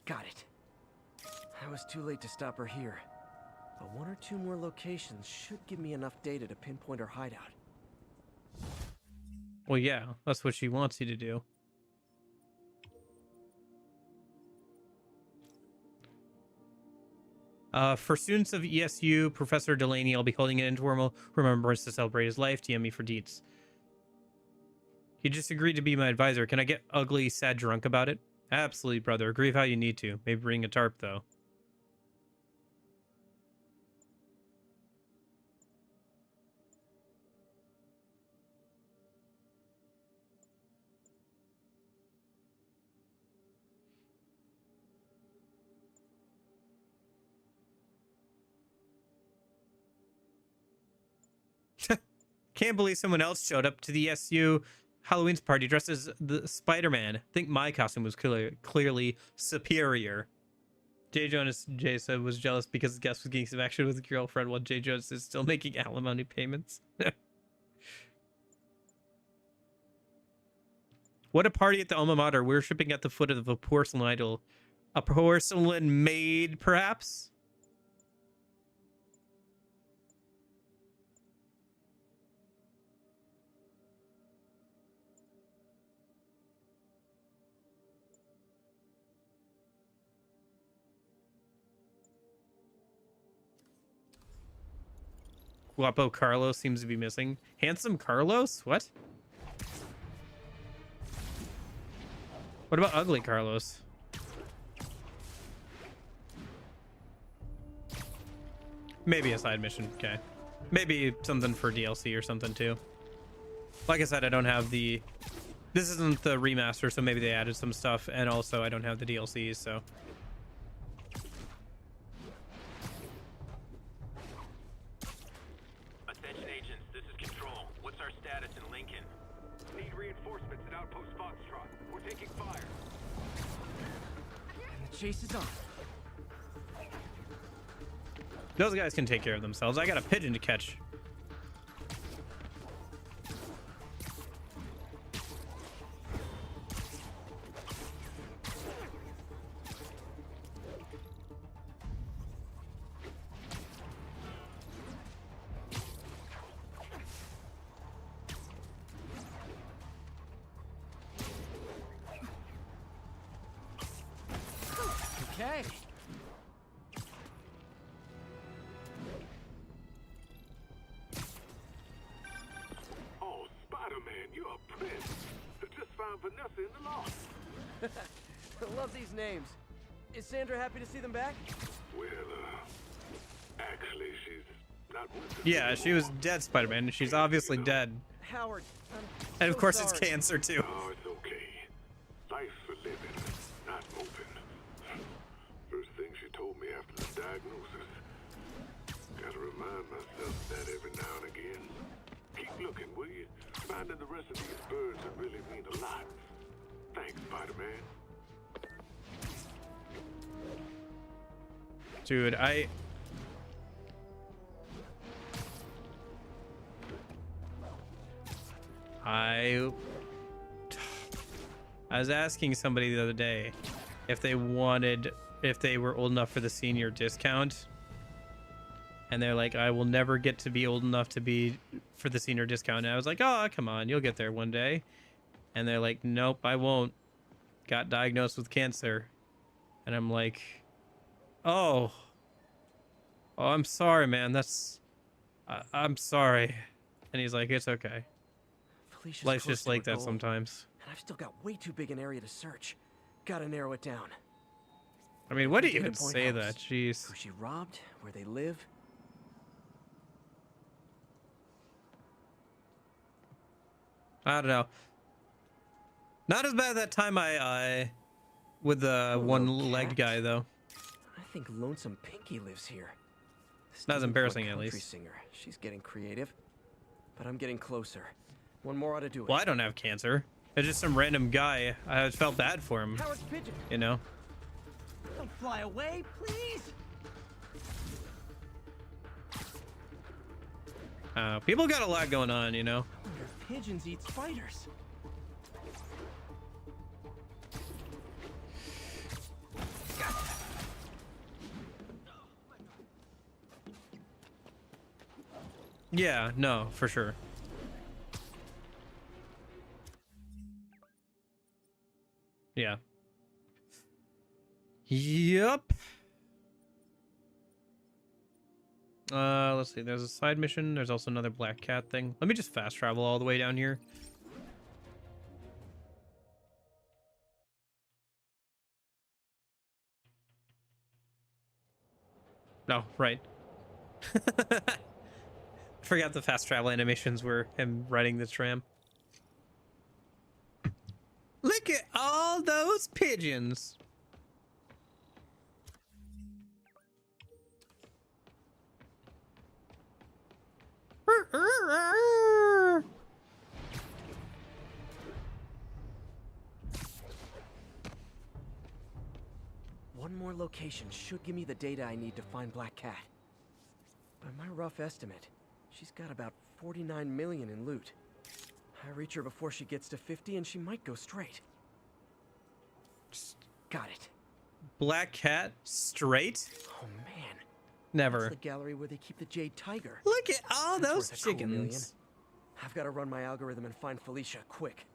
Got it. I was too late to stop her here. But one or two more locations should give me enough data to pinpoint her hideout. Well, yeah, that's what she wants you to do. For students of ESU, Professor Delaney, I'll be holding an informal remembrance to celebrate his life. DM me for deets. He just agreed to be my advisor. Can I get ugly, sad, drunk about it? Absolutely, brother. Grieve how you need to. Maybe bring a tarp, though. Can't believe someone else showed up to the SU Halloween's party dressed as the Spider-Man. I think my costume was clearly superior. J. Jonas J said was jealous because the guest was getting some action with his girlfriend while J. Jonas is still making alimony payments. What a party at the alma mater. Worshipping at the foot of a porcelain idol. A porcelain maid, perhaps? Guapo Carlos seems to be missing. Handsome Carlos? What? What about ugly Carlos? Maybe a side mission. Okay. Maybe something for DLC or something too. Like I said, I don't have the... This isn't the remaster, so maybe they added some stuff. And also, I don't have the DLCs, so... Chase is on. Those guys can take care of themselves. I got a pigeon to catch. okay. Oh, Spider-Man, you're a prince. I just found Vanessa in the loft. I love these names. Is Sandra happy to see them back? Well, actually, she's not with us. Yeah, she was dead, Spider-Man, and she's obviously dead. Howard, And of so course sorry. it's cancer too. Oh, it's okay. Life's for living, not moving. First thing she told me after the diagnosis. Gotta remind myself that every now and again. Keep looking, will you? Finding the rest of these birds that really mean a lot. Thanks, Spider-Man. Dude, I was asking somebody the other day if they were old enough for the senior discount, and they're like, I will never get to be old enough to be for the senior discount. And I was like, oh, come on, you'll get there one day. And they're like, nope, I won't. Got diagnosed with cancer. And I'm like, oh, I'm sorry, man. I'm sorry. And he's like, it's okay. Felicia's Life's close just to like her that goal, sometimes. And I've still got way too big an area to search. Gotta narrow it down. I mean, what do you Data even point say helps. that? Jeez. Who she robbed, where they live. I don't know. Not as bad that time I with the one-legged guy though. I think Lonesome Pinky lives here. This Not as doesn't embarrassing, look at country least. Singer. She's getting creative, but I'm getting closer. One more ought to do it. Well, I don't have cancer. It's just some random guy. I felt bad for him. Howard's pigeon. You know. Don't fly away, please. People got a lot going on, you know. I wonder if pigeons eat spiders. Yeah, no, for sure. Yeah. Yup. Let's see. There's a side mission. There's also another black cat thing. Let me just fast travel all the way down here. No, right. Forgot the fast travel animations were him riding the tram. Look at all those pigeons. One more location should give me the data I need to find Black Cat. By my rough estimate, she's got about 49 million in loot. I reach her before she gets to 50 and she might go straight. Got it. Black cat straight? Oh man. Never. That's the gallery where they keep the Jade Tiger. Look at all That's those worth a cool million. chickens. I've got to run my algorithm and find Felicia, quick.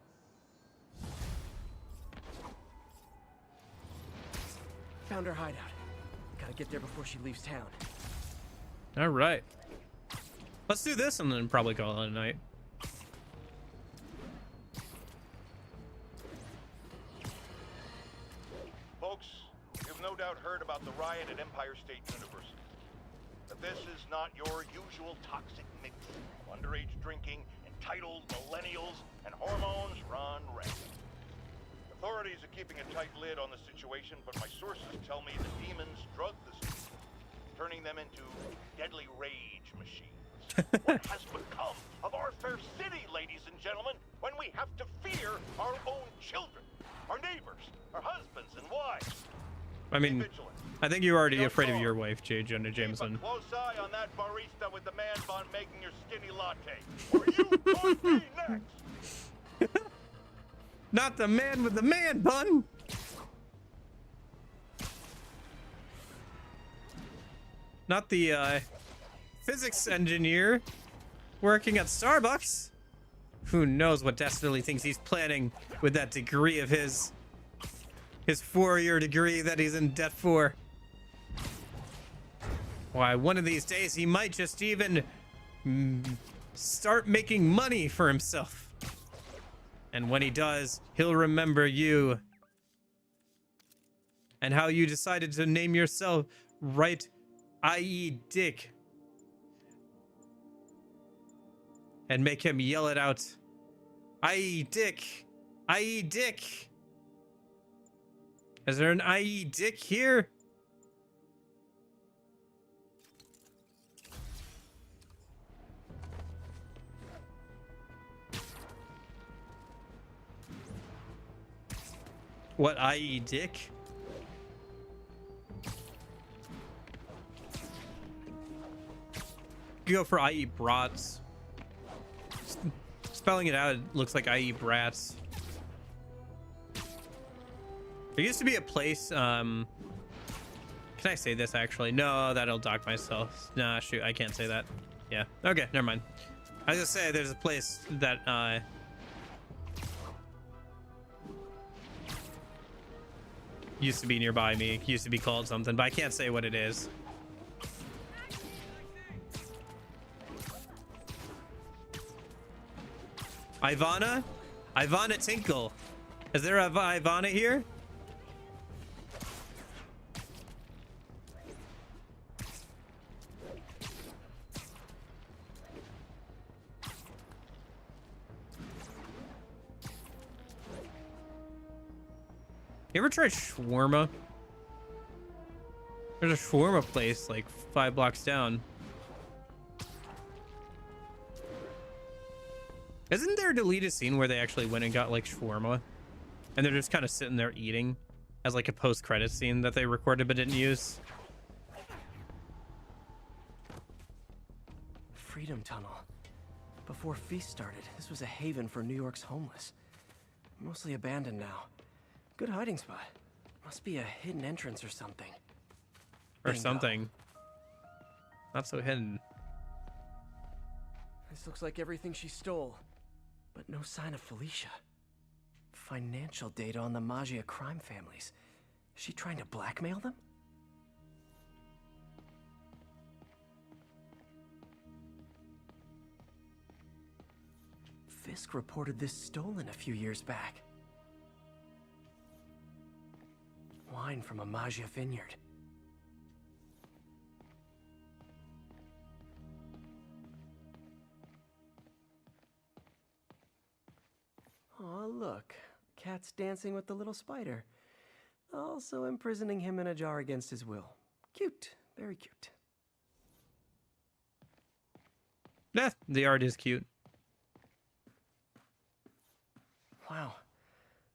Found her hideout. Gotta get there before she leaves town. All right. Let's do this and then probably call it a night. Folks, you've no doubt heard about the riot at Empire State University. But this is not your usual toxic mix of underage drinking, entitled millennials, and hormones run rampant. Authorities are keeping a tight lid on the situation, but my sources tell me the demons drug the students, turning them into deadly rage machines. What has become of our fair city, ladies and gentlemen, when we have to fear our own children, our neighbors, our husbands and wives? I mean, I think you're already afraid of your wife, J. Jonah Jameson. Close eye on that barista with the man bun making your skinny latte, or you could be next. Not the man with the man bun. Not the physics engineer working at Starbucks. Who knows what Destiny thinks he's planning with that degree of his. His 4-year degree that he's in debt for. Why, one of these days he might just even start making money for himself. And when he does, he'll remember you. And how you decided to name yourself right, i.e. Dick. And make him yell it out. I.e. Dick. I.e. Dick. Is there an I.E. Dick here? What, I.E. Dick? You go for I.E. Brats. Spelling it out, it looks like I.E. Brats. There used to be a place, can I say this actually? No, that'll dock myself. Nah, shoot, I can't say that. Yeah, okay, never mind. I was gonna say there's a place that, used to be nearby me, used to be called something, but I can't say what it is. Ivana? Ivana Tinkle. Is there a Ivana here? You ever tried shawarma? There's a shawarma place like 5 blocks down. Isn't there a deleted scene where they actually went and got like shawarma? And they're just kind of sitting there eating as like a post-credit scene that they recorded but didn't use? Freedom Tunnel. Before Feast started, this was a haven for New York's homeless. Mostly abandoned now. Good hiding spot. Must be a hidden entrance or something. Or Bingo. something. Not so hidden. This looks like everything she stole. But no sign of Felicia. Financial data on the Maggia crime families. Is she trying to blackmail them? Fisk reported this stolen a few years back. Wine from a Maggia vineyard. Aw, look. Cat's dancing with the little spider. Also imprisoning him in a jar against his will. Cute. Very cute. Yeah, the art is cute. Wow.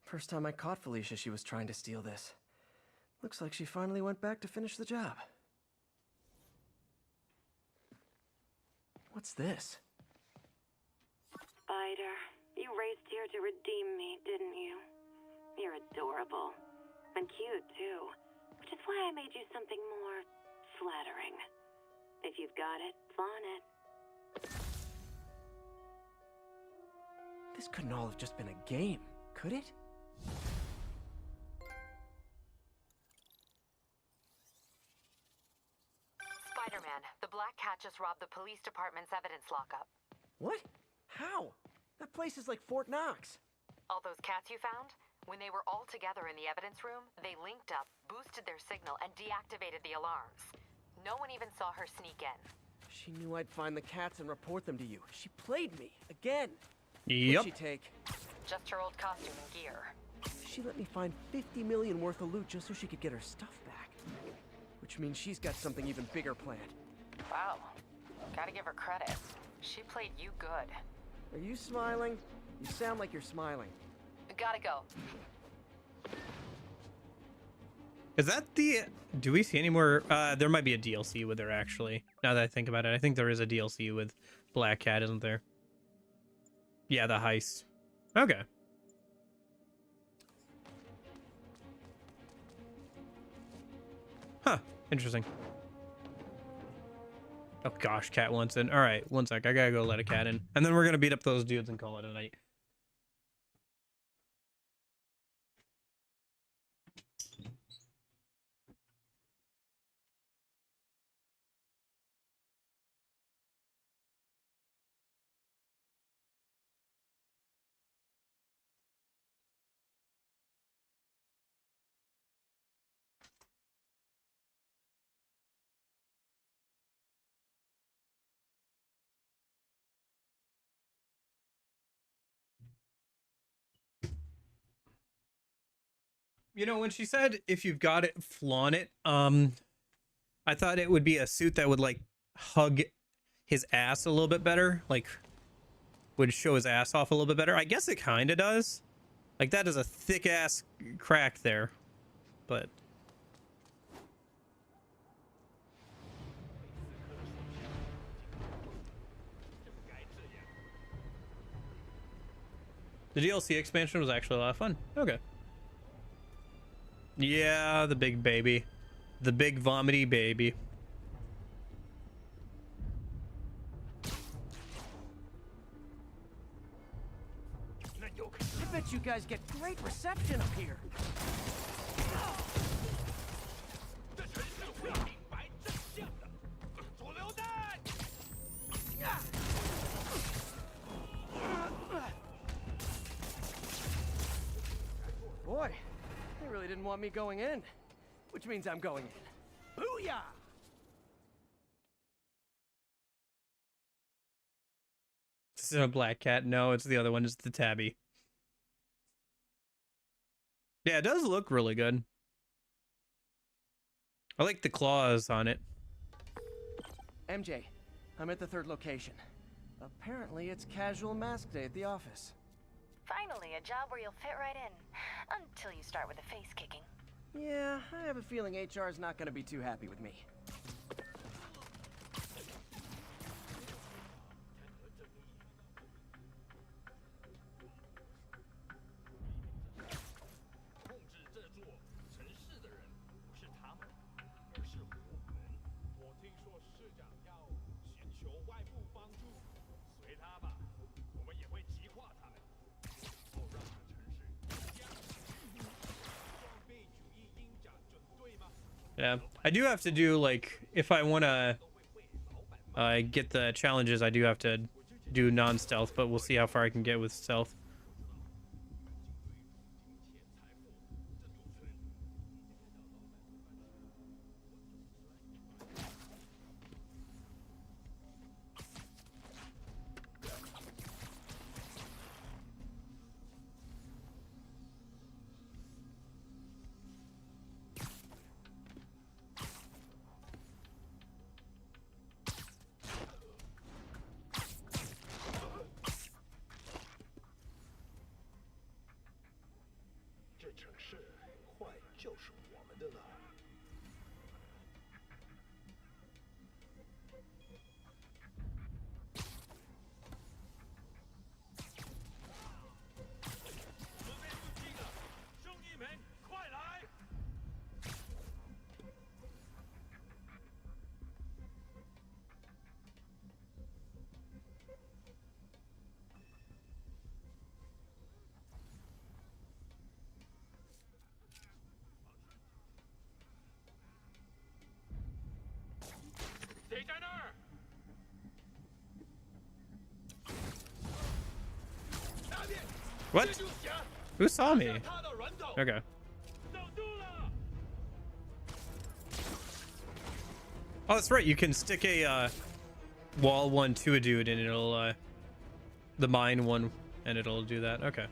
First time I caught Felicia, she was trying to steal this. Looks like she finally went back to finish the job. What's this? Spider, you raced here to redeem me, didn't you? You're adorable. And cute, too. Which is why I made you something more flattering. If you've got it, flaunt it. This couldn't all have just been a game, could it? Spider-Man, the Black Cat just robbed the police department's evidence lockup. What? How? That place is like Fort Knox. All those cats you found? When they were all together in the evidence room, they linked up, boosted their signal, and deactivated the alarms. No one even saw her sneak in. She knew I'd find the cats and report them to you. She played me, again. Yep. What'd she take? Just her old costume and gear. She let me find 50 million worth of loot just so she could get her stuff back. Which means she's got something even bigger planned. Wow. Gotta give her credit. She played you good. Are you smiling? You sound like you're smiling. Gotta go. Is that the... Do we see any more? There might be a DLC with her, actually. Now that I think about it. I think there is a DLC with Black Cat, isn't there? Yeah, the heist. Okay. Huh. Interesting. Oh gosh, Cat wants in. All right, one sec. I gotta go let a cat in. And then we're gonna beat up those dudes and call it a night. You know, when she said if you've got it, flaunt it, I thought it would be a suit that would like hug his ass a little bit better, like would show his ass off a little bit better. I guess it kind of does. Like that is a thick ass crack there, but the DLC expansion was actually a lot of fun. Okay. Yeah, the big baby. The big vomity baby. I bet you guys get great reception up here. Boy, they really didn't want me going in, which means I'm going in. Booyah! This is a black cat. No, it's the other one. It's the tabby. Yeah, it does look really good. I like the claws on it. MJ, I'm at the third location. Apparently, it's casual mask day at the office. Finally, a job where you'll fit right in. Until you start with the face kicking. Yeah, I have a feeling HR's not gonna be too happy with me. Yeah, I do have to do, like, if I want to get the challenges, I do have to do non-stealth, but we'll see how far I can get with stealth. What? Who saw me? Okay. Oh, that's right. You can stick a wall one to a dude, and it'll the mine one, and it'll do that. Okay.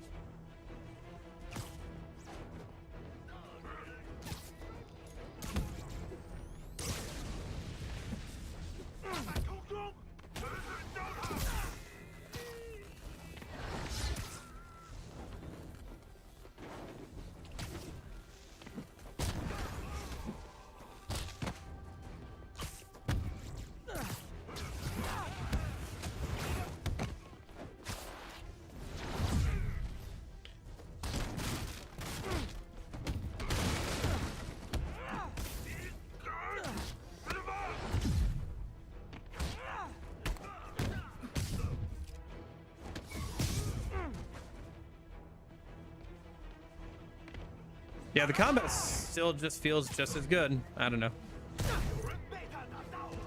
Yeah, the combat still just feels just as good. I don't know.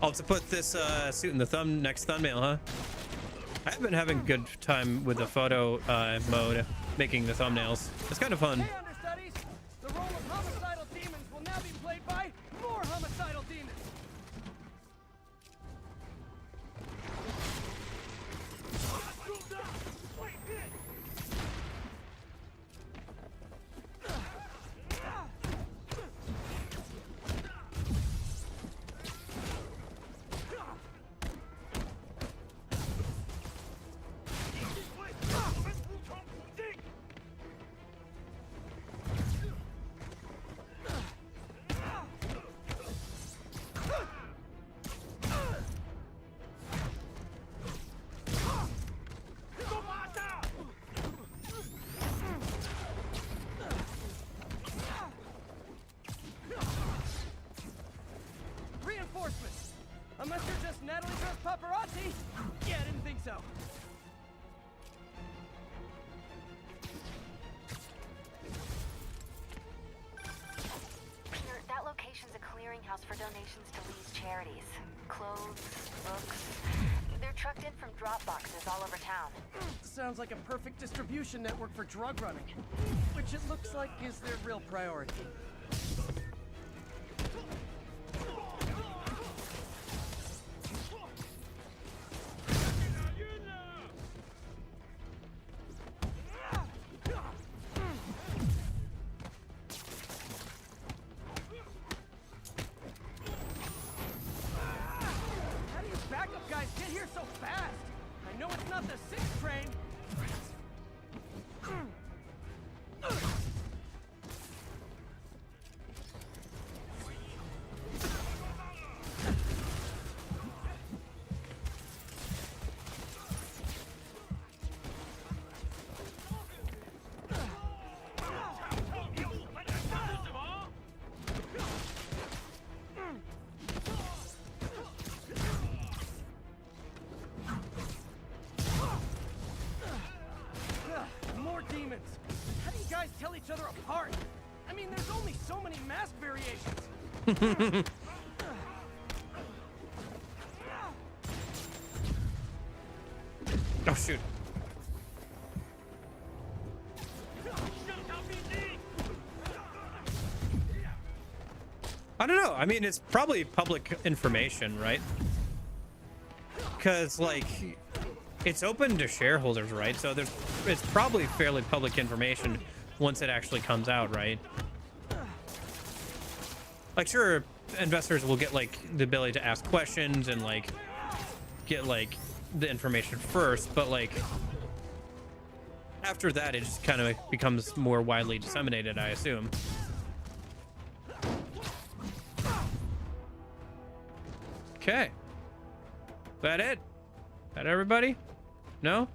I'll have to put this suit in the next thumbnail, huh? I've been having a good time with the photo mode, making the thumbnails. It's kind of fun. Hey, understudies! The role of homicidal demons will now be played by more homicidal demons! clearinghouse for donations to Lee's charities. Clothes, books. They're trucked in from drop boxes all over town. Sounds like a perfect distribution network for drug running, which it looks like is their real priority. How do you backup guys get here so fast? I know it's not the 6th train. More demons! How do you guys tell each other apart? I mean, there's only so many mask variations. Oh shoot. I don't know. I mean, it's probably public information, right? Because, like, it's open to shareholders, right? So it's probably fairly public information once it actually comes out, right? Like, sure, investors will get, like, the ability to ask questions and, like, get, like, the information first, but, like, after that, it just kind of becomes more widely disseminated, I assume. Okay. That it? That everybody? No?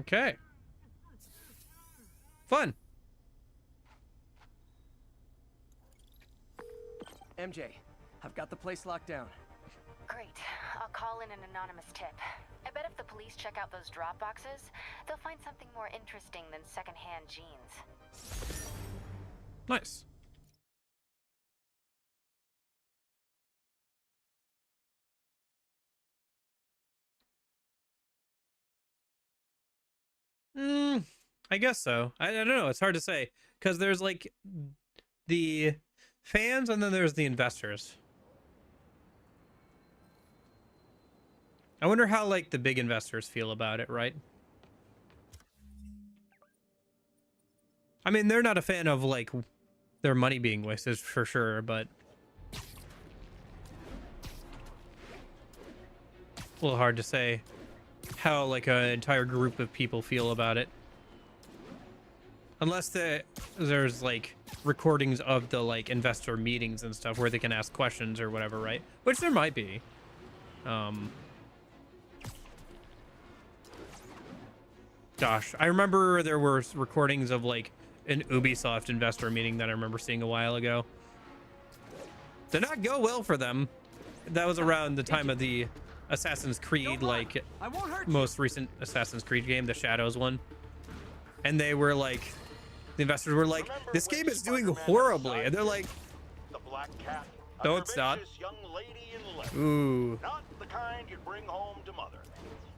Okay. Fun. MJ, I've got the place locked down. Great. I'll call in an anonymous tip. I bet if the police check out those drop boxes, they'll find something more interesting than secondhand jeans. Nice. I guess so. I don't know. It's hard to say because there's like the fans and then there's the investors. I wonder how like the big investors feel about it, right? I mean, they're not a fan of like their money being wasted for sure, but a little hard to say how like an entire group of people feel about it. Unless there's like recordings of the like investor meetings and stuff where they can ask questions or whatever, right? Which there might be. Gosh, I remember there were recordings of like an Ubisoft investor meeting that I remember seeing a while ago. Did not go well for them. That was around the time of the Assassin's Creed, like most recent Assassin's Creed game, the Shadows one. And they were like, the investors were like, this game is doing horribly. And they're like, The Black Cat. no, it's not. Young lady in leather. Ooh. Not the kind you'd bring home to mother.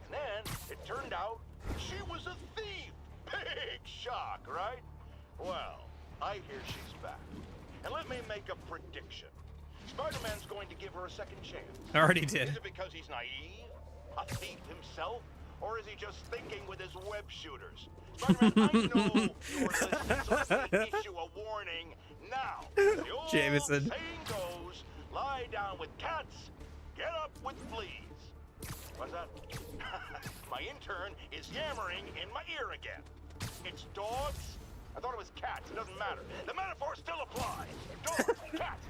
And then it turned out she was a thief. Big shock, right? Well, I hear she's back. And let me make a prediction. Spider-Man's going to give her a second chance. I already did. Is it because he's naive? A thief himself? Or is he just thinking with his web shooters? Spider-Man, I know you're listening, so let me issue a warning now. The old Jameson. saying goes, lie down with cats, get up with fleas. What's that? My intern is yammering in my ear again. It's dogs? I thought it was cats. It doesn't matter. The metaphor still applies. Dogs, cats.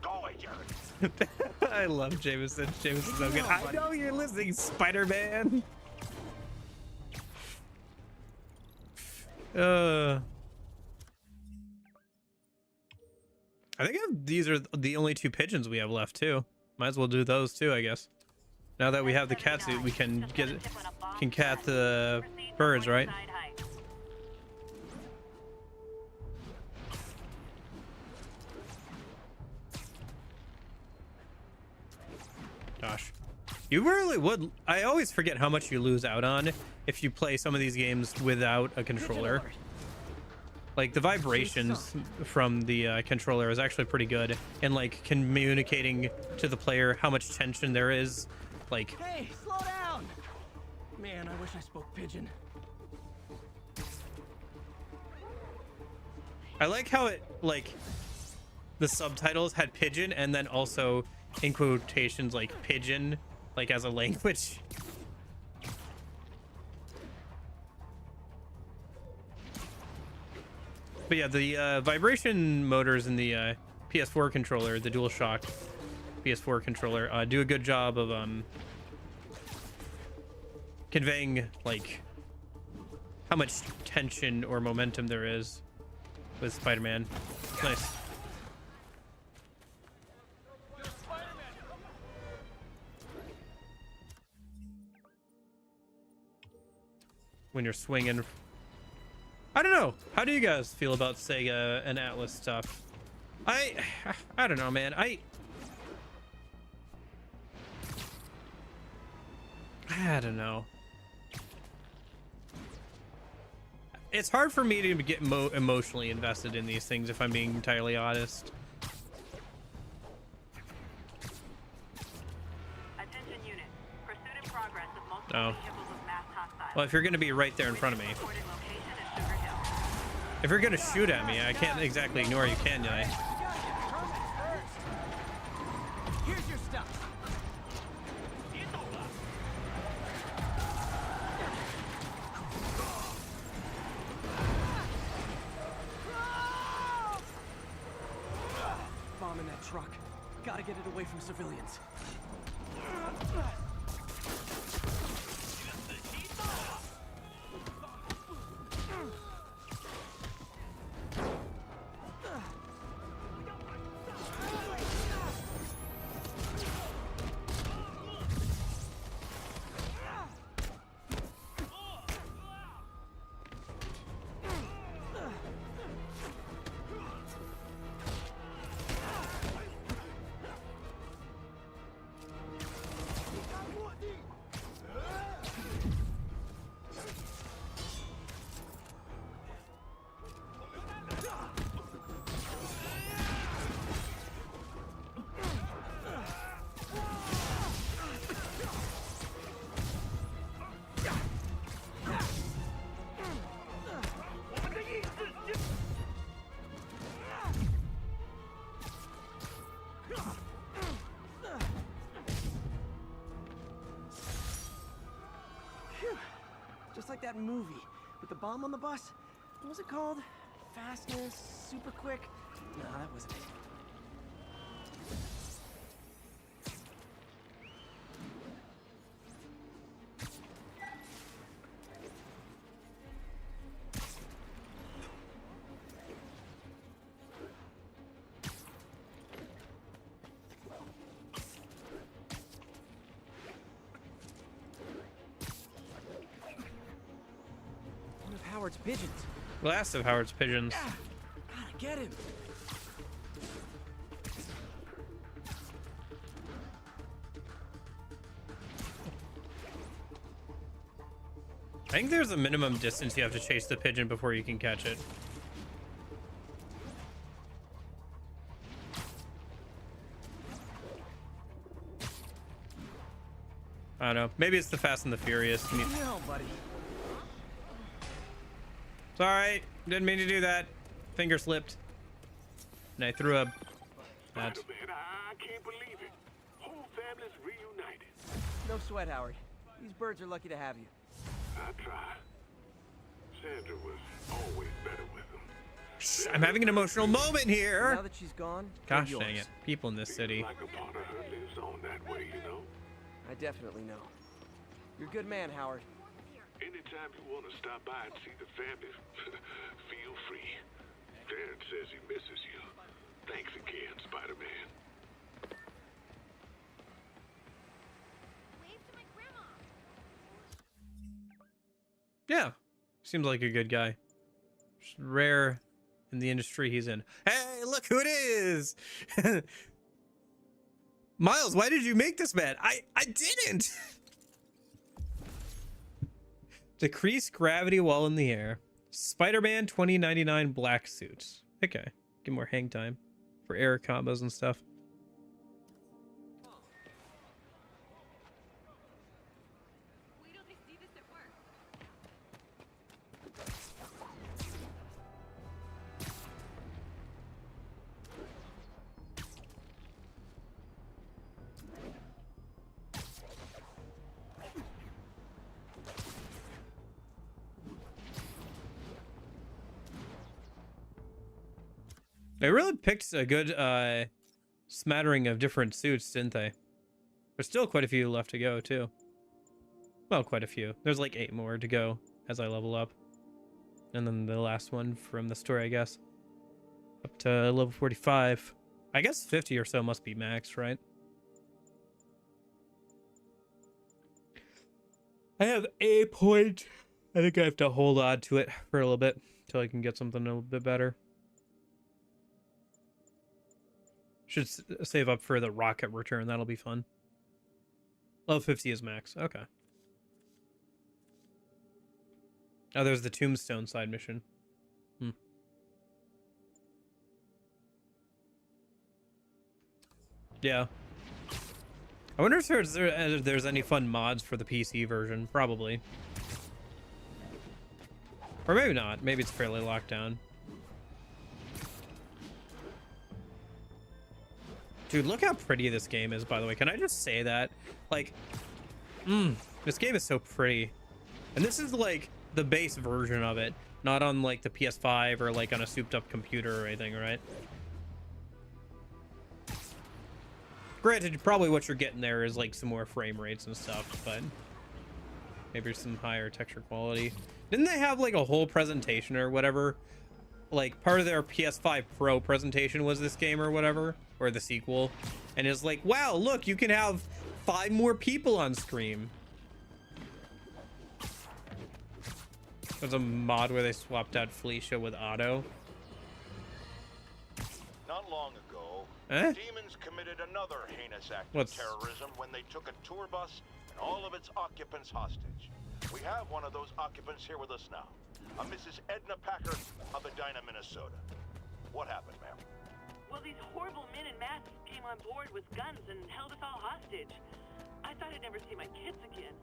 Go away, Jared. I love Jameson. Jameson's so good. I know you're listening, Spider-Man. I think these are the only 2 pigeons we have left too. Might as well do those too, I guess. Now that we have the cat suit, we can cat the birds, right? Gosh, you really would. I always forget how much you lose out on if you play some of these games without a controller. Like the vibrations from the controller is actually pretty good, and like communicating to the player how much tension there is. Like, hey, slow down! Man, I wish I spoke pigeon. I like how it, like, the subtitles had pigeon and then also in quotations like pigeon, like as a language. But yeah, the vibration motors in the PS4 controller, the DualShock PS4 controller, do a good job of conveying like how much tension or momentum there is with Spider-Man. Nice. When you're swinging. I don't know. How do you guys feel about Sega and Atlas stuff? I don't know, man. I don't know. It's hard for me to get emotionally invested in these things, if I'm being entirely honest. Attention unit. Pursuit in progress of multiple Oh. vehicles with mass hostiles. Well, if you're going to be right there in front of me. If you're going to shoot at me, I can't exactly ignore you, can I? Here's your stuff. Bomb in that truck. Gotta get it away from civilians. Just like that movie with the bomb on the bus. What was it called? Fastness, super quick? No, that wasn't it. Howard's pigeons. Last of Howard's pigeons. Gotta get him. I think there's a minimum distance you have to chase the pigeon before you can catch it. I don't know. Maybe it's the Fast and the Furious. No, buddy. It's alright. Didn't mean to do that. Finger slipped. And I threw a... That. Spider-Man, I can't believe it. Whole family's reunited. No sweat, Howard. These birds are lucky to have you. I try. Sandra was always better with them. Shh, I'm having an emotional moment here. Now that she's gone, gosh dang it. People in this city. Like a part of her lives on that way, you know? I definitely know. You're a good man, Howard. Anytime. anytime you want to stop by and see the family, feel free. Dan says he misses you. Thanks again, Spider-Man. Yeah, seems like a good guy. Just rare in the industry he's in. Hey, look who it is! Miles, why did you make this man? I didn't! Decrease gravity while in the air. Spider-Man 2099 black suit. Okay, get more hang time for air combos and stuff. They really picked a good smattering of different suits, didn't they? There's still quite a few left to go, too. Well, quite a few. There's like 8 more to go as I level up. And then the last one from the story, I guess. Up to level 45. I guess 50 or so must be max, right? I have a point. I think I have to hold on to it for a little bit until I can get something a little bit better. Should save up for the rocket return. That'll be fun. Level 50 is max. Okay. Oh, there's the Tombstone side mission. Yeah. I wonder if there's any fun mods for the PC version. Probably. Or maybe not. Maybe it's fairly locked down. Dude, look how pretty this game is, by the way. Can I just say that? Like, this game is so pretty. And this is like the base version of it, not on like the PS5 or like on a souped up computer or anything, right? Granted, probably what you're getting there is like some more frame rates and stuff, but maybe some higher texture quality. Didn't they have like a whole presentation or whatever? Like part of their PS5 Pro presentation was this game or whatever, or the sequel, and it's like, wow, look, you can have 5 more people on screen. There's a mod where they swapped out Felicia with Otto. Not long ago, demons committed another heinous act of terrorism when they took a tour bus and all of its occupants hostage. We have one of those occupants here with us now. A Mrs. Edna Packer of Edina, Minnesota. What happened, ma'am? Well, these horrible men in masks came on board with guns and held us all hostage. I thought I'd never see my kids again.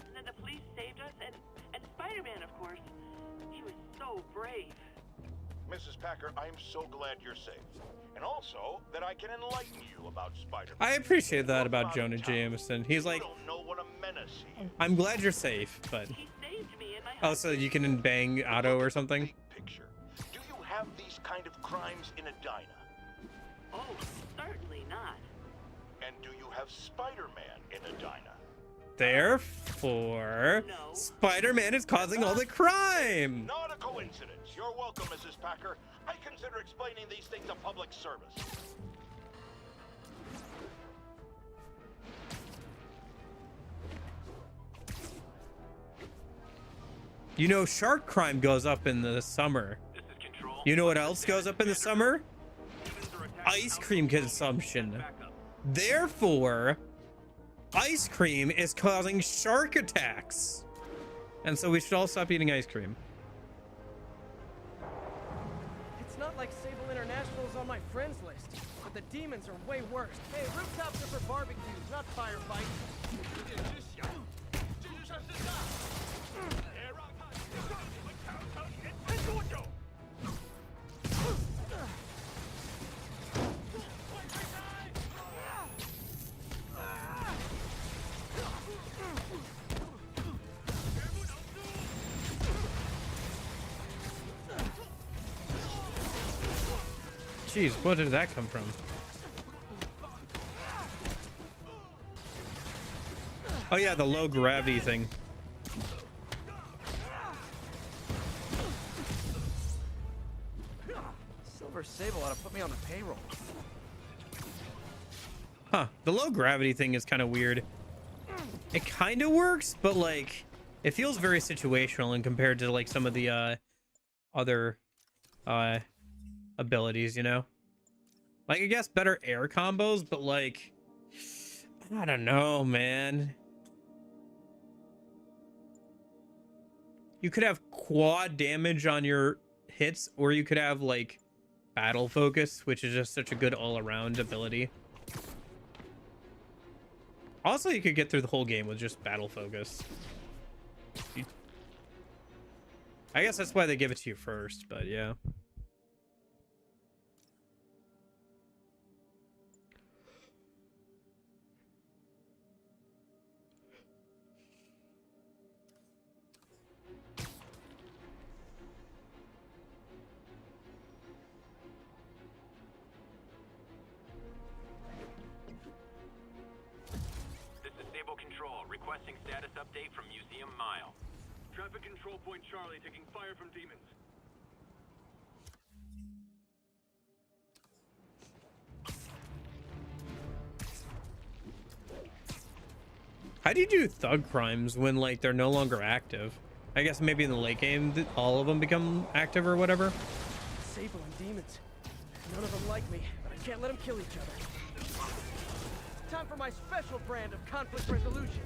And then the police saved us, and Spider-Man, of course. He was so brave. Mrs. Packer, I am so glad you're safe. And also, that I can enlighten you about Spider-Man. I appreciate that about Jonah Jameson. He's like, don't know what a menace he is. I'm glad you're safe, but... Oh, so you can bang Otto or something? Picture. Do you have these kind of crimes in Edina? Oh, certainly not. And do you have Spider-Man in Edina? Therefore, Spider-Man is causing all the crime! Not a coincidence. You're welcome, Mrs. Packer. I consider explaining these things a public service. You know, shark crime goes up in the summer. You know what else goes up in the summer? Ice cream consumption. Therefore, ice cream is causing shark attacks. And so we should all stop eating ice cream. It's not like Sable International's on my friends list, but the demons are way worse. Hey, rooftops are for barbecues, not firefights. Jeez, where did that come from? Oh yeah, the low gravity thing. Silver Sable ought to put me on the payroll. Huh. The low gravity thing is kind of weird. It kind of works, but like it feels very situational and compared to like some of the other abilities, you know? Like I guess better air combos, but like I don't know, man. You could have quad damage on your hits, or you could have like battle focus, which is just such a good all-around ability. Also, you could get through the whole game with just battle focus. I guess that's why they give it to you first, but yeah. Control, requesting status update from Museum Mile. Traffic control point Charlie taking fire from demons. How do you do thug crimes when like they're no longer active? I guess maybe in the late game all of them become active or whatever. Sable and demons. None of them like me, but I can't let them kill each other. Time for my special brand of conflict resolution.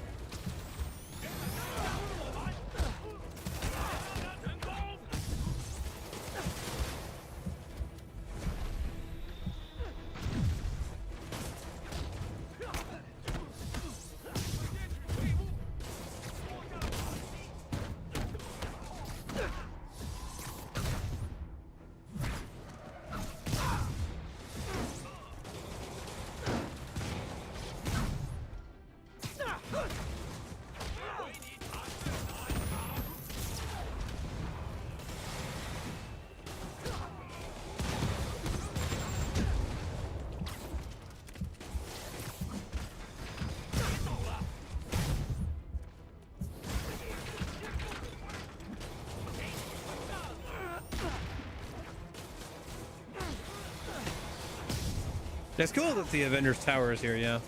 It's cool that the Avengers Tower is here, yeah.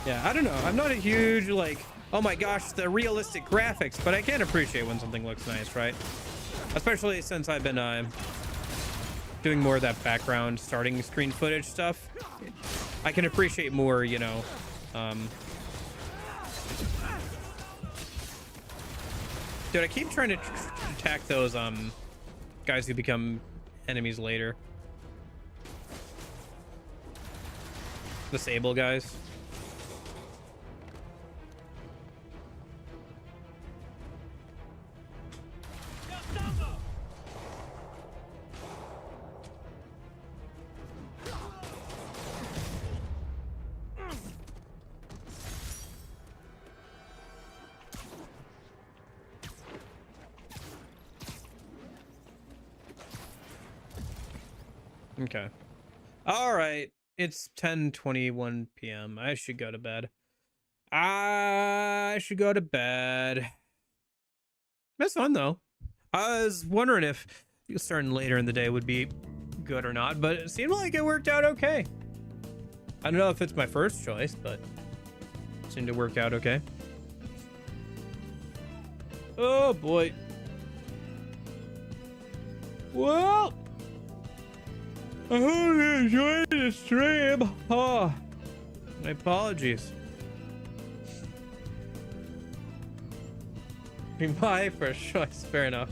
Yeah, I don't know. I'm not a huge, like, oh my gosh, the realistic graphics, but I can appreciate when something looks nice, right? Especially since I've been doing more of that background starting screen footage stuff. I can appreciate more, you know, dude, I keep trying to attack those guys who become enemies later. The Sable guys. Okay. All right. It's 10:21 p.m. I should go to bed. I should go to bed. That's fun though. I was wondering if starting later in the day would be good or not, but it seemed like it worked out okay. I don't know if it's my first choice, but it seemed to work out okay. Oh boy. Well, I hope you enjoyed the stream. Oh, my apologies. My first choice, fair enough.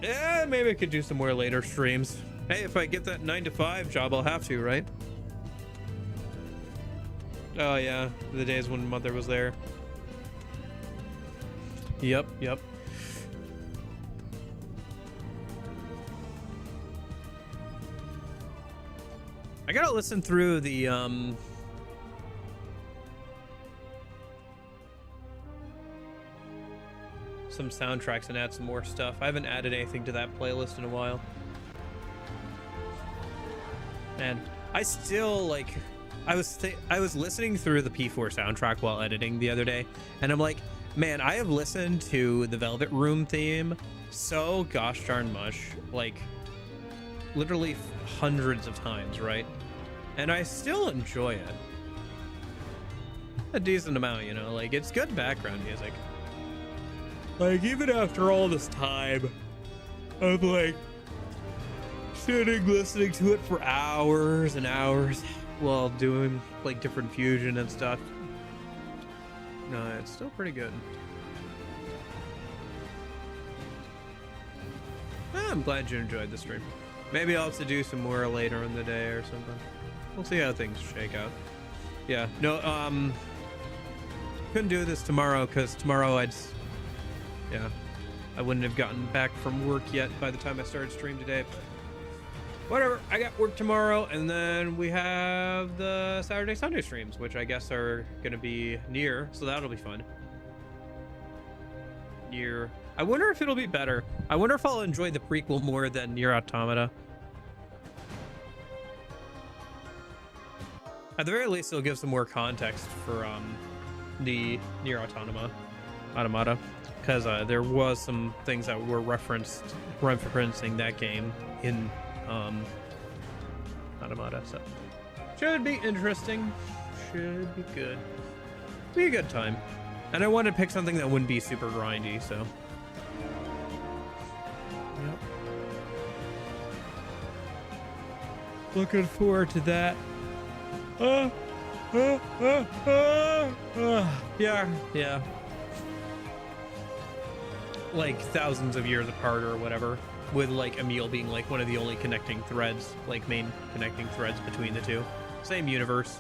Yeah, maybe I could do some more later streams. Hey, if I get that 9 to 5 job, I'll have to, right? Oh yeah, the days when Mother was there. Yep. I gotta listen through the some soundtracks and add some more stuff. I haven't added anything to that playlist in a while. And I still like I was listening through the P4 soundtrack while editing the other day, and I'm like, man, I have listened to the Velvet Room theme so gosh darn much, like literally hundreds of times, right? And I still enjoy it a decent amount, you know, like it's good background music. Like even after all this time of like sitting listening to it for hours and hours while doing like different fusion and stuff, no, it's still pretty good. I'm glad you enjoyed the stream. Maybe I'll have to do some more later in the day or something. We'll see how things shake out. Yeah, no, couldn't do this tomorrow because tomorrow I wouldn't have gotten back from work yet by the time I started stream today. But whatever, I got work tomorrow, and then we have the Saturday Sunday streams, which I guess are gonna be near, so that'll be fun. Near, I wonder if it'll be better. I wonder if I'll enjoy the prequel more than Nier Automata. At the very least, it'll give some more context for the Nier Automata, because there was some things that were referencing that game in Automata, so should be interesting, should be good, be a good time. And I wanted to pick something that wouldn't be super grindy, so yep, looking forward to that. Yeah. Like thousands of years apart or whatever, with like Emil being like one of the only connecting threads, like main connecting threads between the two. Same universe.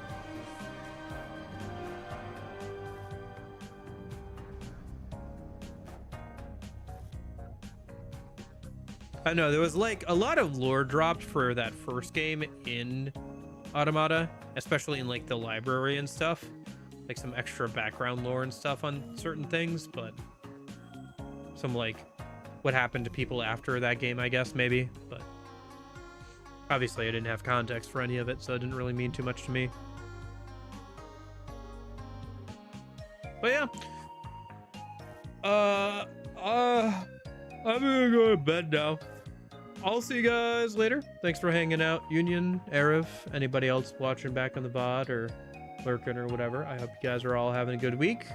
I know there was like a lot of lore dropped for that first game in Automata, especially in like the library and stuff, like some extra background lore and stuff on certain things, but some like what happened to people after that game, I guess, maybe. But obviously I didn't have context for any of it, so it didn't really mean too much to me. But yeah, I'm gonna go to bed now. I'll see you guys later. Thanks for hanging out, Union, Arif, anybody else watching back on the VOD or lurking or whatever. I hope you guys are all having a good week.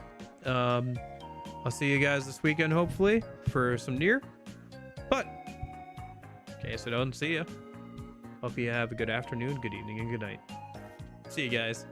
I'll see you guys this weekend, hopefully, for some Nier. But in case I don't see you, hope you have a good afternoon, good evening, and good night. See you guys.